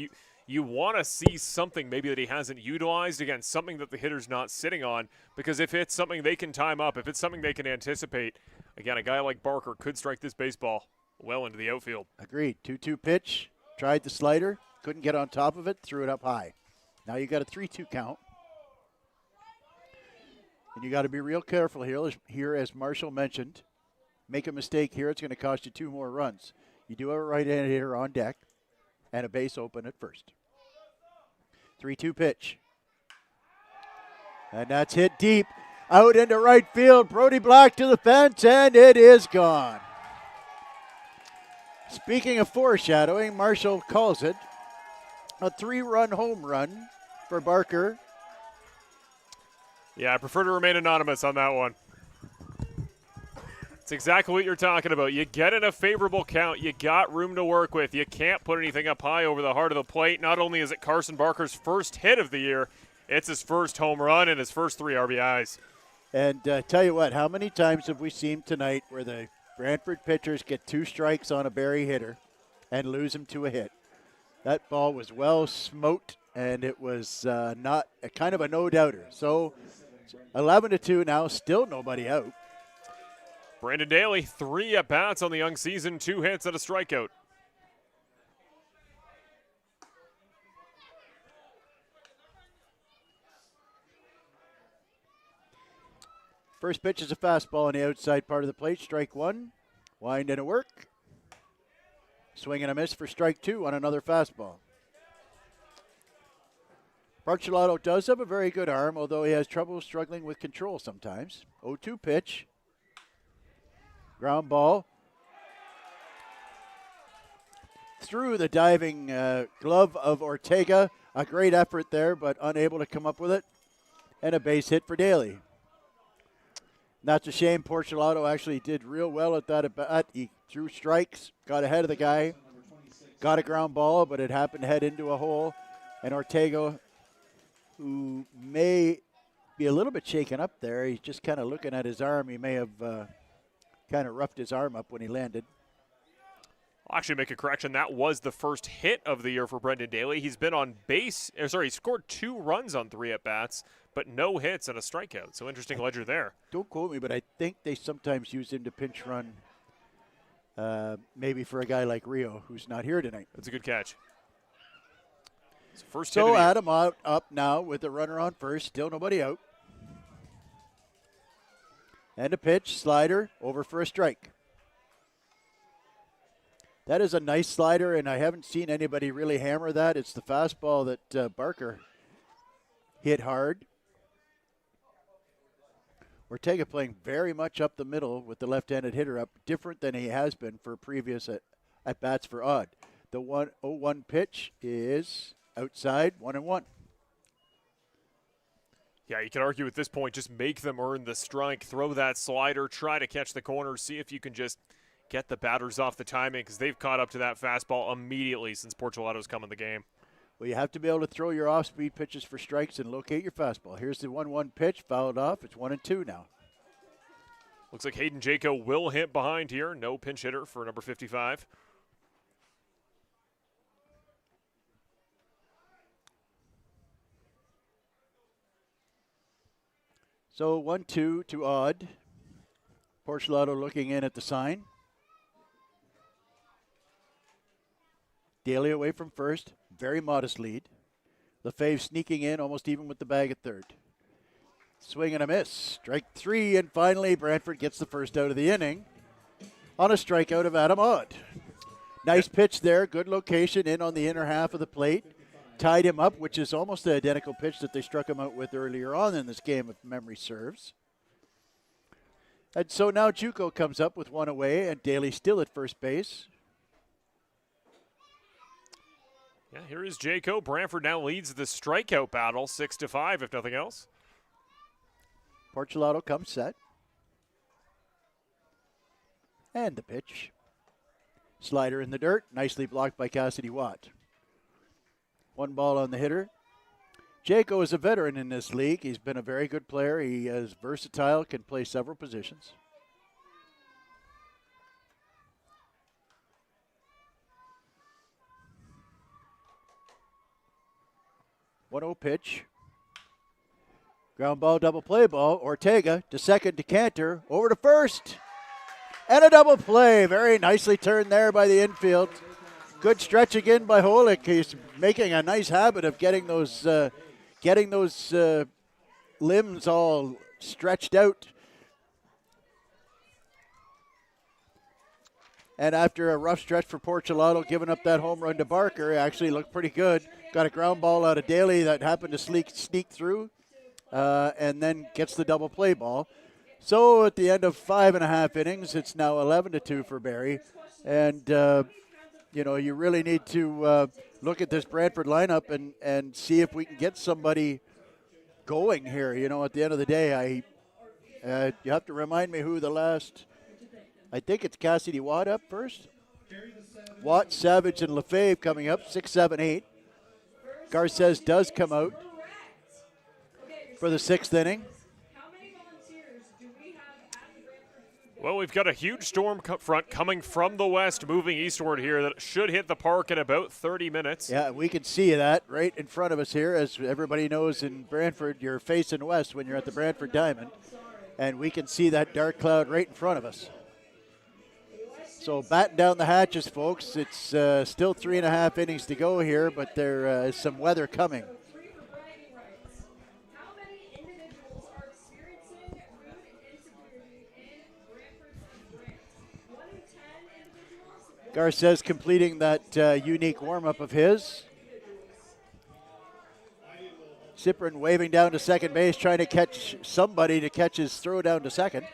[SPEAKER 2] You want to see something maybe that he hasn't utilized, again, something that the hitter's not sitting on, because if it's something they can time up, if it's something they can anticipate, again, a guy like Barker could strike this baseball well into the outfield.
[SPEAKER 1] Agreed. 2-2 pitch. Tried the slider. Couldn't get on top of it. Threw it up high. Now you got a 3-2 count. And you got to be real careful here, as Marshall mentioned. Make a mistake here, it's going to cost you 2 more runs. You do have a right-handed hitter on deck and a base open at first. 3-2 pitch. And that's hit deep. Out into right field. Brody Black to the fence, and it is gone. Speaking of foreshadowing, Marshall calls it a 3-run home run for Barker.
[SPEAKER 2] Yeah, I prefer to remain anonymous on that one. It's exactly what you're talking about. You get in a favorable count. You got room to work with. You can't put anything up high over the heart of the plate. Not only is it Carson Barker's first hit of the year, it's his first home run and his first 3 RBIs.
[SPEAKER 1] And tell you what, how many times have we seen tonight where the Brantford pitchers get 2 strikes on a Barrie hitter and lose him to a hit? That ball was well smote, and it was not a kind of a no-doubter. So 11-2 now, still nobody out.
[SPEAKER 2] Brandon Daly, 3 at-bats on the young season, 2 hits and a strikeout.
[SPEAKER 1] First pitch is a fastball on the outside part of the plate, strike 1. Wind and a work. Swing and a miss for strike 2 on another fastball. Porcelado does have a very good arm, although he has trouble struggling with control sometimes. 0-2 pitch. Ground ball. through the diving glove of Ortega. A great effort there, but unable to come up with it. And a base hit for Daly. That's a shame. Porcelato actually did real well at that at bat. He threw strikes, got ahead of the guy, got a ground ball, but it happened to head into a hole. And Ortega, who may be a little bit shaken up there, he's just kind of looking at his arm. He may have kind of roughed his arm up when he landed.
[SPEAKER 2] I'll actually make a correction. That was the first hit of the year for Brendan Daly. He's been on base. He scored 2 runs on 3 at-bats, but no hits and a strikeout. So interesting ledger there.
[SPEAKER 1] Don't quote me, but I think they sometimes use him to pinch run, maybe for a guy like Rio, who's not here tonight.
[SPEAKER 2] That's a good catch. First hit
[SPEAKER 1] So
[SPEAKER 2] of the year.
[SPEAKER 1] Adam up now with the runner on first. Still nobody out. And a pitch, slider, over for a strike. That is a nice slider, and I haven't seen anybody really hammer that. It's the fastball that Barker hit hard. Ortega playing very much up the middle with the left-handed hitter up, different than he has been for previous at-bats for Odd. The 1-0-1 pitch is outside, 1-1.
[SPEAKER 2] Yeah, you can argue at this point, just make them earn the strike, throw that slider, try to catch the corner, see if you can just get the batters off the timing, because they've caught up to that fastball immediately since Porcelato's come in the game.
[SPEAKER 1] Well, you have to be able to throw your off-speed pitches for strikes and locate your fastball. Here's the 1-1 pitch, fouled off. It's 1-2 now.
[SPEAKER 2] Looks like Hayden Jaco will hit behind here. No pinch hitter for number 55.
[SPEAKER 1] So 1-2 to Odd. Porcelato looking in at the sign. Daly away from first. Very modest lead. Lefebvre sneaking in, almost even with the bag at third. Swing and a miss. Strike 3, and finally Brantford gets the first out of the inning on a strikeout of Adam Odd. Nice pitch there. Good location in on the inner half of the plate. Tied him up, which is almost the identical pitch that they struck him out with earlier on in this game, if memory serves. And so now Juco comes up with one away, and Daly still at first base.
[SPEAKER 2] Yeah, here is Jaco. Brantford now leads the strikeout battle, 6-5, if nothing else.
[SPEAKER 1] Porcelato comes set. And the pitch. Slider in the dirt, nicely blocked by Cassidy Watt. 1 ball on the hitter. Jaco is a veteran in this league. He's been a very good player. He is versatile, can play several positions. One-0 pitch. Ground ball, double play ball. Ortega to second, to Cantor, over to first. And a double play. Very nicely turned there by the infield. Good stretch again by Holick. He's making a nice habit of getting those limbs all stretched out. And after a rough stretch for Porcelato, giving up that home run to Barker, actually looked pretty good. Got a ground ball out of Daly that happened to sneak through, and then gets the double play ball. So at the end of 5.5 innings, it's now 11-2 for Barrie. And, you really need to look at this Brantford lineup and see if we can get somebody going here. At the end of the day, you have to remind me who the last, I think it's Cassidy Watt up first. Watt, Savage, and Lefebvre coming up, 6, 7, 8. Garces does come out for the 6th inning.
[SPEAKER 2] Well, we've got a huge storm front coming from the west, moving eastward here that should hit the park in about 30 minutes.
[SPEAKER 1] Yeah, we can see that right in front of us here. As everybody knows in Brantford, you're facing west when you're at the Brantford Diamond. And we can see that dark cloud right in front of us. So batten down the hatches, folks. It's still 3.5 innings to go here, but there is some weather coming. Garces completing that unique warm-up of his. Cyprian waving down to second base, trying to catch somebody to catch his throw down to second.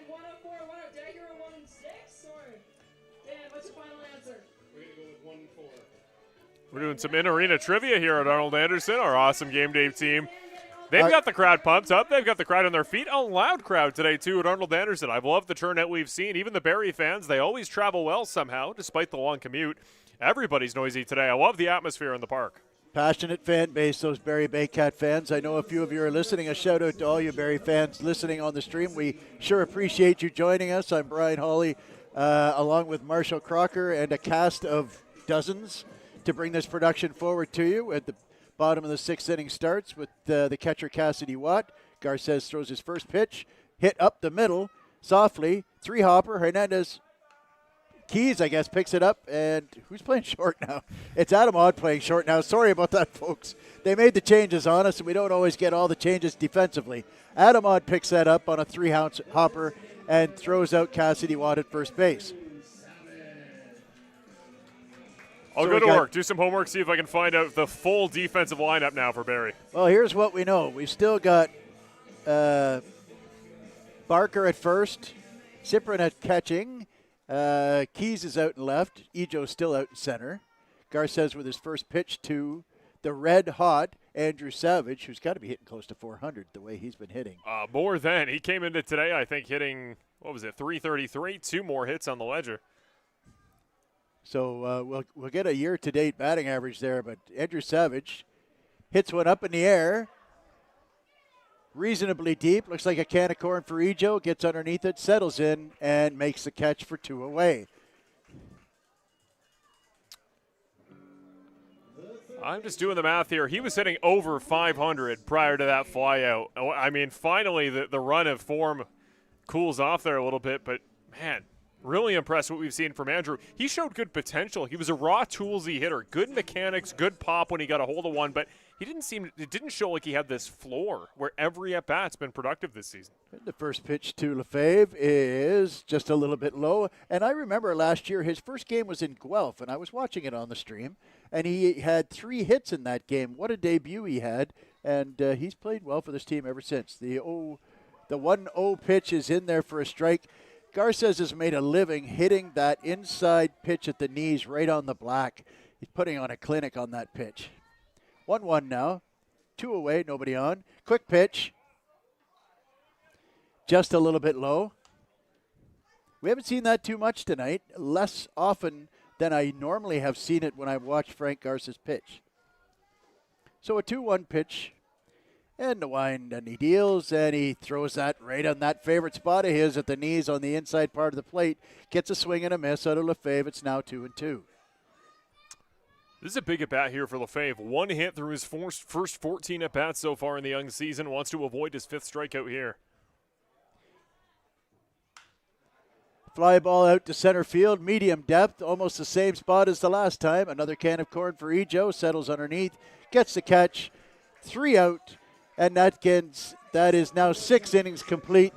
[SPEAKER 2] We're doing some in-arena trivia here at Arnold Anderson, our awesome game day team. They've got the crowd pumped up. They've got the crowd on their feet. A loud crowd today, too, at Arnold Anderson. I've loved the turnout we've seen. Even the Barrie fans, they always travel well somehow, despite the long commute. Everybody's noisy today. I love the atmosphere in the park.
[SPEAKER 1] Passionate fan base, those Barrie Baycat fans. I know a few of you are listening. A shout out to all you Barrie fans listening on the stream. We sure appreciate you joining us. I'm Brian Hawley, along with Marshall Crocker and a cast of dozens to bring this production forward to you. At the bottom of the sixth inning starts with the catcher Cassidy Watt. Garces throws his first pitch, hit up the middle, softly, three-hopper. Hernandez Keys, I guess, picks it up, and who's playing short now? It's Adam Odd playing short now. Sorry about that, folks. They made the changes on us, and we don't always get all the changes defensively. Adam Odd picks that up on a three-hopper and throws out Cassidy Watt at first base.
[SPEAKER 2] I'll go to work, do some homework, see if I can find out the full defensive lineup now for Barrie.
[SPEAKER 1] Well, here's what we know. We've still got Barker at first, Cyprian at catching, Keys is out in left, Ejo's still out in center. Garces with his first pitch to the red-hot Andrew Savage, who's got to be hitting close to 400 the way he's been hitting.
[SPEAKER 2] More than. He came into today, I think, hitting, 333, 2 more hits on the ledger.
[SPEAKER 1] So we'll get a year-to-date batting average there, but Andrew Savage hits one up in the air, reasonably deep. Looks like a can of corn for Ejo. Gets underneath it, settles in, and makes the catch for 2 away.
[SPEAKER 2] I'm just doing the math here. He was hitting over 500 prior to that flyout. I mean, finally the run of form cools off there a little bit, but, man, really impressed what we've seen from Andrew. He showed good potential. He was a raw toolsy hitter, good mechanics, good pop when he got a hold of one, but it didn't show like he had this floor where every at-bat's been productive this season.
[SPEAKER 1] The first pitch to Lefebvre is just a little bit low. And I remember last year his first game was in Guelph, and I was watching it on the stream, and he had 3 hits in that game. What a debut he had, and he's played well for this team ever since. The 1-0 pitch is in there for a strike. Garces has made a living hitting that inside pitch at the knees right on the black. He's putting on a clinic on that pitch. 1-1 now. 2 away, nobody on. Quick pitch. Just a little bit low. We haven't seen that too much tonight. Less often than I normally have seen it when I've watched Frank Garces pitch. So a 2-1 pitch. And the wind, and he deals, and he throws that right on that favorite spot of his at the knees on the inside part of the plate. Gets a swing and a miss out of Lefebvre. It's now 2-2.
[SPEAKER 2] This is a big at-bat here for Lefebvre. 1 hit through his first 14 at-bats so far in the young season. Wants to avoid his 5th strikeout here.
[SPEAKER 1] Fly ball out to center field, medium depth, almost the same spot as the last time. Another can of corn for Ejo, settles underneath, gets the catch, 3 out. And that is now 6 innings complete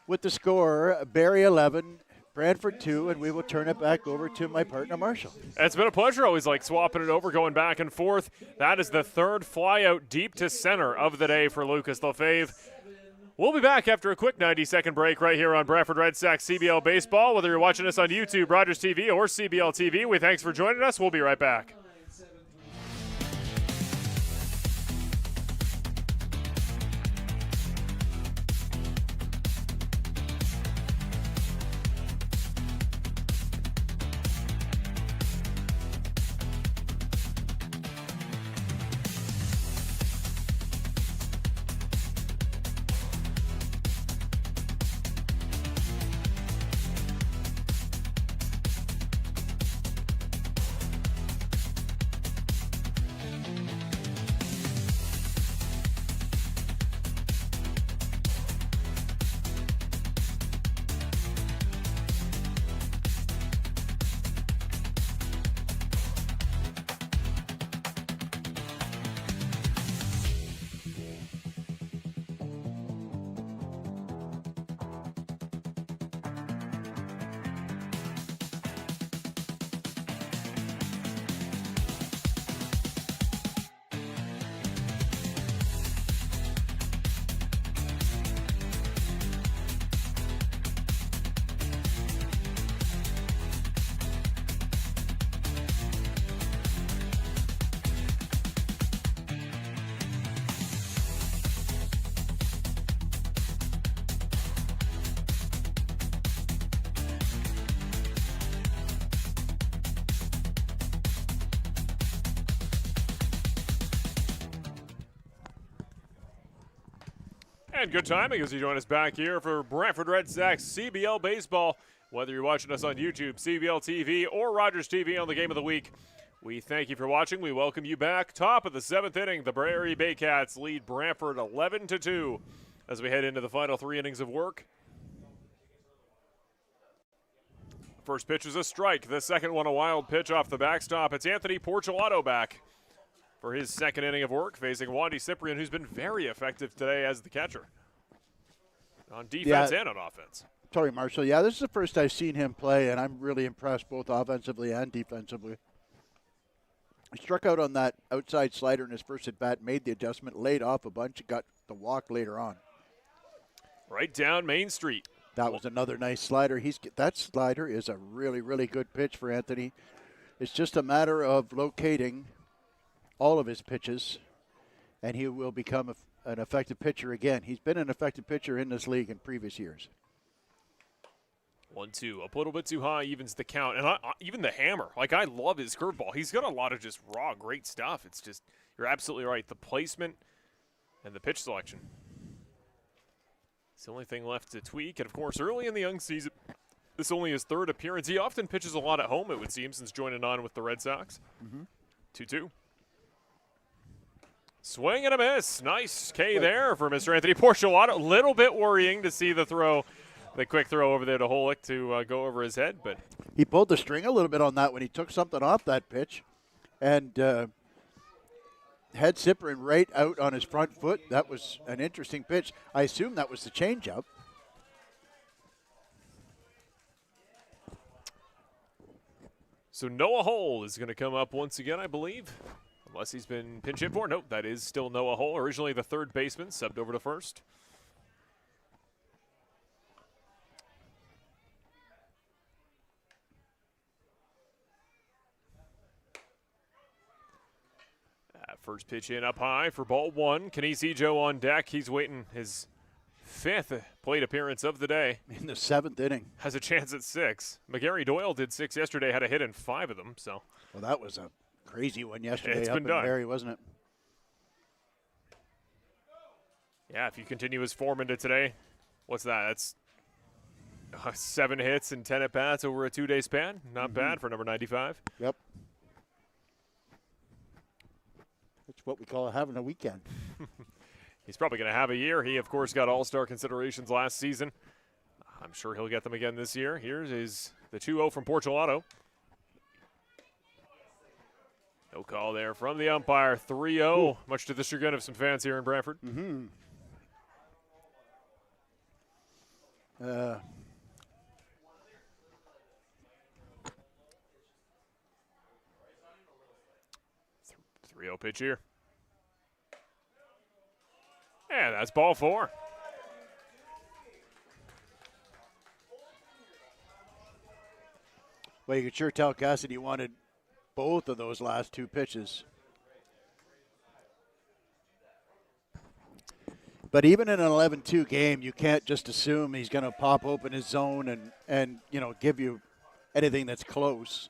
[SPEAKER 1] with the score, Barrie 11, Brantford 2, and we will turn it back over to my partner, Marshall.
[SPEAKER 2] It's been a pleasure. Always like swapping it over, going back and forth. That is the 3rd flyout deep to center of the day for Lucas Lefebvre. We'll be back after a quick 90-second break right here on Brantford Red Sox CBL Baseball. Whether you're watching us on YouTube, Rogers TV, or CBL TV, we thanks for joining us. We'll be right back. And good timing as you join us back here for Brantford Red Sox CBL Baseball. Whether you're watching us on YouTube, CBL TV, or Rogers TV on the Game of the Week, we thank you for watching. We welcome you back. Top of the 7th inning, the Barrie Baycats lead Brantford 11-2 as we head into the final 3 innings of work. First pitch is a strike. The second one a wild pitch off the backstop. It's Anthony Porcelato back for his second inning of work, facing Wandy Cyprian, who's been very effective today as the catcher on defense and on offense.
[SPEAKER 1] Sorry, Marshall. Yeah, this is the first I've seen him play, and I'm really impressed both offensively and defensively. He struck out on that outside slider in his first at-bat, made the adjustment, laid off a bunch, got the walk later on.
[SPEAKER 2] Right down Main Street.
[SPEAKER 1] That was another nice slider. That slider is a really, really good pitch for Anthony. It's just a matter of locating all of his pitches, and he will become an effective pitcher again. He's been an effective pitcher in this league in previous years.
[SPEAKER 2] 1-2, a little bit too high, evens the count. And even the hammer, like I love his curveball. He's got a lot of just raw, great stuff. It's just, you're absolutely right. The placement and the pitch selection. It's the only thing left to tweak. And, of course, early in the young season, this is only his third appearance. He often pitches a lot at home, it would seem, since joining on with the Red Sox. 2-2. Swing and a miss. Nice K there for Mr. Anthony Porcelato. A little bit worrying to see the throw. The quick throw over there to Holick to go over his head, but
[SPEAKER 1] he pulled the string a little bit on that when he took something off that pitch, and had Cyprian right out on his front foot. That was an interesting pitch. I assume that was the changeup.
[SPEAKER 2] So Noah Hull is going to come up once again, I believe, unless he's been pinch hit for. Nope, that is still Noah Hull, originally the third baseman, subbed over to first. First pitch in up high for ball one. Kinesi Joe on deck. He's waiting his 5th plate appearance of the day.
[SPEAKER 1] In the 7th inning.
[SPEAKER 2] Has a chance at 6. McGarry Doyle did 6 yesterday, had a hit in 5 of them. So,
[SPEAKER 1] well, that was a crazy one yesterday.
[SPEAKER 2] It's
[SPEAKER 1] up
[SPEAKER 2] been
[SPEAKER 1] in
[SPEAKER 2] done.
[SPEAKER 1] Barrie, wasn't it?
[SPEAKER 2] Yeah, if you continue his form into today, what's that? That's 7 hits and 10 at-bats over a 2-day span. Not bad for number 95.
[SPEAKER 1] Yep. That's what we call having a weekend.
[SPEAKER 2] He's probably going to have a year. He, of course, got all-star considerations last season. I'm sure he'll get them again this year. Here's the 2-0 from Porcelato. No call there from the umpire. 3-0, much to the chagrin of some fans here in Brantford. 3-0 pitch here. And that's ball 4.
[SPEAKER 1] Well, you could sure tell Cassidy wanted both of those last 2 pitches. But even in an 11-2 game, you can't just assume he's going to pop open his zone and give you anything that's close.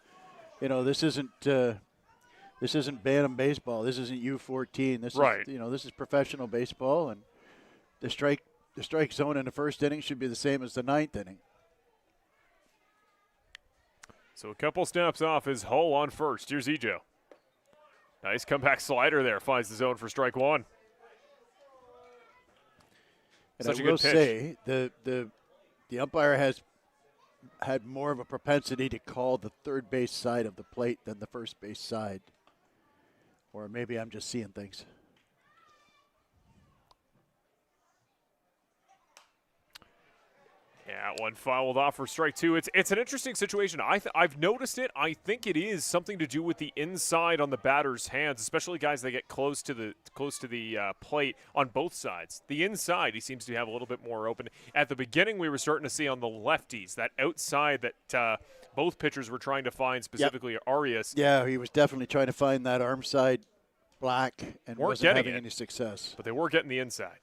[SPEAKER 1] This isn't Bantam baseball. This isn't U14. This
[SPEAKER 2] right.
[SPEAKER 1] is this is professional baseball, and the strike zone in the 1st inning should be the same as the 9th inning.
[SPEAKER 2] So a couple steps off is Hull on first. Here's Ejo. Nice comeback slider there. Finds the zone for strike 1.
[SPEAKER 1] And
[SPEAKER 2] Such
[SPEAKER 1] I
[SPEAKER 2] a
[SPEAKER 1] will
[SPEAKER 2] good pitch.
[SPEAKER 1] say the umpire has had more of a propensity to call the third base side of the plate than the first base side. Or maybe I'm just seeing things.
[SPEAKER 2] Yeah, one fouled off for strike 2. It's an interesting situation. I've noticed it. I think it is something to do with the inside on the batter's hands, especially guys that get close to the plate on both sides. The inside, he seems to have a little bit more open. At the beginning, we were starting to see on the lefties that outside that both pitchers were trying to find, specifically Arias.
[SPEAKER 1] Yeah, he was definitely trying to find that arm side black and wasn't having any success.
[SPEAKER 2] But they were getting the inside.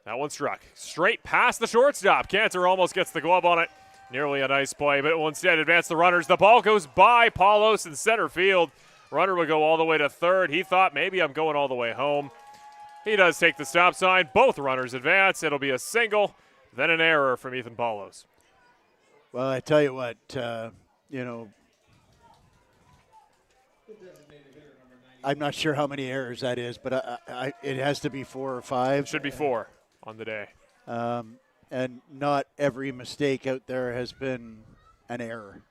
[SPEAKER 2] That one struck. Straight past the shortstop. Cantor almost gets the glove on it. Nearly a nice play, but it will instead advance the runners. The ball goes by Paulos in center field. Runner will go all the way to third. He thought, maybe I'm going all the way home. He does take the stop sign. Both runners advance. It'll be a single, then an error from Ethan Paulos.
[SPEAKER 1] Well, I tell you what, you know, I'm not sure how many errors that is, but it has to be 4 or 5.
[SPEAKER 2] Should be 4 on the day.
[SPEAKER 1] And not every mistake out there has been an error,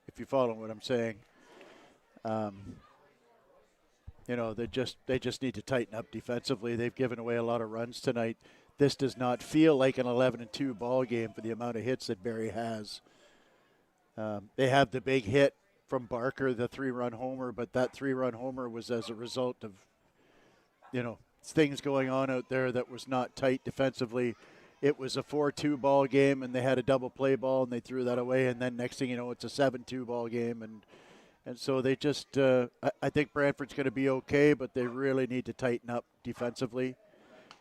[SPEAKER 1] if you follow what I'm saying. You know, they just need to tighten up defensively. They've given away a lot of runs tonight. This does not feel like an 11-2 ball game for the amount of hits that Barrie has. They have the big hit from Barker, the 3-run homer, but that 3-run homer was as a result of, you know, things going on out there that was not tight defensively. It was a 4-2 ball game, and they had a double play ball, and they threw that away, and then next thing you know, it's a 7-2 ball game, and so they just I think Brantford's going to be okay, but they really need to tighten up defensively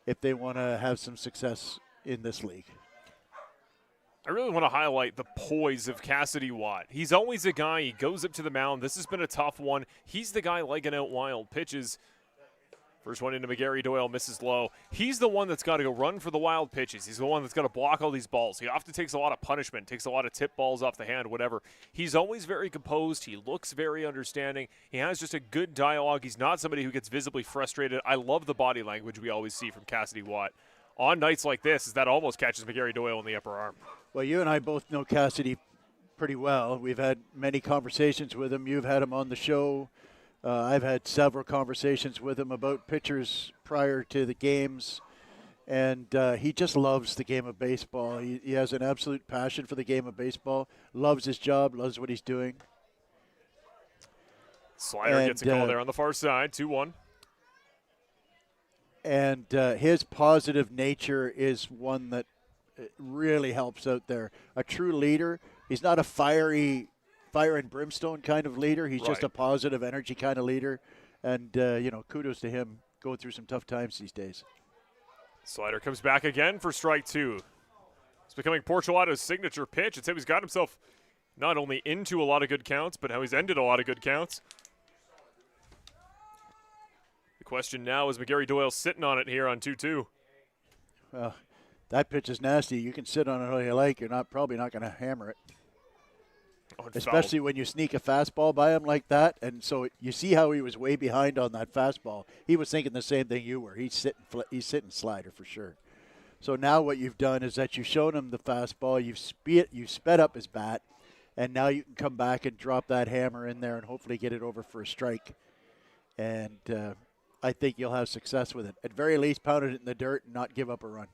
[SPEAKER 1] if they want to have some success in this league.
[SPEAKER 2] I really want to highlight the poise of Cassidy Watt. He's always a guy, he goes up to the mound. This has been a tough one. He's the guy legging out wild pitches. First one into McGarry Doyle, misses low. He's the one that's got to go run for the wild pitches. He's the one that's got to block all these balls. He often takes a lot of punishment, takes a lot of tip balls off the hand, whatever. He's always very composed. He looks very understanding. He has just a good dialogue. He's not somebody who gets visibly frustrated. I love the body language we always see from Cassidy Watt. On nights like this, that almost catches McGarry Doyle in the upper arm.
[SPEAKER 1] Well, you and I both know Cassidy pretty well. We've had many conversations with him. You've had him on the show. I've had several conversations with him about pitchers prior to the games, and he just loves the game of baseball. He has an absolute passion for the game of baseball, loves his job, loves what he's doing.
[SPEAKER 2] Slider gets a call there on the far side, 2-1. And
[SPEAKER 1] his positive nature is one that really helps out there. A true leader. He's not a fire and brimstone kind of leader. He's just a positive energy kind of leader. And, you know, kudos to him going through some tough times these days.
[SPEAKER 2] Slider comes back again for strike 2. It's becoming Porcelato's signature pitch. It's how he's got himself not only into a lot of good counts, but how he's ended a lot of good counts. The question now is McGarry Doyle sitting on it here on 2-2.
[SPEAKER 1] Well, that pitch is nasty. You can sit on it all you like. You're probably not going to hammer it. Especially when you sneak a fastball by him like that. And so you see how he was way behind on that fastball. He was thinking the same thing you were. He's sitting slider for sure. So now what you've done is that you've shown him the fastball. You've sped up his bat. And now you can come back and drop that hammer in there and hopefully get it over for a strike. And I think you'll have success with it. At very least, pound it in the dirt and not give up a run.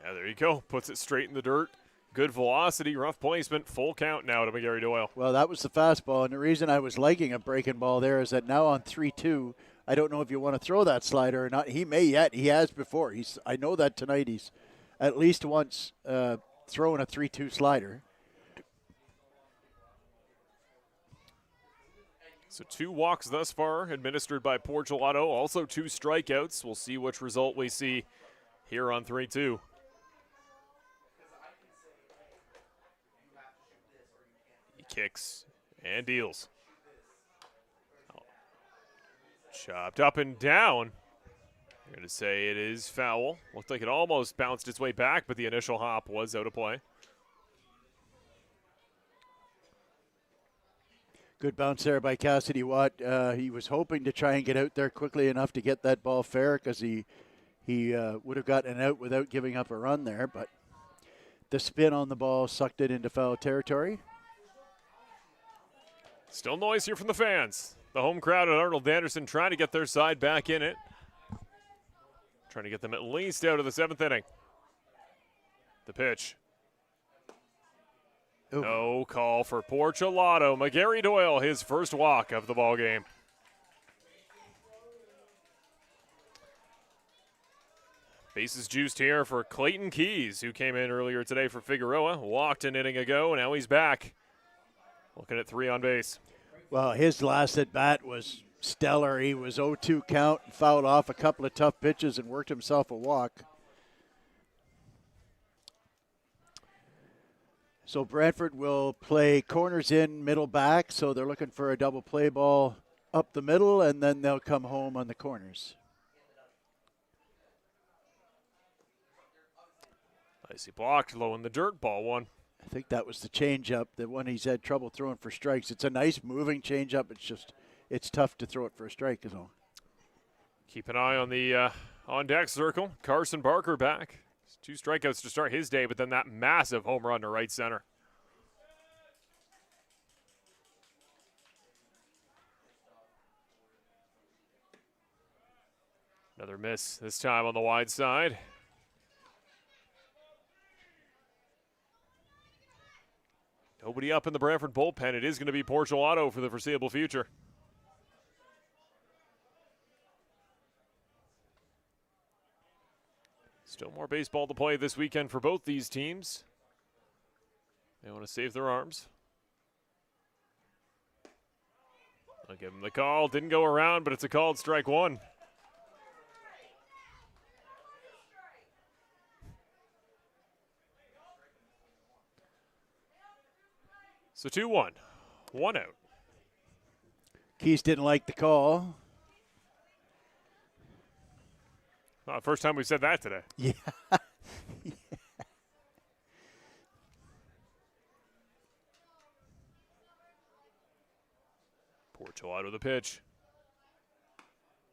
[SPEAKER 2] Yeah, there you go. Puts it straight in the dirt. Good velocity, rough placement, full count now to McGarry Doyle.
[SPEAKER 1] Well, that was the fastball, and the reason I was liking a breaking ball there is that now on 3-2, I don't know if you want to throw that slider or not. He may yet. He has before. I know that tonight he's at least once thrown a 3-2 slider.
[SPEAKER 2] So 2 walks thus far administered by Porcelato. Also 2 strikeouts. We'll see which result we see here on 3-2. Kicks and deals. Chopped up and down. I'm going to say it is foul. Looked like it almost bounced its way back, but the initial hop was out of play.
[SPEAKER 1] Good bounce there by Cassidy Watt. He was hoping to try and get out there quickly enough to get that ball fair because he would have gotten it out without giving up a run there, but the spin on the ball sucked it into foul territory.
[SPEAKER 2] Still noise here from the fans. The home crowd at Arnold Anderson trying to get their side back in it. Trying to get them at least out of the 7th inning. The pitch.
[SPEAKER 1] Ooh.
[SPEAKER 2] No call for Porcelato. McGarry Doyle, his first walk of the ball game. Bases juiced here for Clayton Keys, who came in earlier today for Figueroa. Walked an inning ago, and now he's back. Looking at 3 on base.
[SPEAKER 1] Well, his last at bat was stellar. He was 0-2 count, fouled off a couple of tough pitches and worked himself a walk. So Brantford will play corners in, middle back. So they're looking for a double play ball up the middle, and then they'll come home on the corners.
[SPEAKER 2] Nicely blocked, low in the dirt, ball one.
[SPEAKER 1] I think that was the changeup, the one he's had trouble throwing for strikes. It's a nice moving changeup. It's tough to throw it for a strike, is all.
[SPEAKER 2] Keep an eye on the on-deck circle. Carson Barker back. 2 strikeouts to start his day, but then that massive home run to right center. Another miss, this time on the wide side. Nobody up in the Brantford bullpen. It is going to be Portuato for the foreseeable future. Still more baseball to play this weekend for both these teams. They want to save their arms. I'll give him the call. Didn't go around, but it's a called strike one. So 2-1, 1 out.
[SPEAKER 1] Keys didn't like the call.
[SPEAKER 2] First time we've said that today.
[SPEAKER 1] Yeah.
[SPEAKER 2] Portuato the pitch.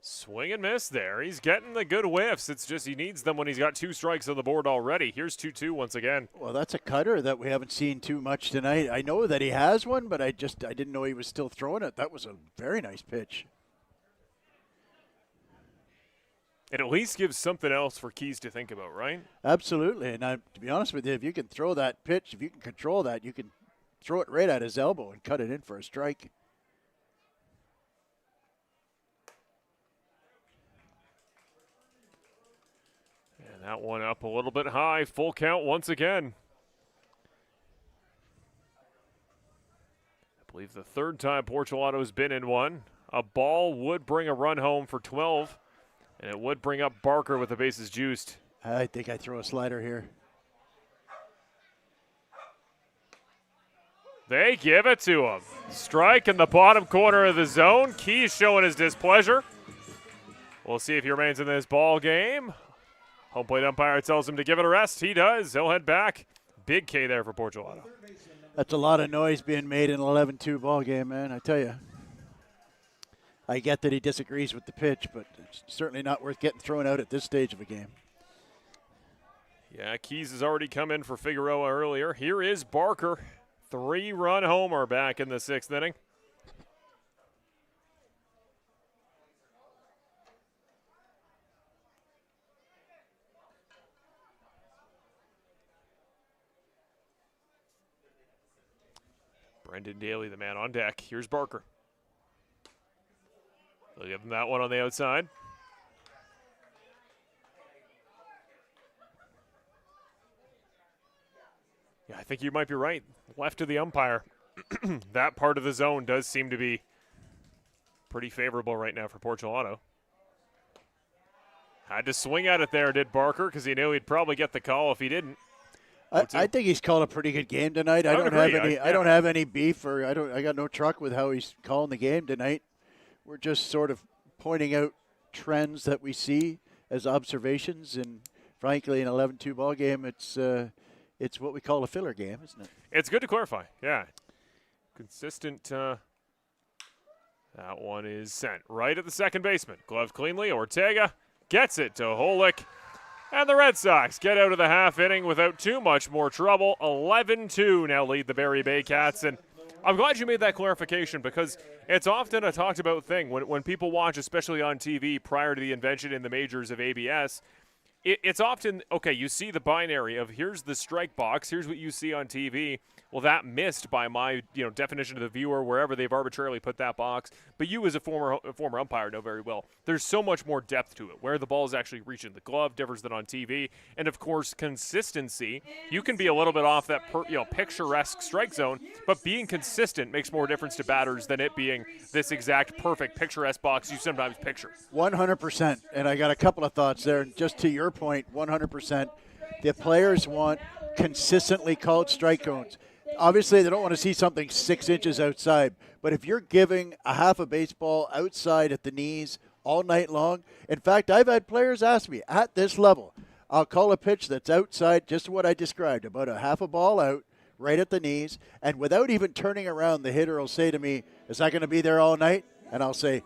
[SPEAKER 2] Swing and miss there. He's getting the good whiffs. It's just he needs them when he's got 2 strikes on the board already. Here's 2-2 once again.
[SPEAKER 1] Well, that's a cutter that we haven't seen too much tonight. I know that he has one, but I didn't know he was still throwing it. That was a very nice pitch.
[SPEAKER 2] It at least gives something else for Keys to think about, right?
[SPEAKER 1] Absolutely. And to be honest with you, if you can throw that pitch, if you can control that, you can throw it right at his elbow and cut it in for a strike.
[SPEAKER 2] And that one up a little bit high. Full count once again. I believe the 3rd time Portuato's been in one. A ball would bring a run home for 12. And it would bring up Barker with the bases juiced.
[SPEAKER 1] I think I throw a slider here.
[SPEAKER 2] They give it to him. Strike in the bottom corner of the zone. Keys showing his displeasure. We'll see if he remains in this ball game. Home plate umpire tells him to give it a rest. He does. He'll head back. Big K there for Portuato.
[SPEAKER 1] That's a lot of noise being made in an 11-2 ball game, man. I tell you. I get that he disagrees with the pitch, but it's certainly not worth getting thrown out at this stage of a game.
[SPEAKER 2] Yeah, Keys has already come in for Figueroa earlier. Here is Barker. 3-run homer back in the 6th inning. Brendan Daly, the man on deck. Here's Barker. They'll give him that one on the outside. Yeah, I think you might be right. Left of the umpire. That part of the zone does seem to be pretty favorable right now for Portuato. Had to swing at it there, did Barker, because he knew he'd probably get the call if he didn't.
[SPEAKER 1] I think he's called a pretty good game tonight. I don't have any beef, or I got no truck with how he's calling the game tonight. We're just sort of pointing out trends that we see as observations, and frankly, an 11-2 ball game, it's what we call a filler game, isn't it?
[SPEAKER 2] It's good to clarify, yeah. Consistent. That one is sent right at the second baseman. Glove cleanly. Ortega gets it to Holick. And the Red Sox get out of the half inning without too much more trouble. 11-2 now lead the Barrie Baycats. And I'm glad you made that clarification, because it's often a talked about thing when people watch, especially on TV prior to the invention in the majors of ABS. It's often, okay, you see the binary of here's the strike box, here's what you see on TV. Well, that missed by my definition of the viewer, wherever they've arbitrarily put that box. But you as a former umpire know very well. There's so much more depth to it. Where the ball is actually reaching the glove differs than on TV. And, of course, consistency. You can be a little bit off that picturesque strike zone, but being consistent makes more difference to batters than it being this exact perfect picturesque box you sometimes picture.
[SPEAKER 1] 100%. And I got a couple of thoughts there. Just to your point, 100%. The players want consistently called strike zones. obviously they don't want to see something 6 inches outside, but if you're giving a half a baseball outside at the knees all night long, in fact, I've had players ask me at this level, I'll call a pitch that's outside, just what I described, about a half a ball out, right at the knees, and without even turning around, the hitter will say to me, is that going to be there all night? And I'll say,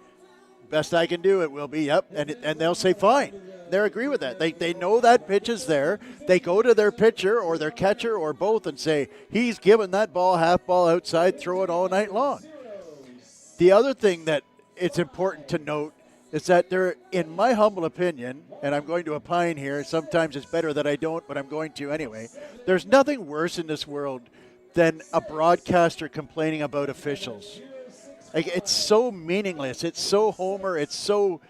[SPEAKER 1] best I can do, it will be, yep, and they'll say, fine. They agree with that. They know that pitch is there. They go to their pitcher or their catcher or both and say, he's given that ball, half ball outside, throw it all night long. The other thing that it's important to note is that there, in my humble opinion, and I'm going to opine here, sometimes it's better that I don't, but I'm going to anyway, there's nothing worse in this world than a broadcaster complaining about officials. Like, it's so meaningless. It's so homer. It's so,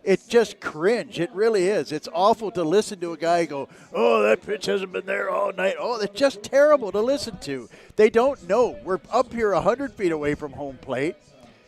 [SPEAKER 1] it's just cringe. It really is. It's awful to listen to a guy go, oh, that pitch hasn't been there all night. Oh, it's just terrible to listen to. They don't know. We're up here 100 feet away from home plate,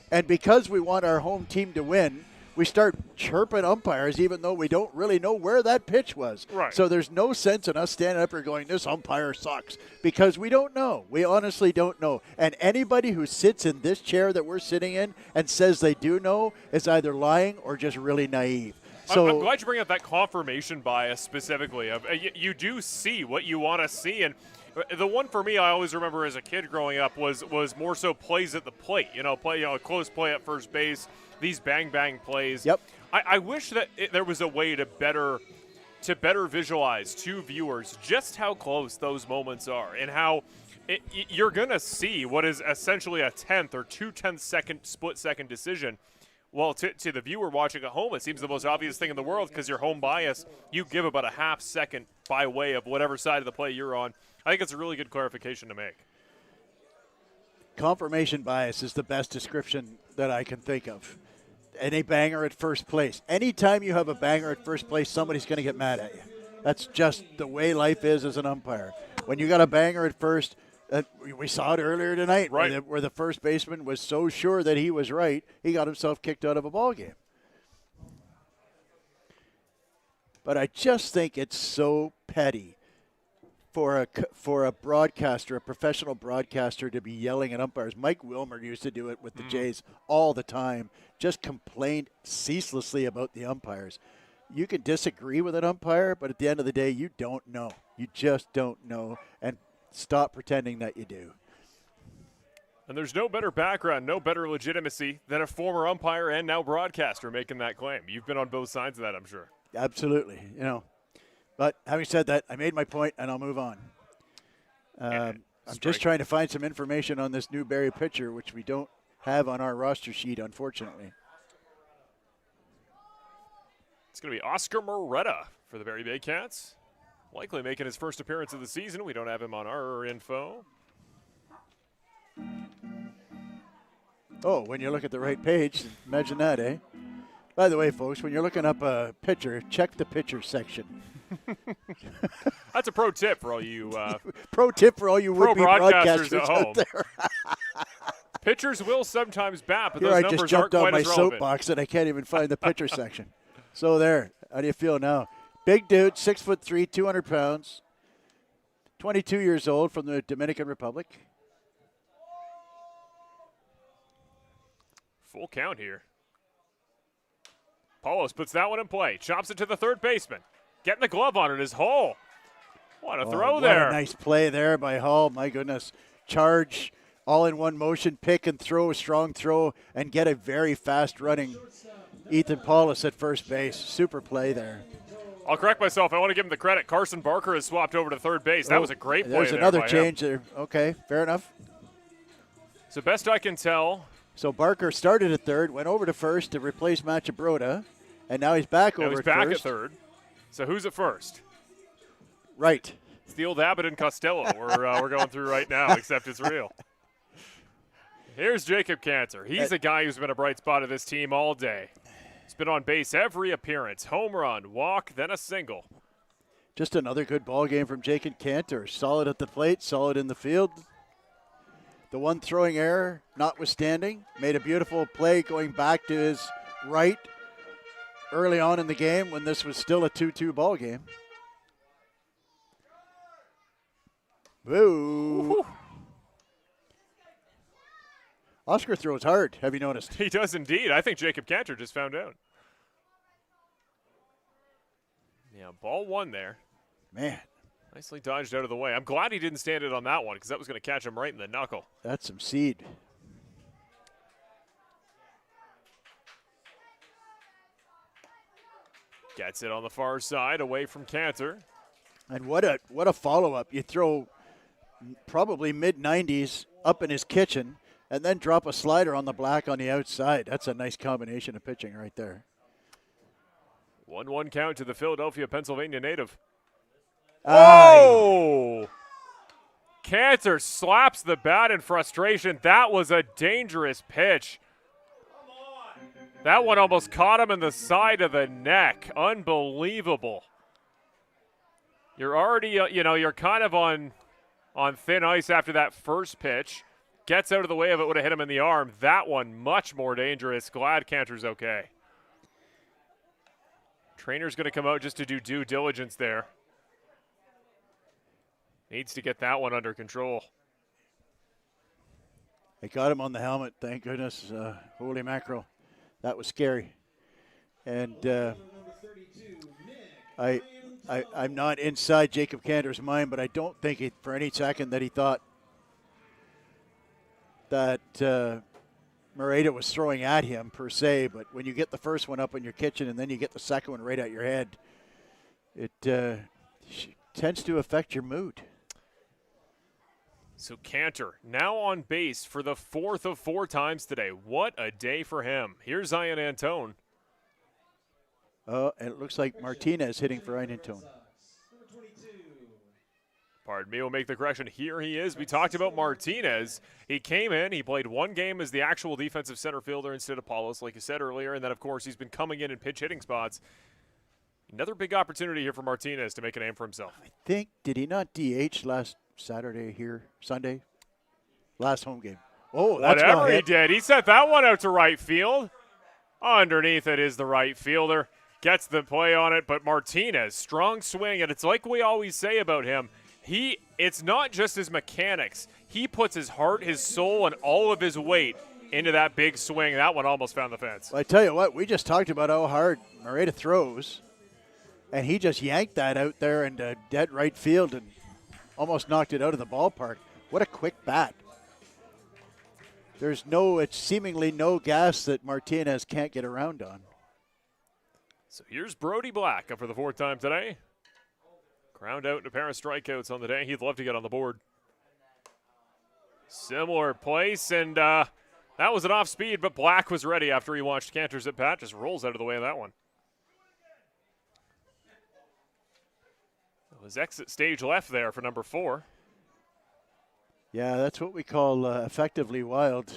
[SPEAKER 1] and because we want our home team to win, we start chirping umpires even though we don't really know where that pitch was.
[SPEAKER 2] Right.
[SPEAKER 1] So there's no sense in us standing up here going, this umpire sucks, because we don't know. We honestly don't know. And anybody who sits in this chair that we're sitting in and says they do know is either lying or just really naive. So
[SPEAKER 2] I'm glad you bring up that confirmation bias specifically. Of you do see what you want to see, and the one for me I always remember as a kid growing up was more so plays at the plate. A close play at first base. These bang plays.
[SPEAKER 1] Yep.
[SPEAKER 2] I wish that there was a way to better visualize to viewers just how close those moments are and how you're gonna see what is essentially a 10th or 2/10 second split second decision. Well, to the viewer watching at home, it seems the most obvious thing in the world because your home bias, you give about a half second by way of whatever side of the play you're on. I think it's a really good clarification to make.
[SPEAKER 1] Confirmation bias is the best description that I can think of. Any banger at first place. Anytime you have a banger at first place, somebody's going to get mad at you. That's just the way life is as an umpire. When you got a banger at first, we saw it earlier tonight,
[SPEAKER 2] right,
[SPEAKER 1] where the first baseman was so sure that he was right, he got himself kicked out of a ball game. But I just think it's so petty for a broadcaster, a professional broadcaster, to be yelling at umpires. Mike Wilmer used to do it with the Jays all the time, just complained ceaselessly about the umpires. You can disagree with an umpire, but at the end of the day, you don't know. You just don't know, and stop pretending that you do.
[SPEAKER 2] And there's no better background, no better legitimacy than a former umpire and now broadcaster making that claim. You've been on both sides of that, I'm sure.
[SPEAKER 1] Absolutely, But having said that, I made my point, and I'll move on. I'm just trying to find some information on this new Barrie pitcher, which we don't have on our roster sheet, unfortunately.
[SPEAKER 2] It's going to be Oscar Moretta for the Barrie Baycats. Likely making his first appearance of the season. We don't have him on our info.
[SPEAKER 1] Oh, when you look at the right page, imagine that, eh? By the way, folks, when you're looking up a pitcher, check the pitcher section.
[SPEAKER 2] That's a pro tip for all you
[SPEAKER 1] pro tip for all you would-be broadcasters
[SPEAKER 2] at home.
[SPEAKER 1] out there.
[SPEAKER 2] Pitchers will sometimes bat, but
[SPEAKER 1] Here
[SPEAKER 2] those
[SPEAKER 1] I
[SPEAKER 2] numbers
[SPEAKER 1] just jumped
[SPEAKER 2] aren't
[SPEAKER 1] on
[SPEAKER 2] quite
[SPEAKER 1] my
[SPEAKER 2] as relevant.
[SPEAKER 1] soapbox and I can't even find the pitcher section. So there. How do you feel now? Big dude, 6'3", 200 pounds, 22 years old, from the Dominican Republic.
[SPEAKER 2] Full count here. Paulos puts that one in play. Chops it to the third baseman. Getting the glove on it is Hull. What a throw there.
[SPEAKER 1] What a nice play there by Hull. My goodness. Charge, all in one motion, pick and throw, strong throw, and get a very fast running Ethan Paulos at first base. Super play there.
[SPEAKER 2] I'll correct myself. I want to give him the credit. Carson Barker has swapped over to third base. That was a great play.
[SPEAKER 1] There's another change there. Okay, fair enough.
[SPEAKER 2] So best I can tell.
[SPEAKER 1] So Barker started at third, went over to first to replace Machabroda, and now he's back over at first.
[SPEAKER 2] Now he's back at third. So who's at first?
[SPEAKER 1] Right.
[SPEAKER 2] It's the old Abbott and Costello we're going through right now, except it's real. Here's Jacob Cantor. He's a guy who's been a bright spot of this team all day. He's been on base every appearance. Home run, walk, then a single.
[SPEAKER 1] Just another good ball game from Jacob Cantor. Solid at the plate, solid in the field. The one throwing error notwithstanding, made a beautiful play going back to his right early on in the game when this was still a 2-2 ball game. Woo. Oscar throws hard. Have you noticed?
[SPEAKER 2] He does indeed. I think Jacob Cantor just found out. Yeah, ball one there.
[SPEAKER 1] Man,
[SPEAKER 2] Nicely dodged out of the way. I'm glad he didn't stand it on that one because that was going to catch him right in the knuckle.
[SPEAKER 1] that's some seed.
[SPEAKER 2] Gets it on the far side away from Cantor.
[SPEAKER 1] And what a follow-up. You throw probably mid-90s up in his kitchen and then drop a slider on the black on the outside. That's a nice combination of pitching right there.
[SPEAKER 2] 1-1 count to the Philadelphia, Pennsylvania native.
[SPEAKER 1] Aye.
[SPEAKER 2] Oh! Cantor slaps the bat in frustration. That was a dangerous pitch. That one almost caught him in the side of the neck. Unbelievable. You're already, you're kind of on thin ice after that first pitch. Gets out of the way of it, would have hit him in the arm. That one, much more dangerous. Glad Cantor's okay. Trainer's going to come out just to do due diligence there. Needs to get that one under control.
[SPEAKER 1] They got him on the helmet, thank goodness. Holy mackerel. That was scary. And I'm not inside Jacob Cantor's mind, but I don't think for any second that he thought that Moreta was throwing at him per se. But when you get the first one up in your kitchen and then you get the second one right at your head, it tends to affect your mood.
[SPEAKER 2] So Cantor now on base for the 4th of 4 times today. What a day for him. Here's Ian Antone.
[SPEAKER 1] And it looks like Martinez hitting for Ian Antone.
[SPEAKER 2] Pardon me, we'll make the correction. Here he is. We talked about Martinez. He came in. He played one game as the actual defensive center fielder instead of Paulos, like you said earlier. And then, of course, he's been coming in pitch hitting spots. Another big opportunity here for Martinez to make a name for himself.
[SPEAKER 1] I think, did he not DH last Saturday here, Sunday? Last home game. Oh, that's
[SPEAKER 2] whatever he did. He sent that one out to right field. Underneath it is the right fielder. Gets the play on it, but Martinez, strong swing. And it's like we always say about him. It's not just his mechanics. He puts his heart, his soul, and all of his weight into that big swing. That one almost found the fence.
[SPEAKER 1] Well, I tell you what, we just talked about how hard Moreta throws, and he just yanked that out there into dead right field and almost knocked it out of the ballpark. What a quick bat. It's seemingly no gas that Martinez can't get around on.
[SPEAKER 2] So here's Brody Black up for the 4th time today. Ground out and a pair of strikeouts on the day. He'd love to get on the board. Similar place, and that was an off speed, but Black was ready after he watched Cantor's at bat. Just rolls out of the way of that one. It was exit stage left there for number 4.
[SPEAKER 1] Yeah, that's what we call effectively wild.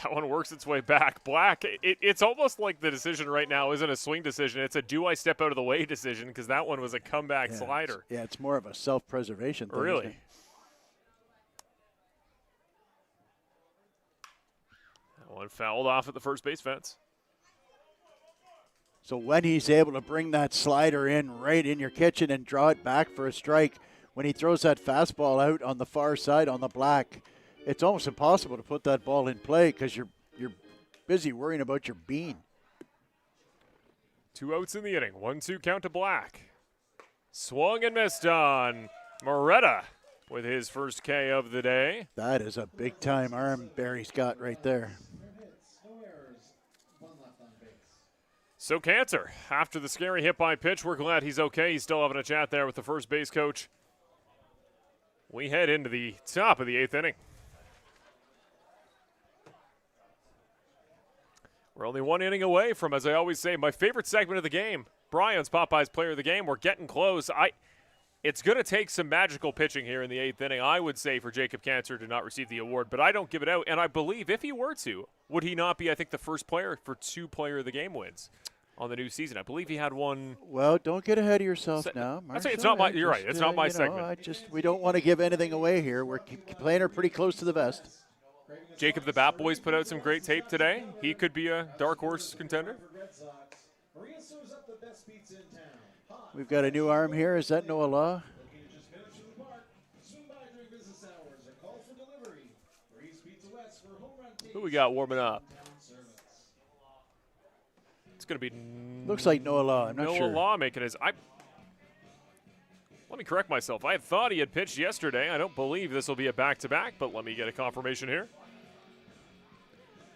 [SPEAKER 2] That one works its way back. Black, it's almost like the decision right now isn't a swing decision. It's a do I step out of the way decision because that one was a comeback slider.
[SPEAKER 1] It's more of a self-preservation thing.
[SPEAKER 2] Really?
[SPEAKER 1] Isn't it?
[SPEAKER 2] That one fouled off at the first base fence.
[SPEAKER 1] So when he's able to bring that slider in right in your kitchen and draw it back for a strike, when he throws that fastball out on the far side on the black, it's almost impossible to put that ball in play because you're busy worrying about your bean.
[SPEAKER 2] 2 outs in the inning. 1-2 count to Black. Swung and missed on Moreta with his first K of the day.
[SPEAKER 1] That is a big-time arm Barrie's got right there.
[SPEAKER 2] So Cantor, after the scary hit by pitch, we're glad he's okay. He's still having a chat there with the first base coach. We head into the top of the 8th inning. We're only 1 inning away from, as I always say, my favorite segment of the game, Brian's Popeye's Player of the Game. We're getting close. It's going to take some magical pitching here in the 8th inning, I would say, for Jacob Cantor to not receive the award, but I don't give it out. And I believe if he were to, would he not be, I think, the first player for 2 Player of the Game wins on the new season? I believe he had one.
[SPEAKER 1] Well, don't get ahead of yourself now,
[SPEAKER 2] I'd say it's not my. You're right. It's not my segment.
[SPEAKER 1] We don't want to give anything away here. We're playing her pretty close to the vest.
[SPEAKER 2] Jacob the Bat Boys put out some great tape today. He could be a dark horse contender.
[SPEAKER 1] We've got a new arm here. Is that Noah Law?
[SPEAKER 3] Looking to just finish in the park. Swing by during business hours or call for delivery. Breeze Pizza West for home run
[SPEAKER 2] Who we got warming up?
[SPEAKER 3] town service.
[SPEAKER 2] It's going to be
[SPEAKER 1] Looks like Noah Law. I'm not
[SPEAKER 2] Noah
[SPEAKER 1] sure.
[SPEAKER 2] Law making his. Let me correct myself. I thought he had pitched yesterday. I don't believe this will be a back-to-back, but let me get a confirmation here.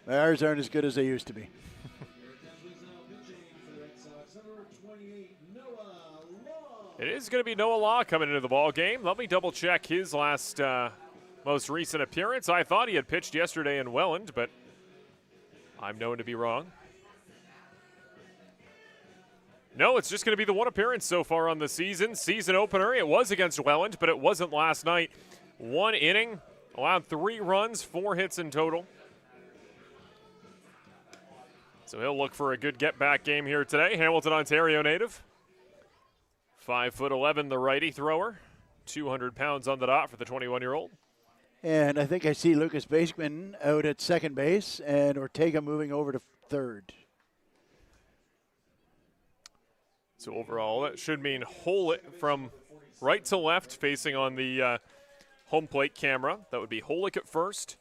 [SPEAKER 1] Ours aren't as good as they used to be.
[SPEAKER 3] Here comes now pitching for the Red Sox, number 28, Noah Law.
[SPEAKER 2] It is going to be Noah Law coming into the ball game. Let me double-check his last, most recent appearance. I thought he had pitched yesterday in Welland, but I'm known to be wrong. No, it's just going to be the one appearance so far on the season. Season opener, it was against Welland, but it wasn't last night. 1 inning, allowed 3 runs, 4 hits in total. So he'll look for a good get-back game here today. Hamilton, Ontario native. 5'11", the righty thrower. 200 pounds on the dot for the 21-year-old.
[SPEAKER 1] And I think I see Lucas Baseman out at second base and Ortega moving over to third.
[SPEAKER 2] So overall, that should mean Holick from right to left facing on the home plate camera. That would be Holick at first.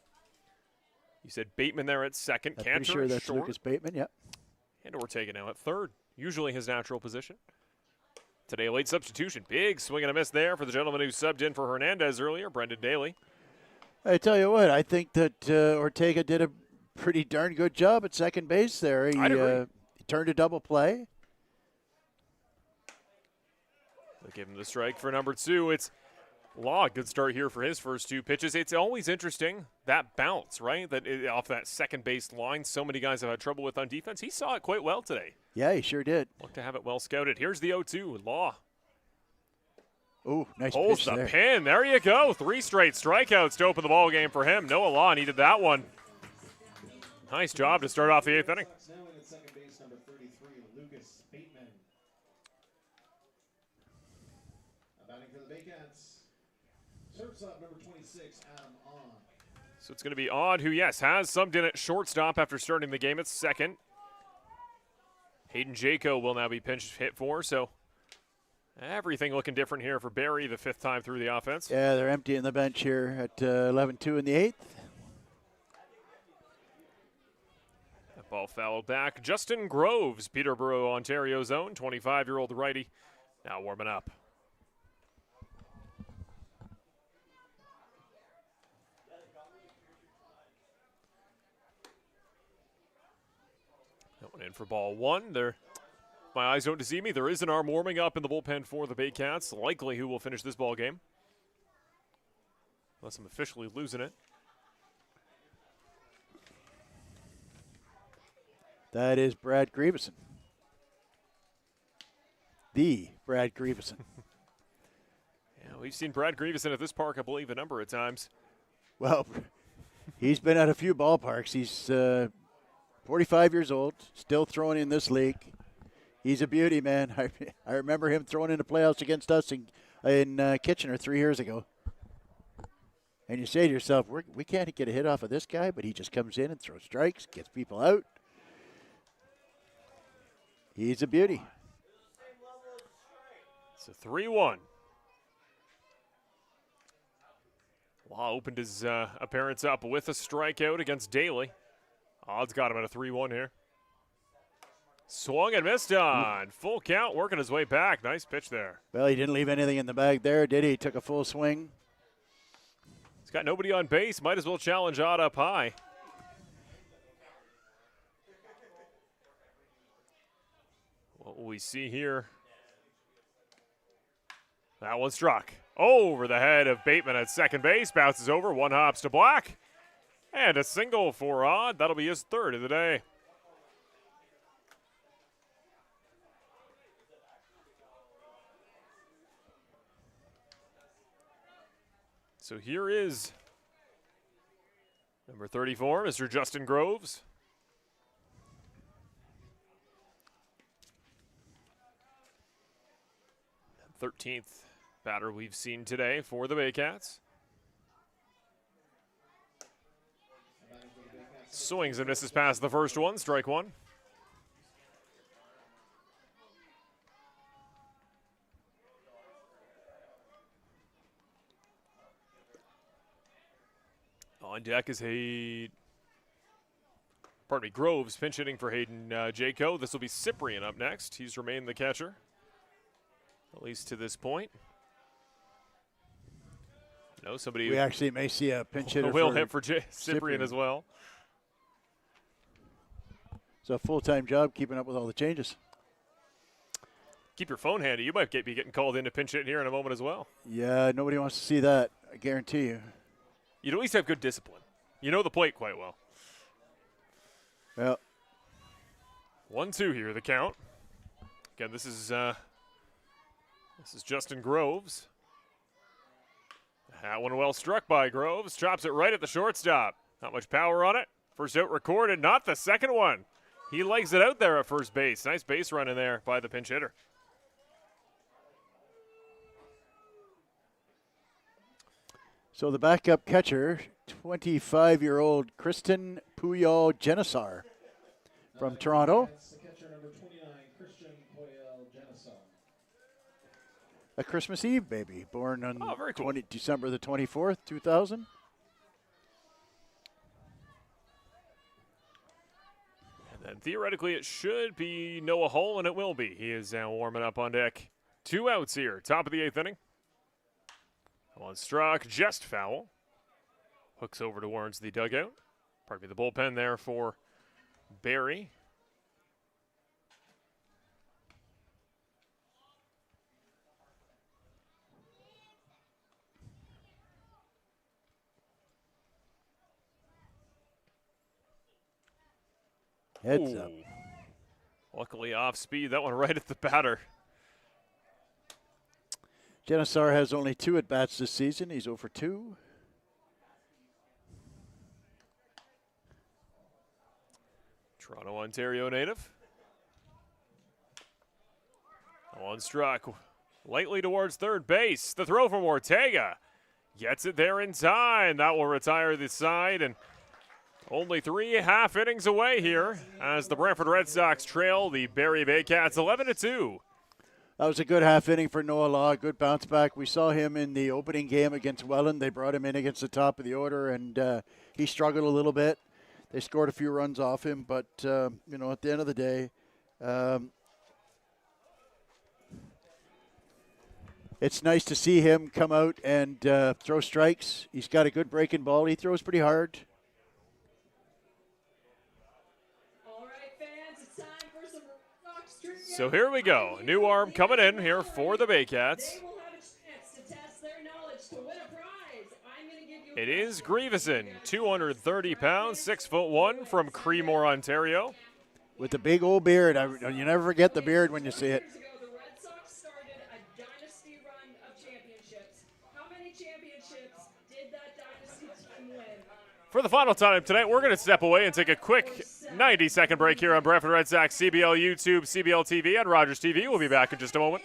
[SPEAKER 2] You said Bateman there at second.
[SPEAKER 1] I'm
[SPEAKER 2] Cantor
[SPEAKER 1] pretty sure
[SPEAKER 2] at
[SPEAKER 1] that's
[SPEAKER 2] short.
[SPEAKER 1] Lucas Bateman, yep.
[SPEAKER 2] And Ortega now at third. Usually his natural position. Today, a late substitution. Big swing and a miss there for the gentleman who subbed in for Hernandez earlier, Brendan Daly.
[SPEAKER 1] I tell you what, I think that Ortega did a pretty darn good job at second base there.
[SPEAKER 2] I'd agree.
[SPEAKER 1] He turned a double play.
[SPEAKER 2] They'll give him the strike for number 2. It's Law, good start here for his first 2 pitches. It's always interesting, that bounce, right? Off that second base line, so many guys have had trouble with on defense. He saw it quite well today.
[SPEAKER 1] Yeah, he sure did.
[SPEAKER 2] Look to have it well scouted. Here's the 0-2, Law.
[SPEAKER 1] Ooh, nice
[SPEAKER 2] Holds
[SPEAKER 1] pitch
[SPEAKER 2] the
[SPEAKER 1] there.
[SPEAKER 2] pin. There you go. 3 straight strikeouts to open the ball game for him. Noah Law needed that one. Nice job to start off the 8th inning.
[SPEAKER 3] Now in at second base, number 33, Lucas Bateman. Batting for the Baycats. Shortstop, number 26, Adam On.
[SPEAKER 2] So it's going to be Odd, who, yes, has subbed in at shortstop after starting the game at second. Hayden Jaco will now be pinch hit for, so everything looking different here for Barrie, the 5th time through the offense.
[SPEAKER 1] Yeah, they're emptying the bench here at 11-2 in the 8th.
[SPEAKER 2] That ball fouled back. Justin Groves, Peterborough, Ontario's own, 25-year-old righty, now warming up. That one in for ball 1. There, my eyes don't deceive me. There is an arm warming up in the bullpen for the Baycats. Likely who will finish this ball game. Unless I'm officially losing it.
[SPEAKER 1] That is Brad Grieveson. The Brad Grieveson.
[SPEAKER 2] Yeah, we've seen Brad Grieveson at this park, I believe, a number of times.
[SPEAKER 1] Well, he's been at a few ballparks. He's 45 years old, still throwing in this league. He's a beauty, man. I remember him throwing in the playoffs against us in Kitchener 3 years ago. And you say to yourself, we can't get a hit off of this guy, but he just comes in and throws strikes, gets people out. He's a beauty.
[SPEAKER 2] It's a 3-1. Law opened his appearance up with a strikeout against Daly. Odds got him at a 3-1 here. Swung and missed on. Full count, working his way back. Nice pitch there.
[SPEAKER 1] Well, he didn't leave anything in the bag there, did he? He took a full swing.
[SPEAKER 2] He's got nobody on base. Might as well challenge Odd up high. What will we see here? That one struck. Over the head of Bateman at second base. Bounces over. 1 hops to Black. And a single for Odd. That'll be his 3rd of the day. So here is number 34, Mr. Justin Groves. 13th batter we've seen today for the Baycats. Swings and misses past the first one, strike 1. On deck is Groves pinch hitting for Hayden Jaco. This will be Cyprian up next. He's remained the catcher, at least to this point. No, somebody.
[SPEAKER 1] We actually may see a pinch hitter.
[SPEAKER 2] Will hit for Cyprian as well.
[SPEAKER 1] It's a full-time job keeping up with all the changes.
[SPEAKER 2] Keep your phone handy. You might be getting called in to pinch hit here in a moment as well.
[SPEAKER 1] Yeah, nobody wants to see that. I guarantee you.
[SPEAKER 2] You'd at least have good discipline. You know the plate quite well.
[SPEAKER 1] Yeah.
[SPEAKER 2] 1-2 here, the count. Again, this is Justin Groves. That one well struck by Groves. Chops it right at the shortstop. Not much power on it. First out recorded, not the second one. He legs it out there at first base. Nice base run in there by the pinch hitter.
[SPEAKER 1] So the backup catcher, 25-year-old Kristen Puyol-Genesar from Toronto.
[SPEAKER 3] That's the catcher number 29, Christian Puyol-Genesar.
[SPEAKER 1] A Christmas Eve baby, born on
[SPEAKER 2] very cool.
[SPEAKER 1] December the 24th, 2000.
[SPEAKER 2] And then theoretically it should be Noah Hull, and it will be. He is now warming up on deck. 2 outs here, top of the 8th inning. One struck, just foul. Hooks over towards the dugout. Pardon me, the bullpen there for Barrie.
[SPEAKER 1] Heads up.
[SPEAKER 2] Luckily off speed, that one right at the batter.
[SPEAKER 1] Genesar has only 2 at-bats this season. He's 0 for 2.
[SPEAKER 2] Toronto, Ontario native. One struck, lightly towards third base. The throw from Ortega. Gets it there in time. That will retire the side, and only 3.5 innings away here as the Brantford Red Sox trail the Barrie Baycats 11-2.
[SPEAKER 1] That was a good half inning for Noah Law. Good bounce back. We saw him in the opening game against Welland. They brought him in against the top of the order, and he struggled a little bit. They scored a few runs off him, but, at the end of the day, it's nice to see him come out and throw strikes. He's got a good breaking ball. He throws pretty hard.
[SPEAKER 2] So here we go. New arm coming in here for the Baycats. It is Grieveson, 230 pounds, 6'1", from Creemore, Ontario.
[SPEAKER 1] With the big old beard. You never forget the beard when you see it.
[SPEAKER 2] For the final time tonight, we're going to step away and take a quick 90-second break here on Brantford Red Sox CBL YouTube, CBL TV, and Rogers TV. We'll be back in just a moment.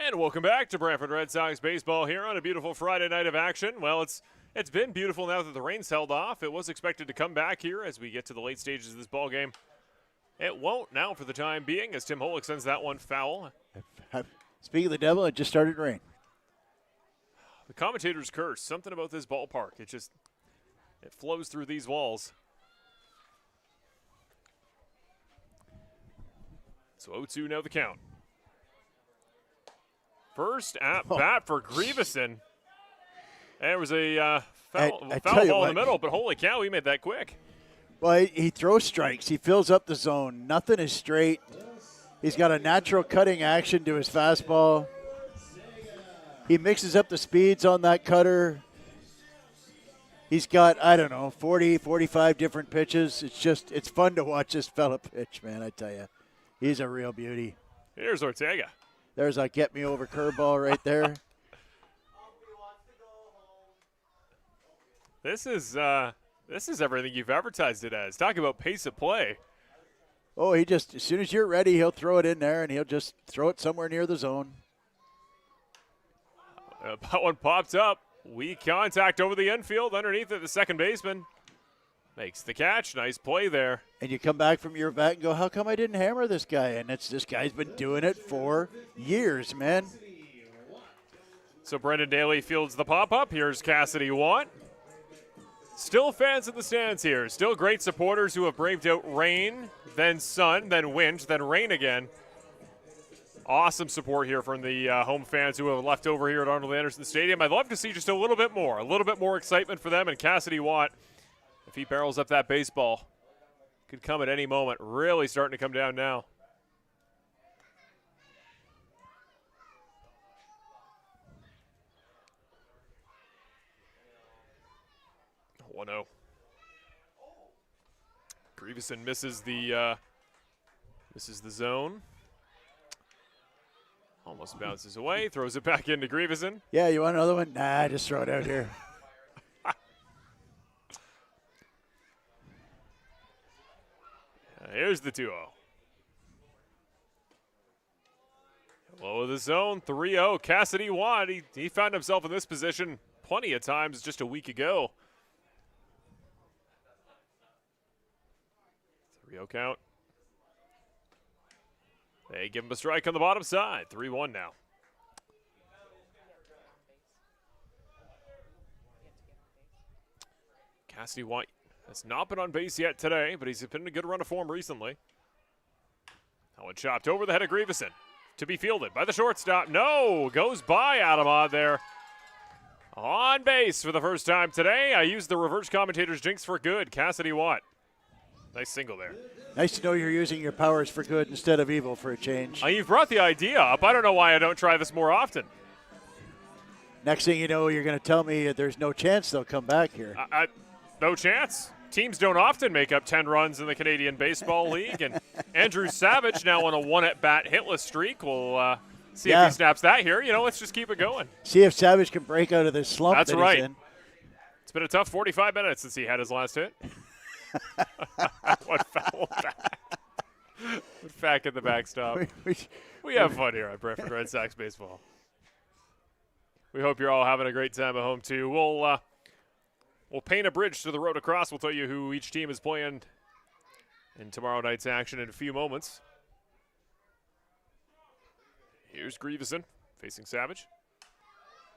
[SPEAKER 2] And welcome back to Brantford Red Sox baseball here on a beautiful Friday night of action. Well, it's been beautiful now that the rain's held off. It was expected to come back here as we get to the late stages of this ball game. It won't now for the time being as Tim Holick sends that one foul.
[SPEAKER 1] Speaking of the devil, it just started to rain.
[SPEAKER 2] The commentator's curse. Something about this ballpark. It flows through these walls. So 0-2 now the count. First at bat for Grieveson. There was a foul ball in the middle, but holy cow, he made that quick.
[SPEAKER 1] Well, he throws strikes. He fills up the zone. Nothing is straight. He's got a natural cutting action to his fastball. He mixes up the speeds on that cutter. He's got, 40, 45 different pitches. It's fun to watch this fella pitch, man, I tell you. He's a real beauty.
[SPEAKER 2] Here's Ortega.
[SPEAKER 1] There's a get-me-over curveball right there.
[SPEAKER 2] This is everything you've advertised it as. Talk about pace of play.
[SPEAKER 1] Oh, as soon as you're ready, he'll throw it in there, and he'll just throw it somewhere near the zone.
[SPEAKER 2] That one popped up. Weak contact over the infield. Underneath it, the second baseman makes the catch. Nice play there.
[SPEAKER 1] And you come back from your vet and go, how come I didn't hammer this guy? And this guy's been doing it for years, man.
[SPEAKER 2] So Brendan Daly fields the pop-up. Here's Cassidy Watt. Still fans in the stands here. Still great supporters who have braved out rain, then sun, then wind, then rain again. Awesome support here from the home fans who have left over here at Arnold Anderson Stadium. I'd love to see just a little bit more excitement for them. And Cassidy Watt, if he barrels up that baseball, could come at any moment. Really starting to come down now. 1-0. Grieveson misses the zone. Almost bounces away, throws it back into Grieveson.
[SPEAKER 1] Yeah, you want another one? Nah, just throw it out here.
[SPEAKER 2] Here's the 2-0. Low of the zone, 3-0. Cassidy Watt, he found himself in this position plenty of times just a week ago. 3-0 count. They give him a strike on the bottom side. 3-1 now. Cassidy Watt has not been on base yet today, but he's been in a good run of form recently. That one chopped over the head of Grieveson. To be fielded by the shortstop. No! Goes by Adam Odd there. On base for the first time today. I used the reverse commentator's jinx for good. Cassidy Watt. Nice single there.
[SPEAKER 1] Nice to know you're using your powers for good instead of evil for a change.
[SPEAKER 2] You've brought the idea up. I don't know why I don't try this more often.
[SPEAKER 1] Next thing you know, you're going to tell me there's no chance they'll come back here.
[SPEAKER 2] No chance. Teams don't often make up 10 runs in the Canadian Baseball League. And Andrew Savage now on a one-at-bat hitless streak. We'll see if he snaps that here. Let's just keep it going.
[SPEAKER 1] See if Savage can break out of this slump
[SPEAKER 2] That's
[SPEAKER 1] that
[SPEAKER 2] right.
[SPEAKER 1] he's in.
[SPEAKER 2] It's been a tough 45 minutes since he had his last hit. What foul back. Back at the backstop. We have fun here at Brantford Red Sox baseball. We hope you're all having a great time at home, too. We'll paint a bridge to the road across. We'll tell you who each team is playing in tomorrow night's action in a few moments. Here's Grieveson facing Savage.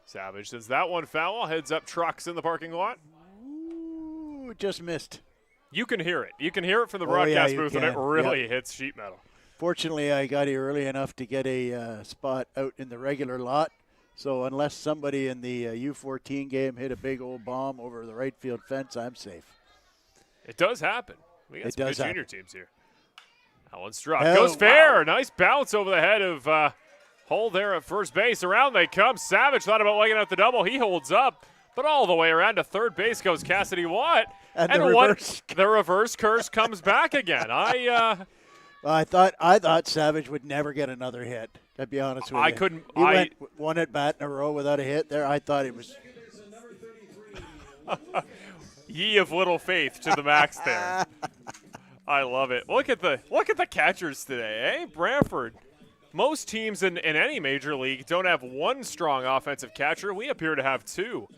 [SPEAKER 2] Savage sends that one foul. Heads up trucks in the parking lot.
[SPEAKER 1] Ooh, just missed.
[SPEAKER 2] You can hear it. You can hear it from the broadcast booth, and it really hits sheet metal.
[SPEAKER 1] Fortunately, I got here early enough to get a spot out in the regular lot. So unless somebody in the U14 game hit a big old bomb over the right field fence, I'm safe.
[SPEAKER 2] It does happen. We got some good junior teams here. That one struck.
[SPEAKER 1] Oh,
[SPEAKER 2] goes fair. Wow. Nice bounce over the head of Hull there at first base. Around they come. Savage thought about laying out the double. He holds up. But all the way around to third base goes Cassidy Watt.
[SPEAKER 1] And the
[SPEAKER 2] reverse curse comes back again.
[SPEAKER 1] I thought Savage would never get another hit. I'd be honest with you. He went one at bat in a row without a hit there. I thought it was.
[SPEAKER 2] Ye of little faith to the max there. I love it. Look at the catchers today, eh? Brantford Most teams in any major league don't have one strong offensive catcher. We appear to have two.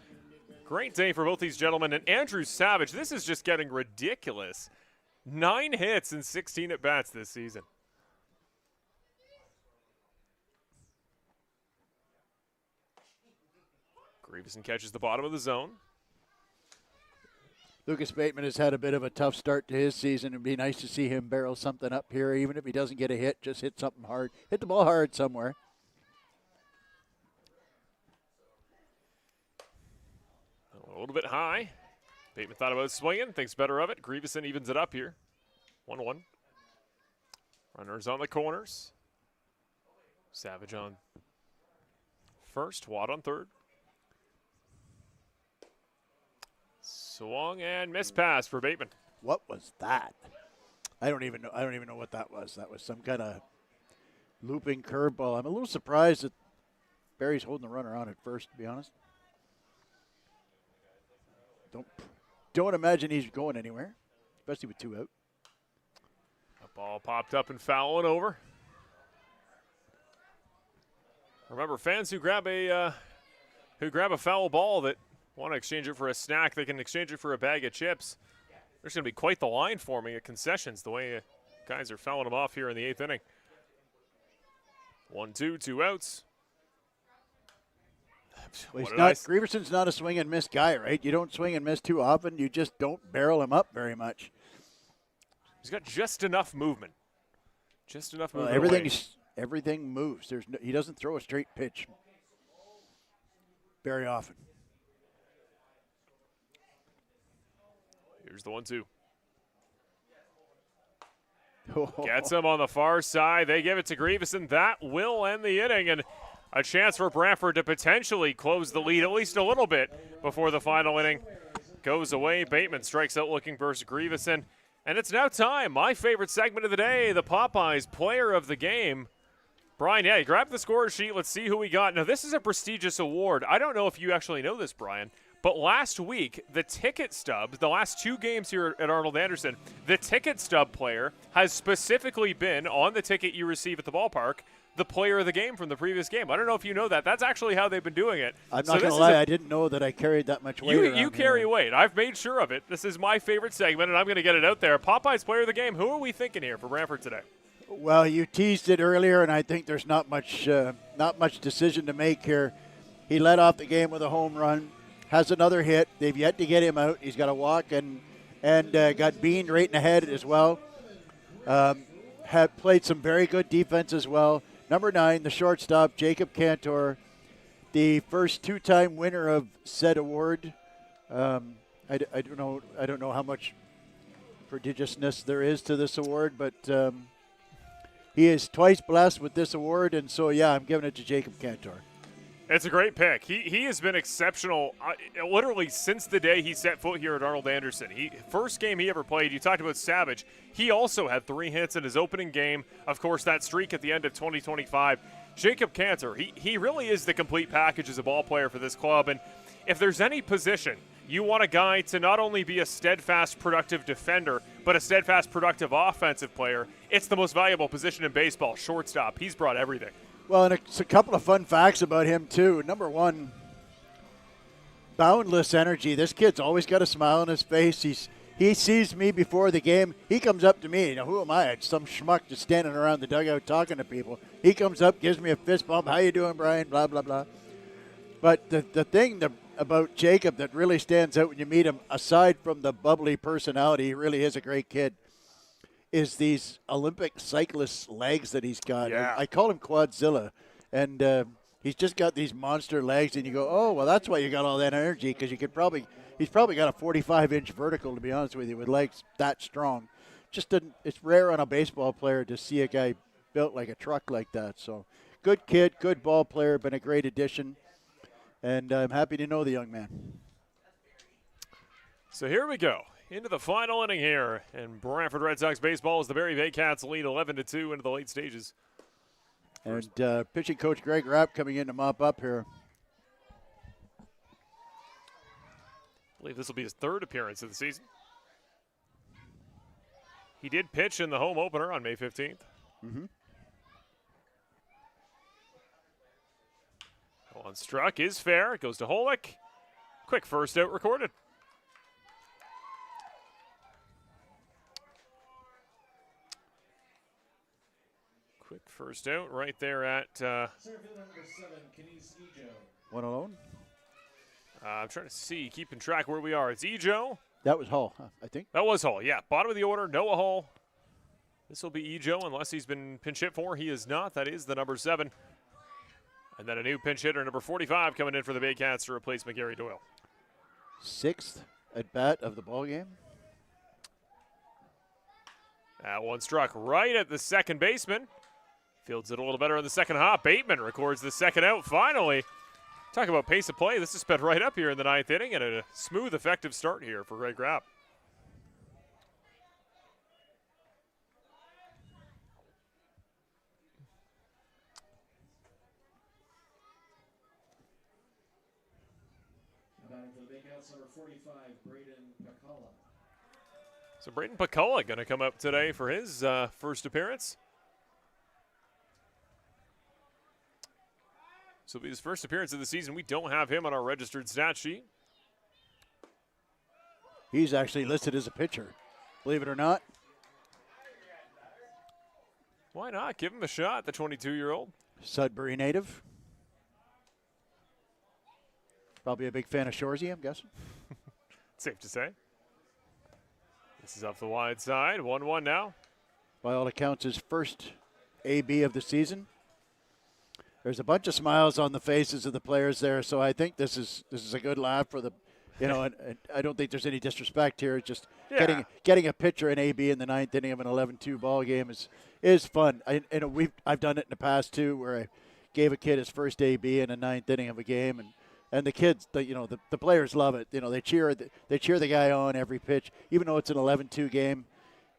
[SPEAKER 2] Great day for both these gentlemen. And Andrew Savage, this is just getting ridiculous. 9 hits and 16 at-bats this season. Grieveson catches the bottom of the zone.
[SPEAKER 1] Lucas Bateman has had a bit of a tough start to his season. It'd be nice to see him barrel something up here, even if he doesn't get a hit, just hit something hard. Hit the ball hard somewhere.
[SPEAKER 2] A little bit high. Bateman thought about swinging, thinks better of it. Grieveson evens it up here. 1-1. Runners on the corners. Savage on first, Watt on third. Swung and missed pass for Bateman.
[SPEAKER 1] What was that? I don't even know what that was. That was some kind of looping curveball. I'm a little surprised that Barrie's holding the runner on at first, to be honest. Don't imagine he's going anywhere, especially with 2 out.
[SPEAKER 2] A ball popped up and fouling over. Remember, fans who grab a foul ball that want to exchange it for a snack, they can exchange it for a bag of chips. There's going to be quite the line forming at concessions the way guys are fouling them off here in the 8th inning. 1-2, 2 outs.
[SPEAKER 1] Well, Grieverson's not a swing and miss guy, right? You don't swing and miss too often. You just don't barrel him up very much.
[SPEAKER 2] He's got just enough movement. Just enough movement.
[SPEAKER 1] Everything moves. He doesn't throw a straight pitch very often.
[SPEAKER 2] Here's the 1-2. Gets him on the far side. They give it to Grieveson. That will end the inning, and a chance for Brantford to potentially close the lead at least a little bit before the final inning goes away. Bateman strikes out looking versus Grieveson. And it's now time. My favorite segment of the day, the Popeyes Player of the Game. Brian, yeah, grab the score sheet. Let's see who we got. Now, this is a prestigious award. I don't know if you actually know this, Brian, but last week, the ticket stub, the last 2 games here at Arnold Anderson, the ticket stub player has specifically been on the ticket you receive at the ballpark, the player of the game from the previous game. I don't know if you know that. That's actually how they've been doing it.
[SPEAKER 1] I'm not going to lie. I didn't know that I carried that much weight.
[SPEAKER 2] You carry weight. I've made sure of it. This is my favorite segment, and I'm going to get it out there. Popeye's player of the game. Who are we thinking here for Brantford today?
[SPEAKER 1] Well, you teased it earlier, and I think there's not much decision to make here. He led off the game with a home run, has another hit. They've yet to get him out. He's got a walk and got beaned right in the head as well. Have played some very good defense as well. Number 9, the shortstop, Jacob Cantor, the first 2-time winner of said award. I don't know how much prodigiousness there is to this award, but he is twice blessed with this award, and so, yeah, I'm giving it to Jacob Cantor.
[SPEAKER 2] It's a great pick. He has been exceptional literally since the day he set foot here at Arnold Anderson. First game he ever played, you talked about Savage. He also had 3 hits in his opening game. Of course, that streak at the end of 2025. Jacob Cantor, he really is the complete package as a ball player for this club. And if there's any position you want a guy to not only be a steadfast, productive defender, but a steadfast, productive offensive player, it's the most valuable position in baseball, shortstop. He's brought everything.
[SPEAKER 1] Well, and it's a couple of fun facts about him, too. Number 1, boundless energy. This kid's always got a smile on his face. He sees me before the game. He comes up to me. Now, who am I? It's some schmuck just standing around the dugout talking to people. He comes up, gives me a fist bump. How you doing, Brian? Blah, blah, blah. But the thing about Jacob that really stands out when you meet him, aside from the bubbly personality, he really is a great kid, is these Olympic cyclist legs that he's got.
[SPEAKER 2] Yeah.
[SPEAKER 1] I call him Quadzilla. And he's just got these monster legs, and you go, oh, well, that's why you got all that energy, because he's probably got a 45-inch vertical, to be honest with you, with legs that strong. It's rare on a baseball player to see a guy built like a truck like that. So good kid, good ball player, been a great addition, and I'm happy to know the young man.
[SPEAKER 2] So here we go. Into the final inning here, and Brantford Red Sox baseball as the Barrie Baycats lead 11-2 into the late stages.
[SPEAKER 1] And pitching coach Greg Rapp coming in to mop up here.
[SPEAKER 2] I believe this will be his 3rd appearance of the season. He did pitch in the home opener on May 15th.
[SPEAKER 1] Mm-hmm.
[SPEAKER 2] On struck is fair. It goes to Holick. Quick first out recorded. Quick first out right there at.
[SPEAKER 3] Center fielder number 7, Kenise Ejo.
[SPEAKER 1] One alone.
[SPEAKER 2] I'm trying to see, keeping track where we are. It's Ejo.
[SPEAKER 1] That was Hall, huh, I think.
[SPEAKER 2] That was Hall, yeah. Bottom of the order, Noah Hall. This will be Ejo unless he's been pinch hit for. He is not. That is the number 7. And then a new pinch hitter, number 45, coming in for the Baycats to replace McGarry Doyle.
[SPEAKER 1] 6th at bat of the ball game.
[SPEAKER 2] That one struck right at the second baseman. Fields it a little better in the second hop. Bateman records the second out finally. Talk about pace of play. This is sped right up here in the 9th inning, and a smooth, effective start here for Greg Grapp.
[SPEAKER 3] Batting for the Baycats, number 45, Braden Pacala.
[SPEAKER 2] So Braden Pacala going to come up today for his first appearance. So it'll be his first appearance of the season. We don't have him on our registered stat sheet.
[SPEAKER 1] He's actually listed as a pitcher, believe it or not.
[SPEAKER 2] Why not? Give him a shot, the 22-year-old.
[SPEAKER 1] Sudbury native. Probably a big fan of Shoresy, I'm guessing.
[SPEAKER 2] Safe to say. This is off the wide side. 1-1 now.
[SPEAKER 1] By all accounts, his first AB of the season. There's a bunch of smiles on the faces of the players there, so I think this is a good laugh for the, and I don't think there's any disrespect here. Just getting a pitcher in AB in the 9th inning of an 11-2 ball game is fun. I've done it in the past too, where I gave a kid his first AB in a 9th inning of a game, and the kids, the players love it. They cheer the guy on every pitch, even though it's an 11-2 game.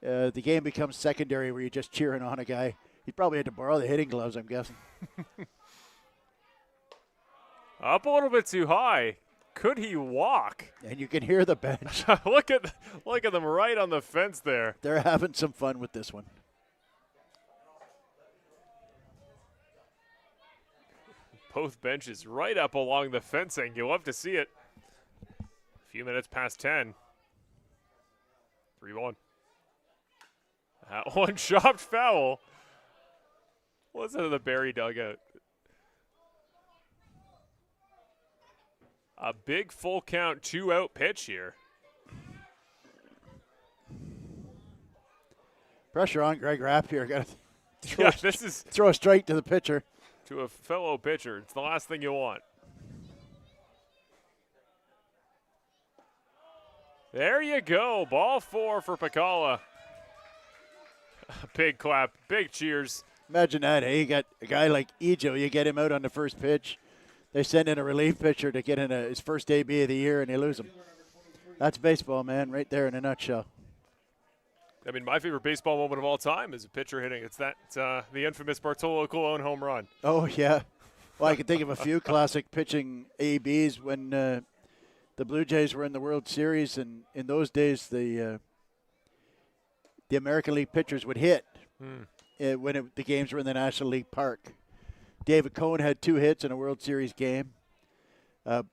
[SPEAKER 1] The game becomes secondary where you're just cheering on a guy. He probably had to borrow the hitting gloves, I'm guessing.
[SPEAKER 2] Up a little bit too high. Could he walk?
[SPEAKER 1] And you can hear the bench.
[SPEAKER 2] Look at them right on the fence there.
[SPEAKER 1] They're having some fun with this one.
[SPEAKER 2] Both benches right up along the fencing. You'll love to see it. A few minutes past 10. 3-1. That one chopped foul. What's out of the Barrie dugout? A big full count 2-out pitch here.
[SPEAKER 1] Pressure on Greg Rapp here. Got to throw a strike to the pitcher.
[SPEAKER 2] To a fellow pitcher. It's the last thing you want. There you go. Ball 4 for Pacala. Big clap. Big cheers.
[SPEAKER 1] Imagine that. Hey, you got a guy like Ejo. You get him out on the first pitch. They send in a relief pitcher to get in his first AB of the year, and they lose him. That's baseball, man, right there in a nutshell.
[SPEAKER 2] I mean, my favorite baseball moment of all time is a pitcher hitting. It's that the infamous Bartolo Colon home run.
[SPEAKER 1] Oh, yeah. Well, I can think of a few classic pitching ABs when the Blue Jays were in the World Series, and in those days the American League pitchers would hit when the games were in the National League Park. David Cohn had 2 hits in a World Series game. Todd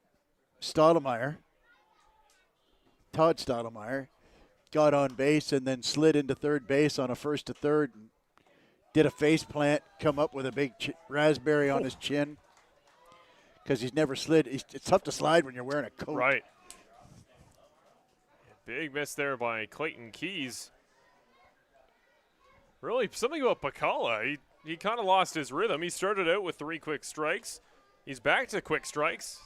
[SPEAKER 1] Stottlemyre, got on base and then slid into third base on a first to third and did a face plant, come up with a big raspberry on his chin because he's never slid. It's tough to slide when you're wearing a coat.
[SPEAKER 2] Right. Big miss there by Clayton Keys. Really, something about Pacala. He kind of lost his rhythm. He started out with 3 quick strikes. He's back to quick strikes.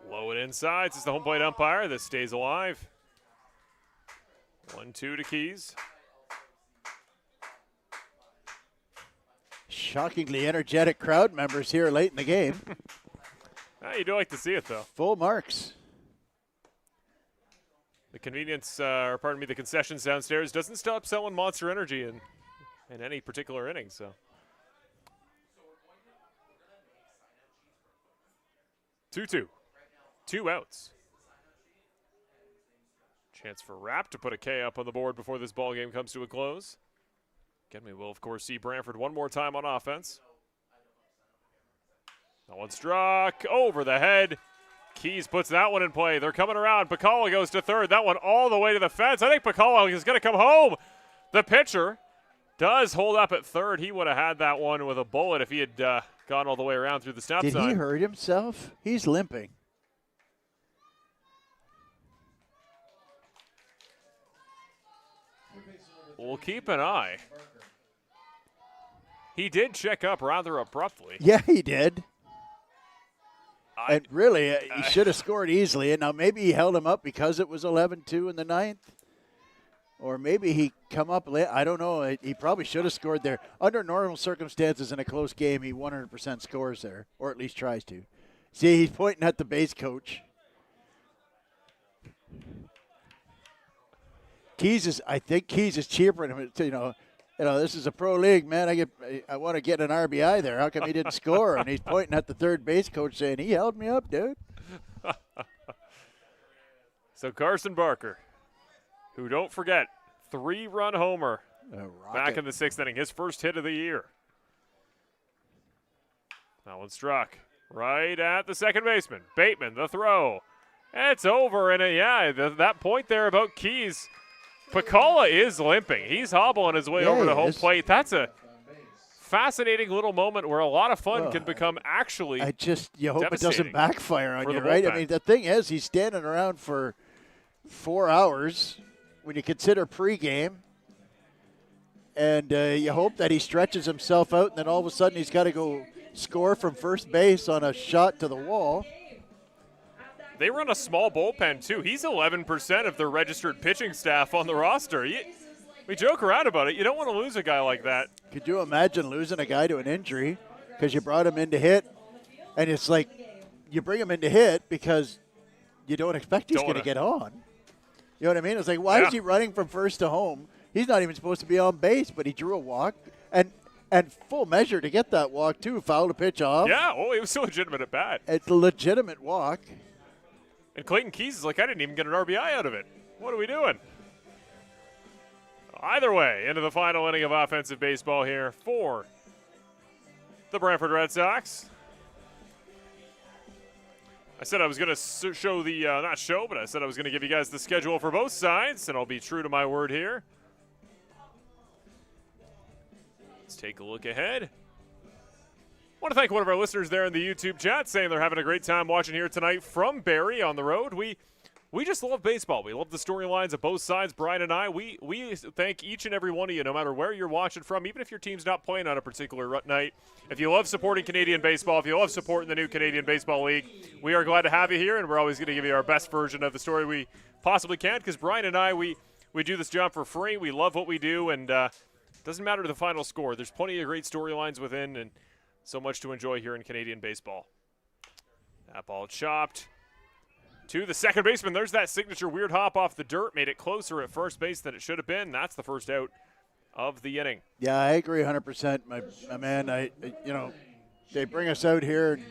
[SPEAKER 2] Low and inside. This is the home plate umpire. This stays alive. 1-2 to Keys.
[SPEAKER 1] Shockingly energetic crowd members here late in the game.
[SPEAKER 2] You do like to see it, though.
[SPEAKER 1] Full marks.
[SPEAKER 2] The convenience, the concessions downstairs doesn't stop selling Monster Energy in any particular inning, so. 2-2. 2 outs. Chance for Rapp to put a K up on the board before this ball game comes to a close. Again, we will, of course, see Brantford one more time on offense. That one struck over the head. Keys puts that one in play. They're coming around. Bacala goes to third. That one all the way to the fence. I think Bacala is going to come home. The pitcher does hold up at third. He would have had that one with a bullet if he had gone all the way around through the stop sign.
[SPEAKER 1] Did he hurt himself? He's limping.
[SPEAKER 2] We'll keep an eye. He did check up rather abruptly.
[SPEAKER 1] Yeah, he did. And really, he should have scored easily. And now maybe he held him up because it was 11-2 in the ninth. Or maybe he come up late. I don't know. He probably should have scored there. Under normal circumstances in a close game, he 100% scores there, or at least tries to. See, he's pointing at the base coach. I think Keys is cheering him. You know, this is a pro league, man. I want to get an RBI there. How come he didn't score? And he's pointing at the third base coach saying, he held me up, dude.
[SPEAKER 2] So Carson Barker, who, don't forget, 3-run homer back in the 6th inning, his first hit of the year. That one struck right at the second baseman. Bateman, the throw. It's over, and that point there about Keys, Bacala is limping. He's hobbling his way over to home plate. That's a fascinating little moment where a lot of fun can become actually
[SPEAKER 1] you hope it doesn't backfire on you, right? I mean, the thing is, he's standing around for 4 hours when you consider pregame, and you hope that he stretches himself out, and then all of a sudden he's got to go score from first base on a shot to the wall.
[SPEAKER 2] They run a small bullpen, too. He's 11% of their registered pitching staff on the roster. We joke around about it. You don't want to lose a guy like that.
[SPEAKER 1] Could you imagine losing a guy to an injury because you brought him in to hit, and it's like you bring him in to hit because you don't expect he's going to get on. You know what I mean? It's like, why is he running from first to home? He's not even supposed to be on base, but he drew a walk. And full measure to get that walk, too. Foul to pitch off.
[SPEAKER 2] Yeah, it was so legitimate at bat.
[SPEAKER 1] It's a legitimate walk.
[SPEAKER 2] And Clayton Keys is like, I didn't even get an RBI out of it. What are we doing? Either way, into the final inning of offensive baseball here for the Brantford Red Sox. I said I was going to show the, I said I was going to give you guys the schedule for both sides, and I'll be true to my word here. Let's take a look ahead. I want to thank one of our listeners there in the YouTube chat saying they're having a great time watching here tonight from Barrie on the road. We just love baseball. We love the storylines of both sides. Brian and I, we thank each and every one of you, no matter where you're watching from, even if your team's not playing on a particular night. If you love supporting Canadian baseball, if you love supporting the new Canadian Baseball League, we are glad to have you here, and we're always going to give you our best version of the story we possibly can, because Brian and I, we do this job for free. We love what we do, and it doesn't matter the final score. There's plenty of great storylines within, and so much to enjoy here in Canadian baseball. That ball chopped to the second baseman. There's that signature weird hop off the dirt. Made it closer at first base than it should have been. That's the first out of the inning.
[SPEAKER 1] Yeah, I agree 100%, my man. They bring us out here. And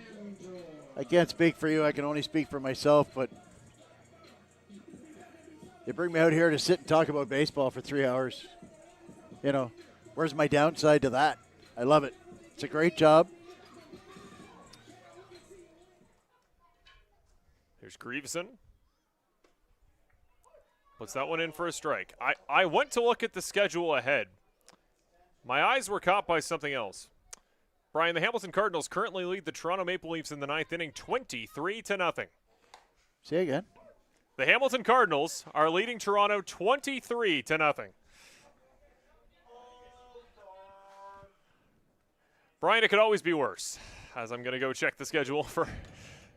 [SPEAKER 1] I can't speak for you. I can only speak for myself. But they bring me out here to sit and talk about baseball for 3 hours. Where's my downside to that? I love it. It's a great job.
[SPEAKER 2] Here's Grieveson. Puts that one in for a strike. I went to look at the schedule ahead. My eyes were caught by something else. Brian, the Hamilton Cardinals currently lead the Toronto Maple Leafs in the 9th inning 23-0.
[SPEAKER 1] Say again.
[SPEAKER 2] The Hamilton Cardinals are leading Toronto 23-0. Brian, it could always be worse, as I'm going to go check the schedule for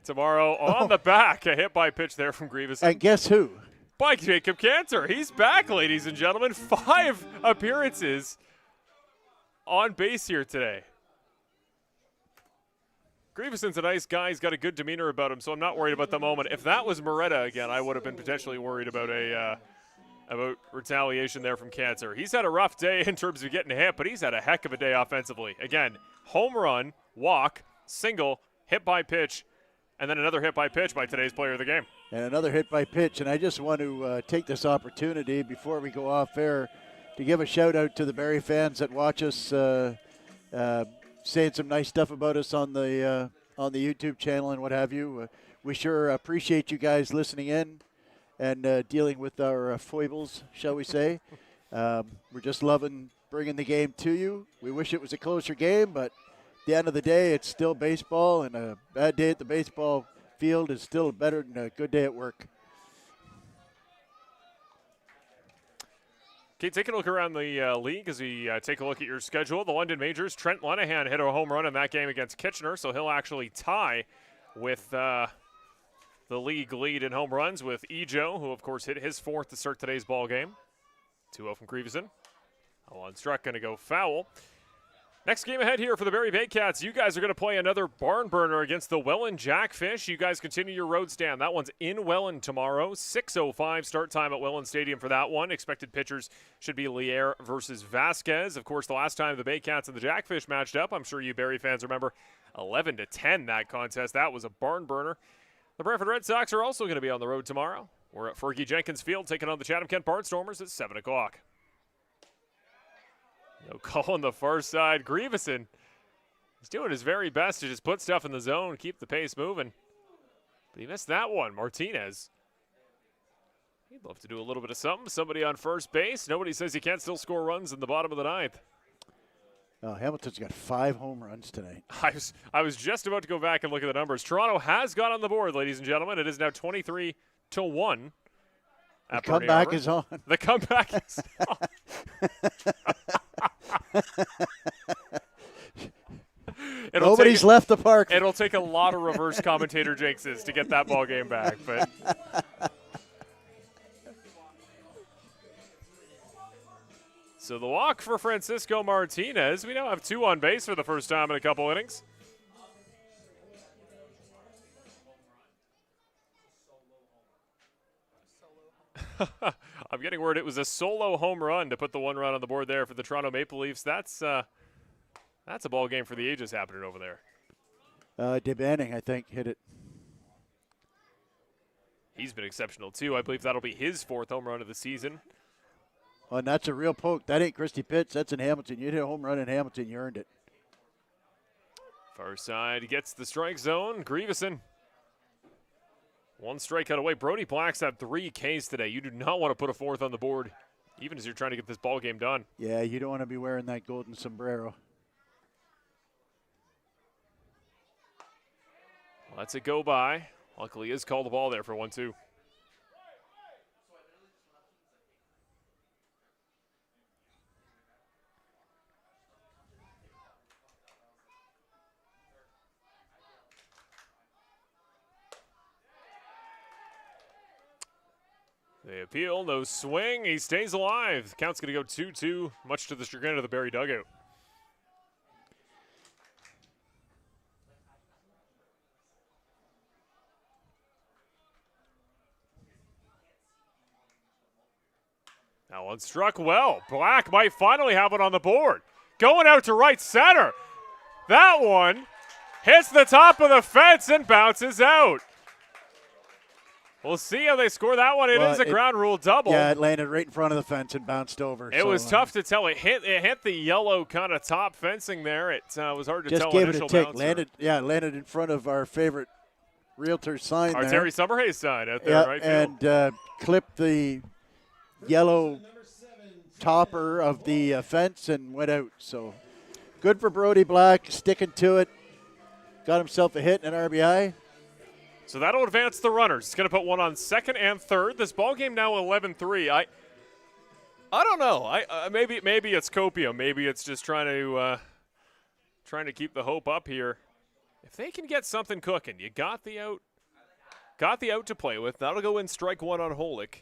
[SPEAKER 2] tomorrow. On the back, a hit by pitch there from Grieveson.
[SPEAKER 1] And guess who?
[SPEAKER 2] By Jacob Cantor. He's back, ladies and gentlemen. 5 appearances on base here today. Grieveson's a nice guy. He's got a good demeanor about him, so I'm not worried about the moment. If that was Moretta again, I would have been potentially worried about about retaliation there from Cantor. He's had a rough day in terms of getting hit, but he's had a heck of a day offensively. Again, home run, walk, single, hit by pitch, and then another hit by pitch by today's player of the game.
[SPEAKER 1] And another hit by pitch. And I just want to take this opportunity before we go off air give a shout out to the Barrie fans that watch us, saying some nice stuff about us on the YouTube channel and what have you. We sure appreciate you guys listening in and dealing with our foibles, shall we say. We're just loving bringing the game to you. We wish it was a closer game, but at the end of the day, it's still baseball, and a bad day at the baseball field is still better than a good day at work.
[SPEAKER 2] Okay, taking a look around the league as we take a look at your schedule. The London Majors, Trent Lenahan hit a home run in that game against Kitchener, so he'll actually tie with the league lead in home runs with Ejo, who, of course, hit his fourth to start today's ball game. 2-0 from Grieveson. On struck, going to go foul. Next game ahead here for the Barrie Baycats. You guys are going to play another barn burner against the Welland Jackfish. You guys continue your road stand. That one's in Welland tomorrow. 6:05 start time at Welland Stadium for that one. Expected pitchers should be Lier versus Vasquez. Of course, the last time the Baycats and the Jackfish matched up, I'm sure you Barrie fans remember 11-10 that contest. That was a barn burner. The Brantford Red Sox are also going to be on the road tomorrow. We're at Fergie Jenkins Field taking on the Chatham-Kent Barnstormers at 7 o'clock. No call on the far side. Grieveson, he's doing his very best to just put stuff in the zone, keep the pace moving. But he missed that one. Martinez, he'd love to do a little bit of something. Somebody on first base. Nobody says he can't still score runs in the bottom of the ninth.
[SPEAKER 1] Hamilton's got 5 home runs tonight.
[SPEAKER 2] I was just about to go back and look at the numbers. Toronto has got on the board, ladies and gentlemen. It is now 23-1.
[SPEAKER 1] The comeback is on.
[SPEAKER 2] The comeback is on.
[SPEAKER 1] Nobody's left the park.
[SPEAKER 2] It'll take a lot of reverse commentator jinxes to get that ball game back. But so the walk for Francisco Martinez. We now have 2 on base for the first time in a couple innings. I'm getting word it was a solo home run to put the 1 run on the board there for the Toronto Maple Leafs. That's a ball game for the ages happening over there.
[SPEAKER 1] DeBanning, I think, hit it.
[SPEAKER 2] He's been exceptional, too. I believe that'll be his 4th home run of the season.
[SPEAKER 1] Well, and that's a real poke. That ain't Christy Pitts. That's in Hamilton. You hit a home run in Hamilton, you earned it.
[SPEAKER 2] Far side gets the strike zone. Grieveson. 1 strikeout away. Brody Black's had 3 Ks today. You do not want to put a 4th on the board, even as you're trying to get this ball game done.
[SPEAKER 1] Yeah, you don't want to be wearing that golden sombrero.
[SPEAKER 2] Lets it go by. Luckily, is called the ball there for 1-2. They appeal, no swing. He stays alive. Count's going to go 2-2, much to the chagrin of the Barrie dugout. That one struck well. Black might finally have it on the board. Going out to right center. That one hits the top of the fence and bounces out. We'll see how they score that one. It is a ground rule double.
[SPEAKER 1] Yeah, it landed right in front of the fence and bounced over.
[SPEAKER 2] It was tough to tell. It hit the yellow kind of top fencing there. It was hard to tell.
[SPEAKER 1] Just gave it a tick. Landed in front of our favorite realtor sign
[SPEAKER 2] our
[SPEAKER 1] there.
[SPEAKER 2] Terry Summerhays sign out there, right?
[SPEAKER 1] And clipped the yellow topper of the fence and went out. So good for Brody Black, sticking to it. Got himself a hit and an RBI.
[SPEAKER 2] So that'll advance the runners. It's going to put 1 on 2nd and 3rd. This ball game now 11-3. I don't know. Maybe it's copium. Maybe it's just trying to keep the hope up here. If they can get something cooking, you got the out to play with. That'll go in strike 1 on Holick.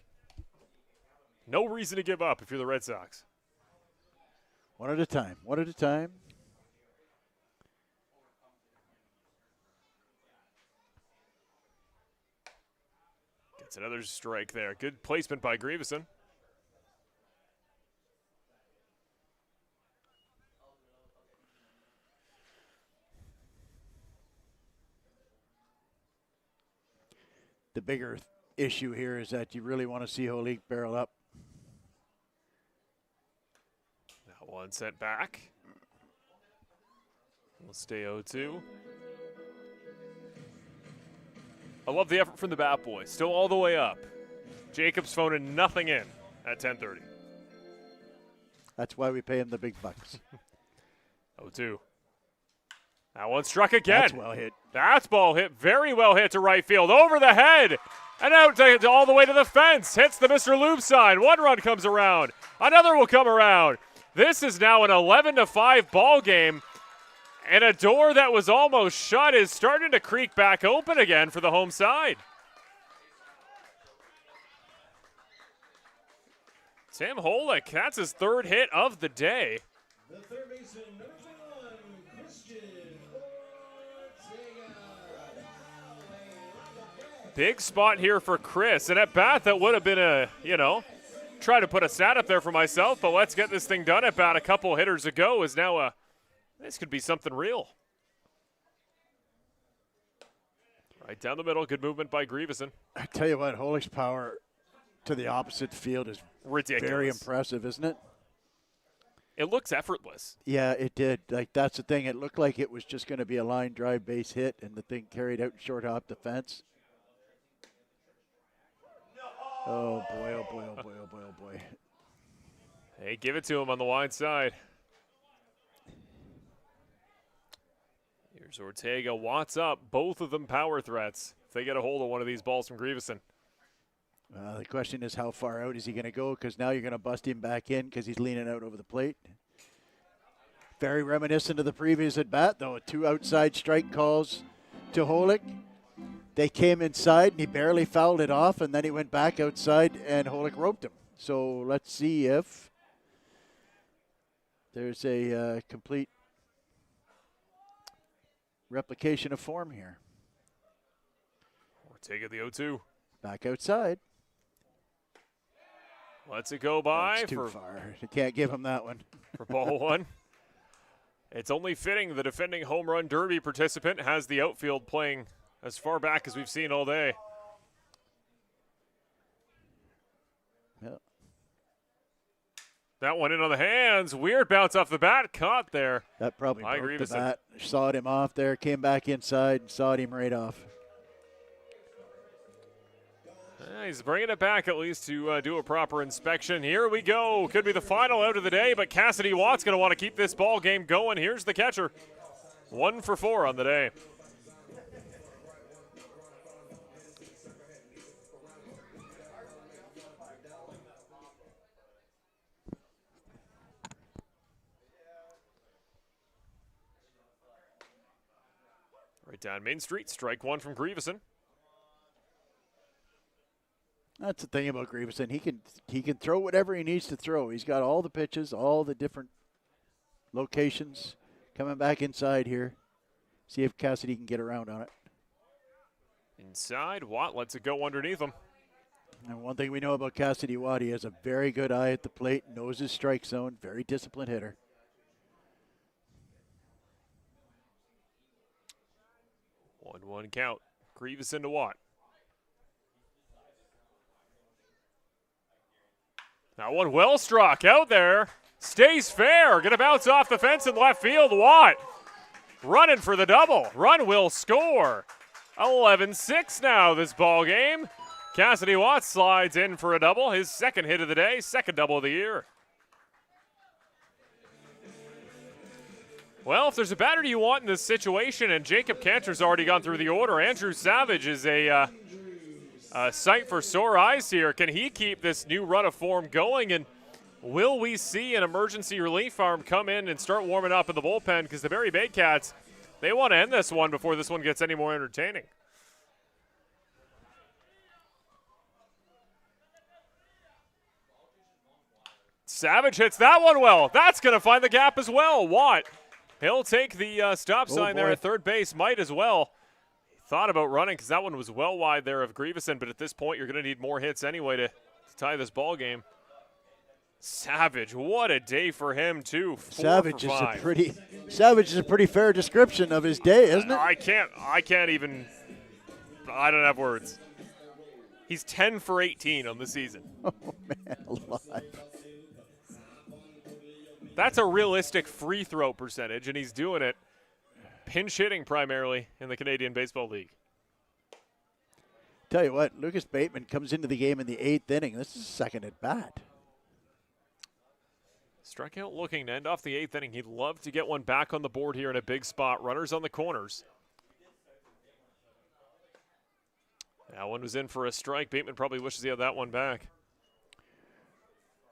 [SPEAKER 2] No reason to give up if you're the Red Sox.
[SPEAKER 1] One at a time. One at a time.
[SPEAKER 2] Gets another strike there. Good placement by Grieveson.
[SPEAKER 1] The bigger issue here is that you really want to see Holik barrel up.
[SPEAKER 2] One sent back. We'll stay 0-2. I love the effort from the bat boy. Still all the way up. Jacobs phoning nothing in at 10:30.
[SPEAKER 1] That's why we pay him the big bucks.
[SPEAKER 2] 0-2. That one struck again.
[SPEAKER 1] That's well hit.
[SPEAKER 2] That's ball hit. Very well hit to right field. Over the head. And out all the way to the fence. Hits the Mr. Lube sign. One run comes around. Another will come around. This is now an 11-5 ball game. And a door that was almost shut is starting to creak back open again for the home side. Sam Holick, that's his third hit of the day.
[SPEAKER 3] The third baseman, number 21, Christian Ortega.
[SPEAKER 2] Big spot here for Chris. And at bat, that would have been a, try to put a stat up there for myself, but let's get this thing done at bat a couple hitters ago is now this could be something real. Right down the middle, good movement by Grieveson.
[SPEAKER 1] I tell you what, Holick's power to the opposite field is
[SPEAKER 2] Ridiculous.
[SPEAKER 1] very impressive, isn't it?
[SPEAKER 2] It looks effortless.
[SPEAKER 1] Yeah, it did. Like, that's the thing. It looked like it was just going to be a line drive base hit, and the thing carried out short hop the fence. Oh, boy, oh, boy, oh, boy, oh, boy, oh, boy.
[SPEAKER 2] Hey, give it to him on the wide side. Here's Ortega. Watts up. Both of them power threats if they get a hold of one of these balls from Grieveson.
[SPEAKER 1] The question is, how far out is he going to go? Because now you're going to bust him back in because he's leaning out over the plate. Very reminiscent of the previous at bat, though. 2 outside strike calls to Holick. They came inside, and he barely fouled it off, and then he went back outside, and Holick roped him. So let's see if there's a complete replication of form here.
[SPEAKER 2] Ortega the 0-2.
[SPEAKER 1] Back outside.
[SPEAKER 2] Lets it go by.
[SPEAKER 1] That's too far. You can't give him that one.
[SPEAKER 2] For ball one. It's only fitting the defending home run derby participant has the outfield playing as far back as we've seen all day.
[SPEAKER 1] Yeah.
[SPEAKER 2] That one in on the hands. Weird bounce off the bat. Caught there.
[SPEAKER 1] That probably
[SPEAKER 2] I
[SPEAKER 1] broke
[SPEAKER 2] agree
[SPEAKER 1] the
[SPEAKER 2] with
[SPEAKER 1] bat. Sawed him off there. Came back inside and sawed him right off.
[SPEAKER 2] He's bringing it back at least to do a proper inspection. Here we go. Could be the final out of the day, but Cassidy Watt's going to want to keep this ball game going. Here's the catcher. 1 for 4 on the day. Right down Main Street. Strike 1 from Grieveson.
[SPEAKER 1] That's the thing about Grieveson. He can throw whatever he needs to throw. He's got all the pitches, all the different locations. Coming back inside here. See if Cassidy can get around on it.
[SPEAKER 2] Inside, Watt lets it go underneath him.
[SPEAKER 1] And one thing we know about Cassidy Watt, he has a very good eye at the plate, knows his strike zone, very disciplined hitter.
[SPEAKER 2] One count. Grieveson to Watt. That one well struck out there. Stays fair. Going to bounce off the fence in left field. Watt running for the double. Run will score. 11-6 now this ball game. Cassidy Watt slides in for a double. His second hit of the day. Second double of the year. Well, if there's a batter you want in this situation, and Jacob Cantor's already gone through the order, Andrew Savage is a sight for sore eyes here. Can he keep this new run of form going? And will we see an emergency relief arm come in and start warming up in the bullpen? Because the Barrie Baycats, they want to end this one before this one gets any more entertaining. Savage hits that one well. That's going to find the gap as well. Watt, he'll take the stop sign there at third base. Might as well. Thought about running because that one was well wide there of Grieveson, but at this point you're going to need more hits anyway to tie this ball game. Savage, what a day for him too.
[SPEAKER 1] Savage is a pretty fair description of his day, isn't it?
[SPEAKER 2] I can't even. I don't have words. He's 10 for 18 on the season.
[SPEAKER 1] Oh man, alive.
[SPEAKER 2] That's a realistic free throw percentage, and he's doing it pinch hitting primarily in the Canadian Baseball League.
[SPEAKER 1] Tell you what, Lucas Bateman comes into the game in the 8th inning. This is second at bat.
[SPEAKER 2] Struck out looking to end off the 8th inning. He'd love to get one back on the board here in a big spot. Runners on the corners. That one was in for a strike. Bateman probably wishes he had that one back.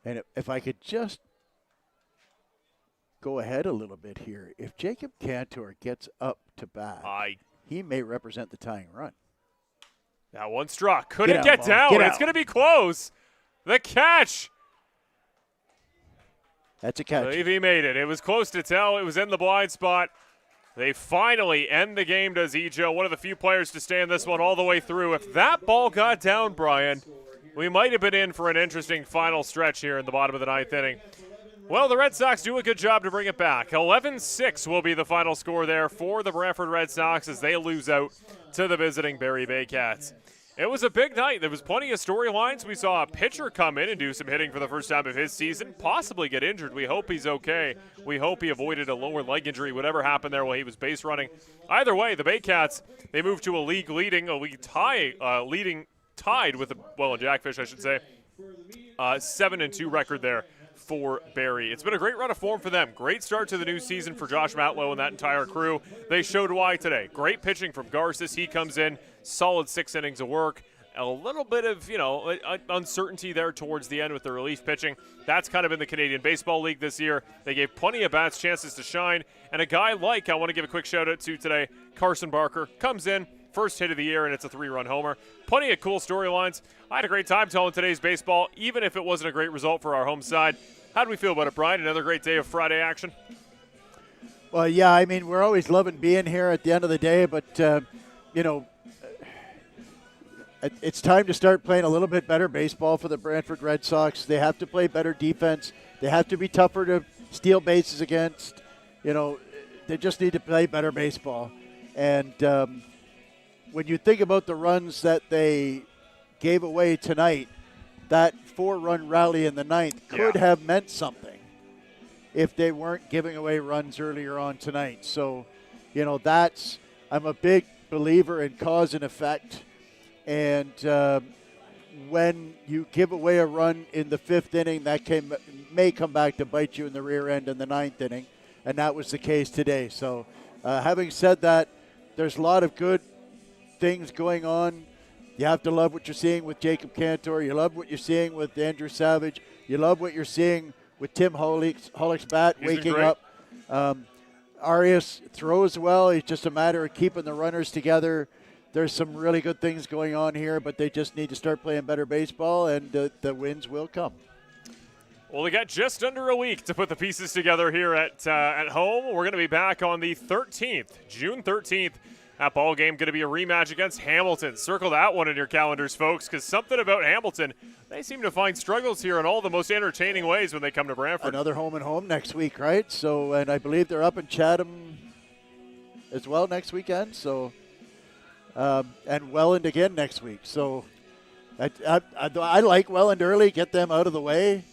[SPEAKER 1] And if I could just go ahead a little bit here. If Jacob Cantor gets up to bat, he may represent the tying run.
[SPEAKER 2] That one struck. Couldn't get down. It's going to be close. The catch.
[SPEAKER 1] That's a catch.
[SPEAKER 2] I believe he made it. It was close to tell. It was in the blind spot. They finally end the game, does Ejo. One of the few players to stay in this one all the way through. If that ball got down, Brian, we might have been in for an interesting final stretch here in the bottom of the 9th inning. Well, the Red Sox do a good job to bring it back. 11-6 will be the final score there for the Brantford Red Sox as they lose out to the visiting Barrie Baycats. It was a big night. There was plenty of storylines. We saw a pitcher come in and do some hitting for the first time of his season, possibly get injured. We hope he's okay. We hope he avoided a lower leg injury, whatever happened there while he was base running. Either way, the Baycats, they moved to a league tied with the Welland Jackfish, I should say. 7-2 record there for Barrie. It's been a great run of form for them. Great start to the new season for Josh Matlow and that entire crew. They showed why today. Great pitching from Garces. He comes in, solid 6 innings of work. A little bit of, uncertainty there towards the end with the relief pitching. That's kind of in the Canadian Baseball League this year. They gave plenty of bats chances to shine. And a guy like, I want to give a quick shout out to today, Carson Barker, comes in, first hit of the year, and it's a 3-run homer. Plenty of cool storylines. I had a great time telling today's baseball, even if it wasn't a great result for our home side. How do we feel about it, Brian? Another great day of Friday action?
[SPEAKER 1] Well, yeah, I mean, we're always loving being here at the end of the day, but, it's time to start playing a little bit better baseball for the Brantford Red Sox. They have to play better defense. They have to be tougher to steal bases against. They just need to play better baseball. And when you think about the runs that they gave away tonight, that 4-run rally in the 9th could have meant something if they weren't giving away runs earlier on tonight. So, I'm a big believer in cause and effect. And when you give away a run in the 5th inning, that may come back to bite you in the rear end in the 9th inning, and that was the case today. So having said that, there's a lot of good things going on. You have to love what you're seeing with Jacob Cantor. You love what you're seeing with Andrew Savage. You love what you're seeing with Tim Hollick's bat waking up. Arias throws well. It's just a matter of keeping the runners together. There's some really good things going on here, but they just need to start playing better baseball, and the wins will come.
[SPEAKER 2] Well, we got just under a week to put the pieces together here at home. We're going to be back on the 13th, June 13th. That ball game going to be a rematch against Hamilton. Circle that one in your calendars, folks, because something about Hamilton, they seem to find struggles here in all the most entertaining ways when they come to Brantford.
[SPEAKER 1] Another home and home next week, right? So, and I believe they're up in Chatham as well next weekend. So, and Welland again next week. So, I like Welland early. Get them out of the way.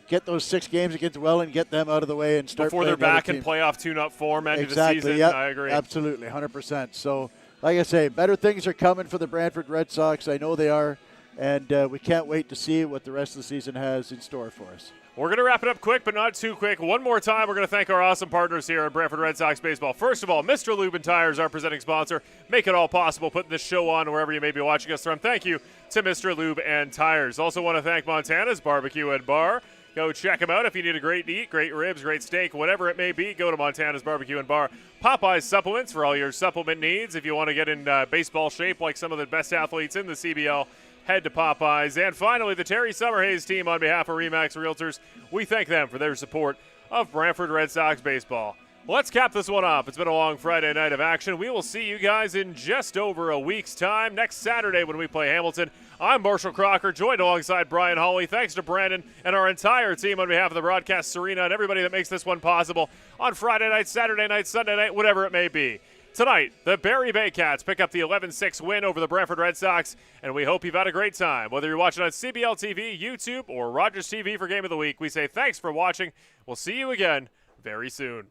[SPEAKER 1] Get those 6 games against Welland, get them out of the way, and start
[SPEAKER 2] before they're back in playoff tune-up form end of the season.
[SPEAKER 1] Yep.
[SPEAKER 2] I agree.
[SPEAKER 1] Absolutely, 100%. So, like I say, better things are coming for the Brantford Red Sox. I know they are, and we can't wait to see what the rest of the season has in store for us.
[SPEAKER 2] We're going to wrap it up quick, but not too quick. One more time, we're going to thank our awesome partners here at Brantford Red Sox Baseball. First of all, Mr. Lube and Tires, our presenting sponsor. Make it all possible, putting this show on wherever you may be watching us from. Thank you to Mr. Lube and Tires. Also want to thank Montana's Barbecue and Bar. Go check them out if you need a great eat, great ribs, great steak, whatever it may be. Go to Montana's Barbecue and Bar. Popeyes Supplements for all your supplement needs. If you want to get in baseball shape like some of the best athletes in the CBL, head to Popeyes. And finally, the Terry Summerhays team on behalf of RE/MAX Realtors. We thank them for their support of Brantford Red Sox baseball. Let's cap this one off. It's been a long Friday night of action. We will see you guys in just over a week's time next Saturday when we play Hamilton. I'm Marshall Crocker, joined alongside Brian Hawley. Thanks to Brandon and our entire team on behalf of the broadcast Serena and everybody that makes this one possible on Friday night, Saturday night, Sunday night, whatever it may be. Tonight, the Barrie Baycats pick up the 11-6 win over the Brantford Red Sox, and we hope you've had a great time. Whether you're watching on CBL TV, YouTube, or Rogers TV for Game of the Week, we say thanks for watching. We'll see you again very soon.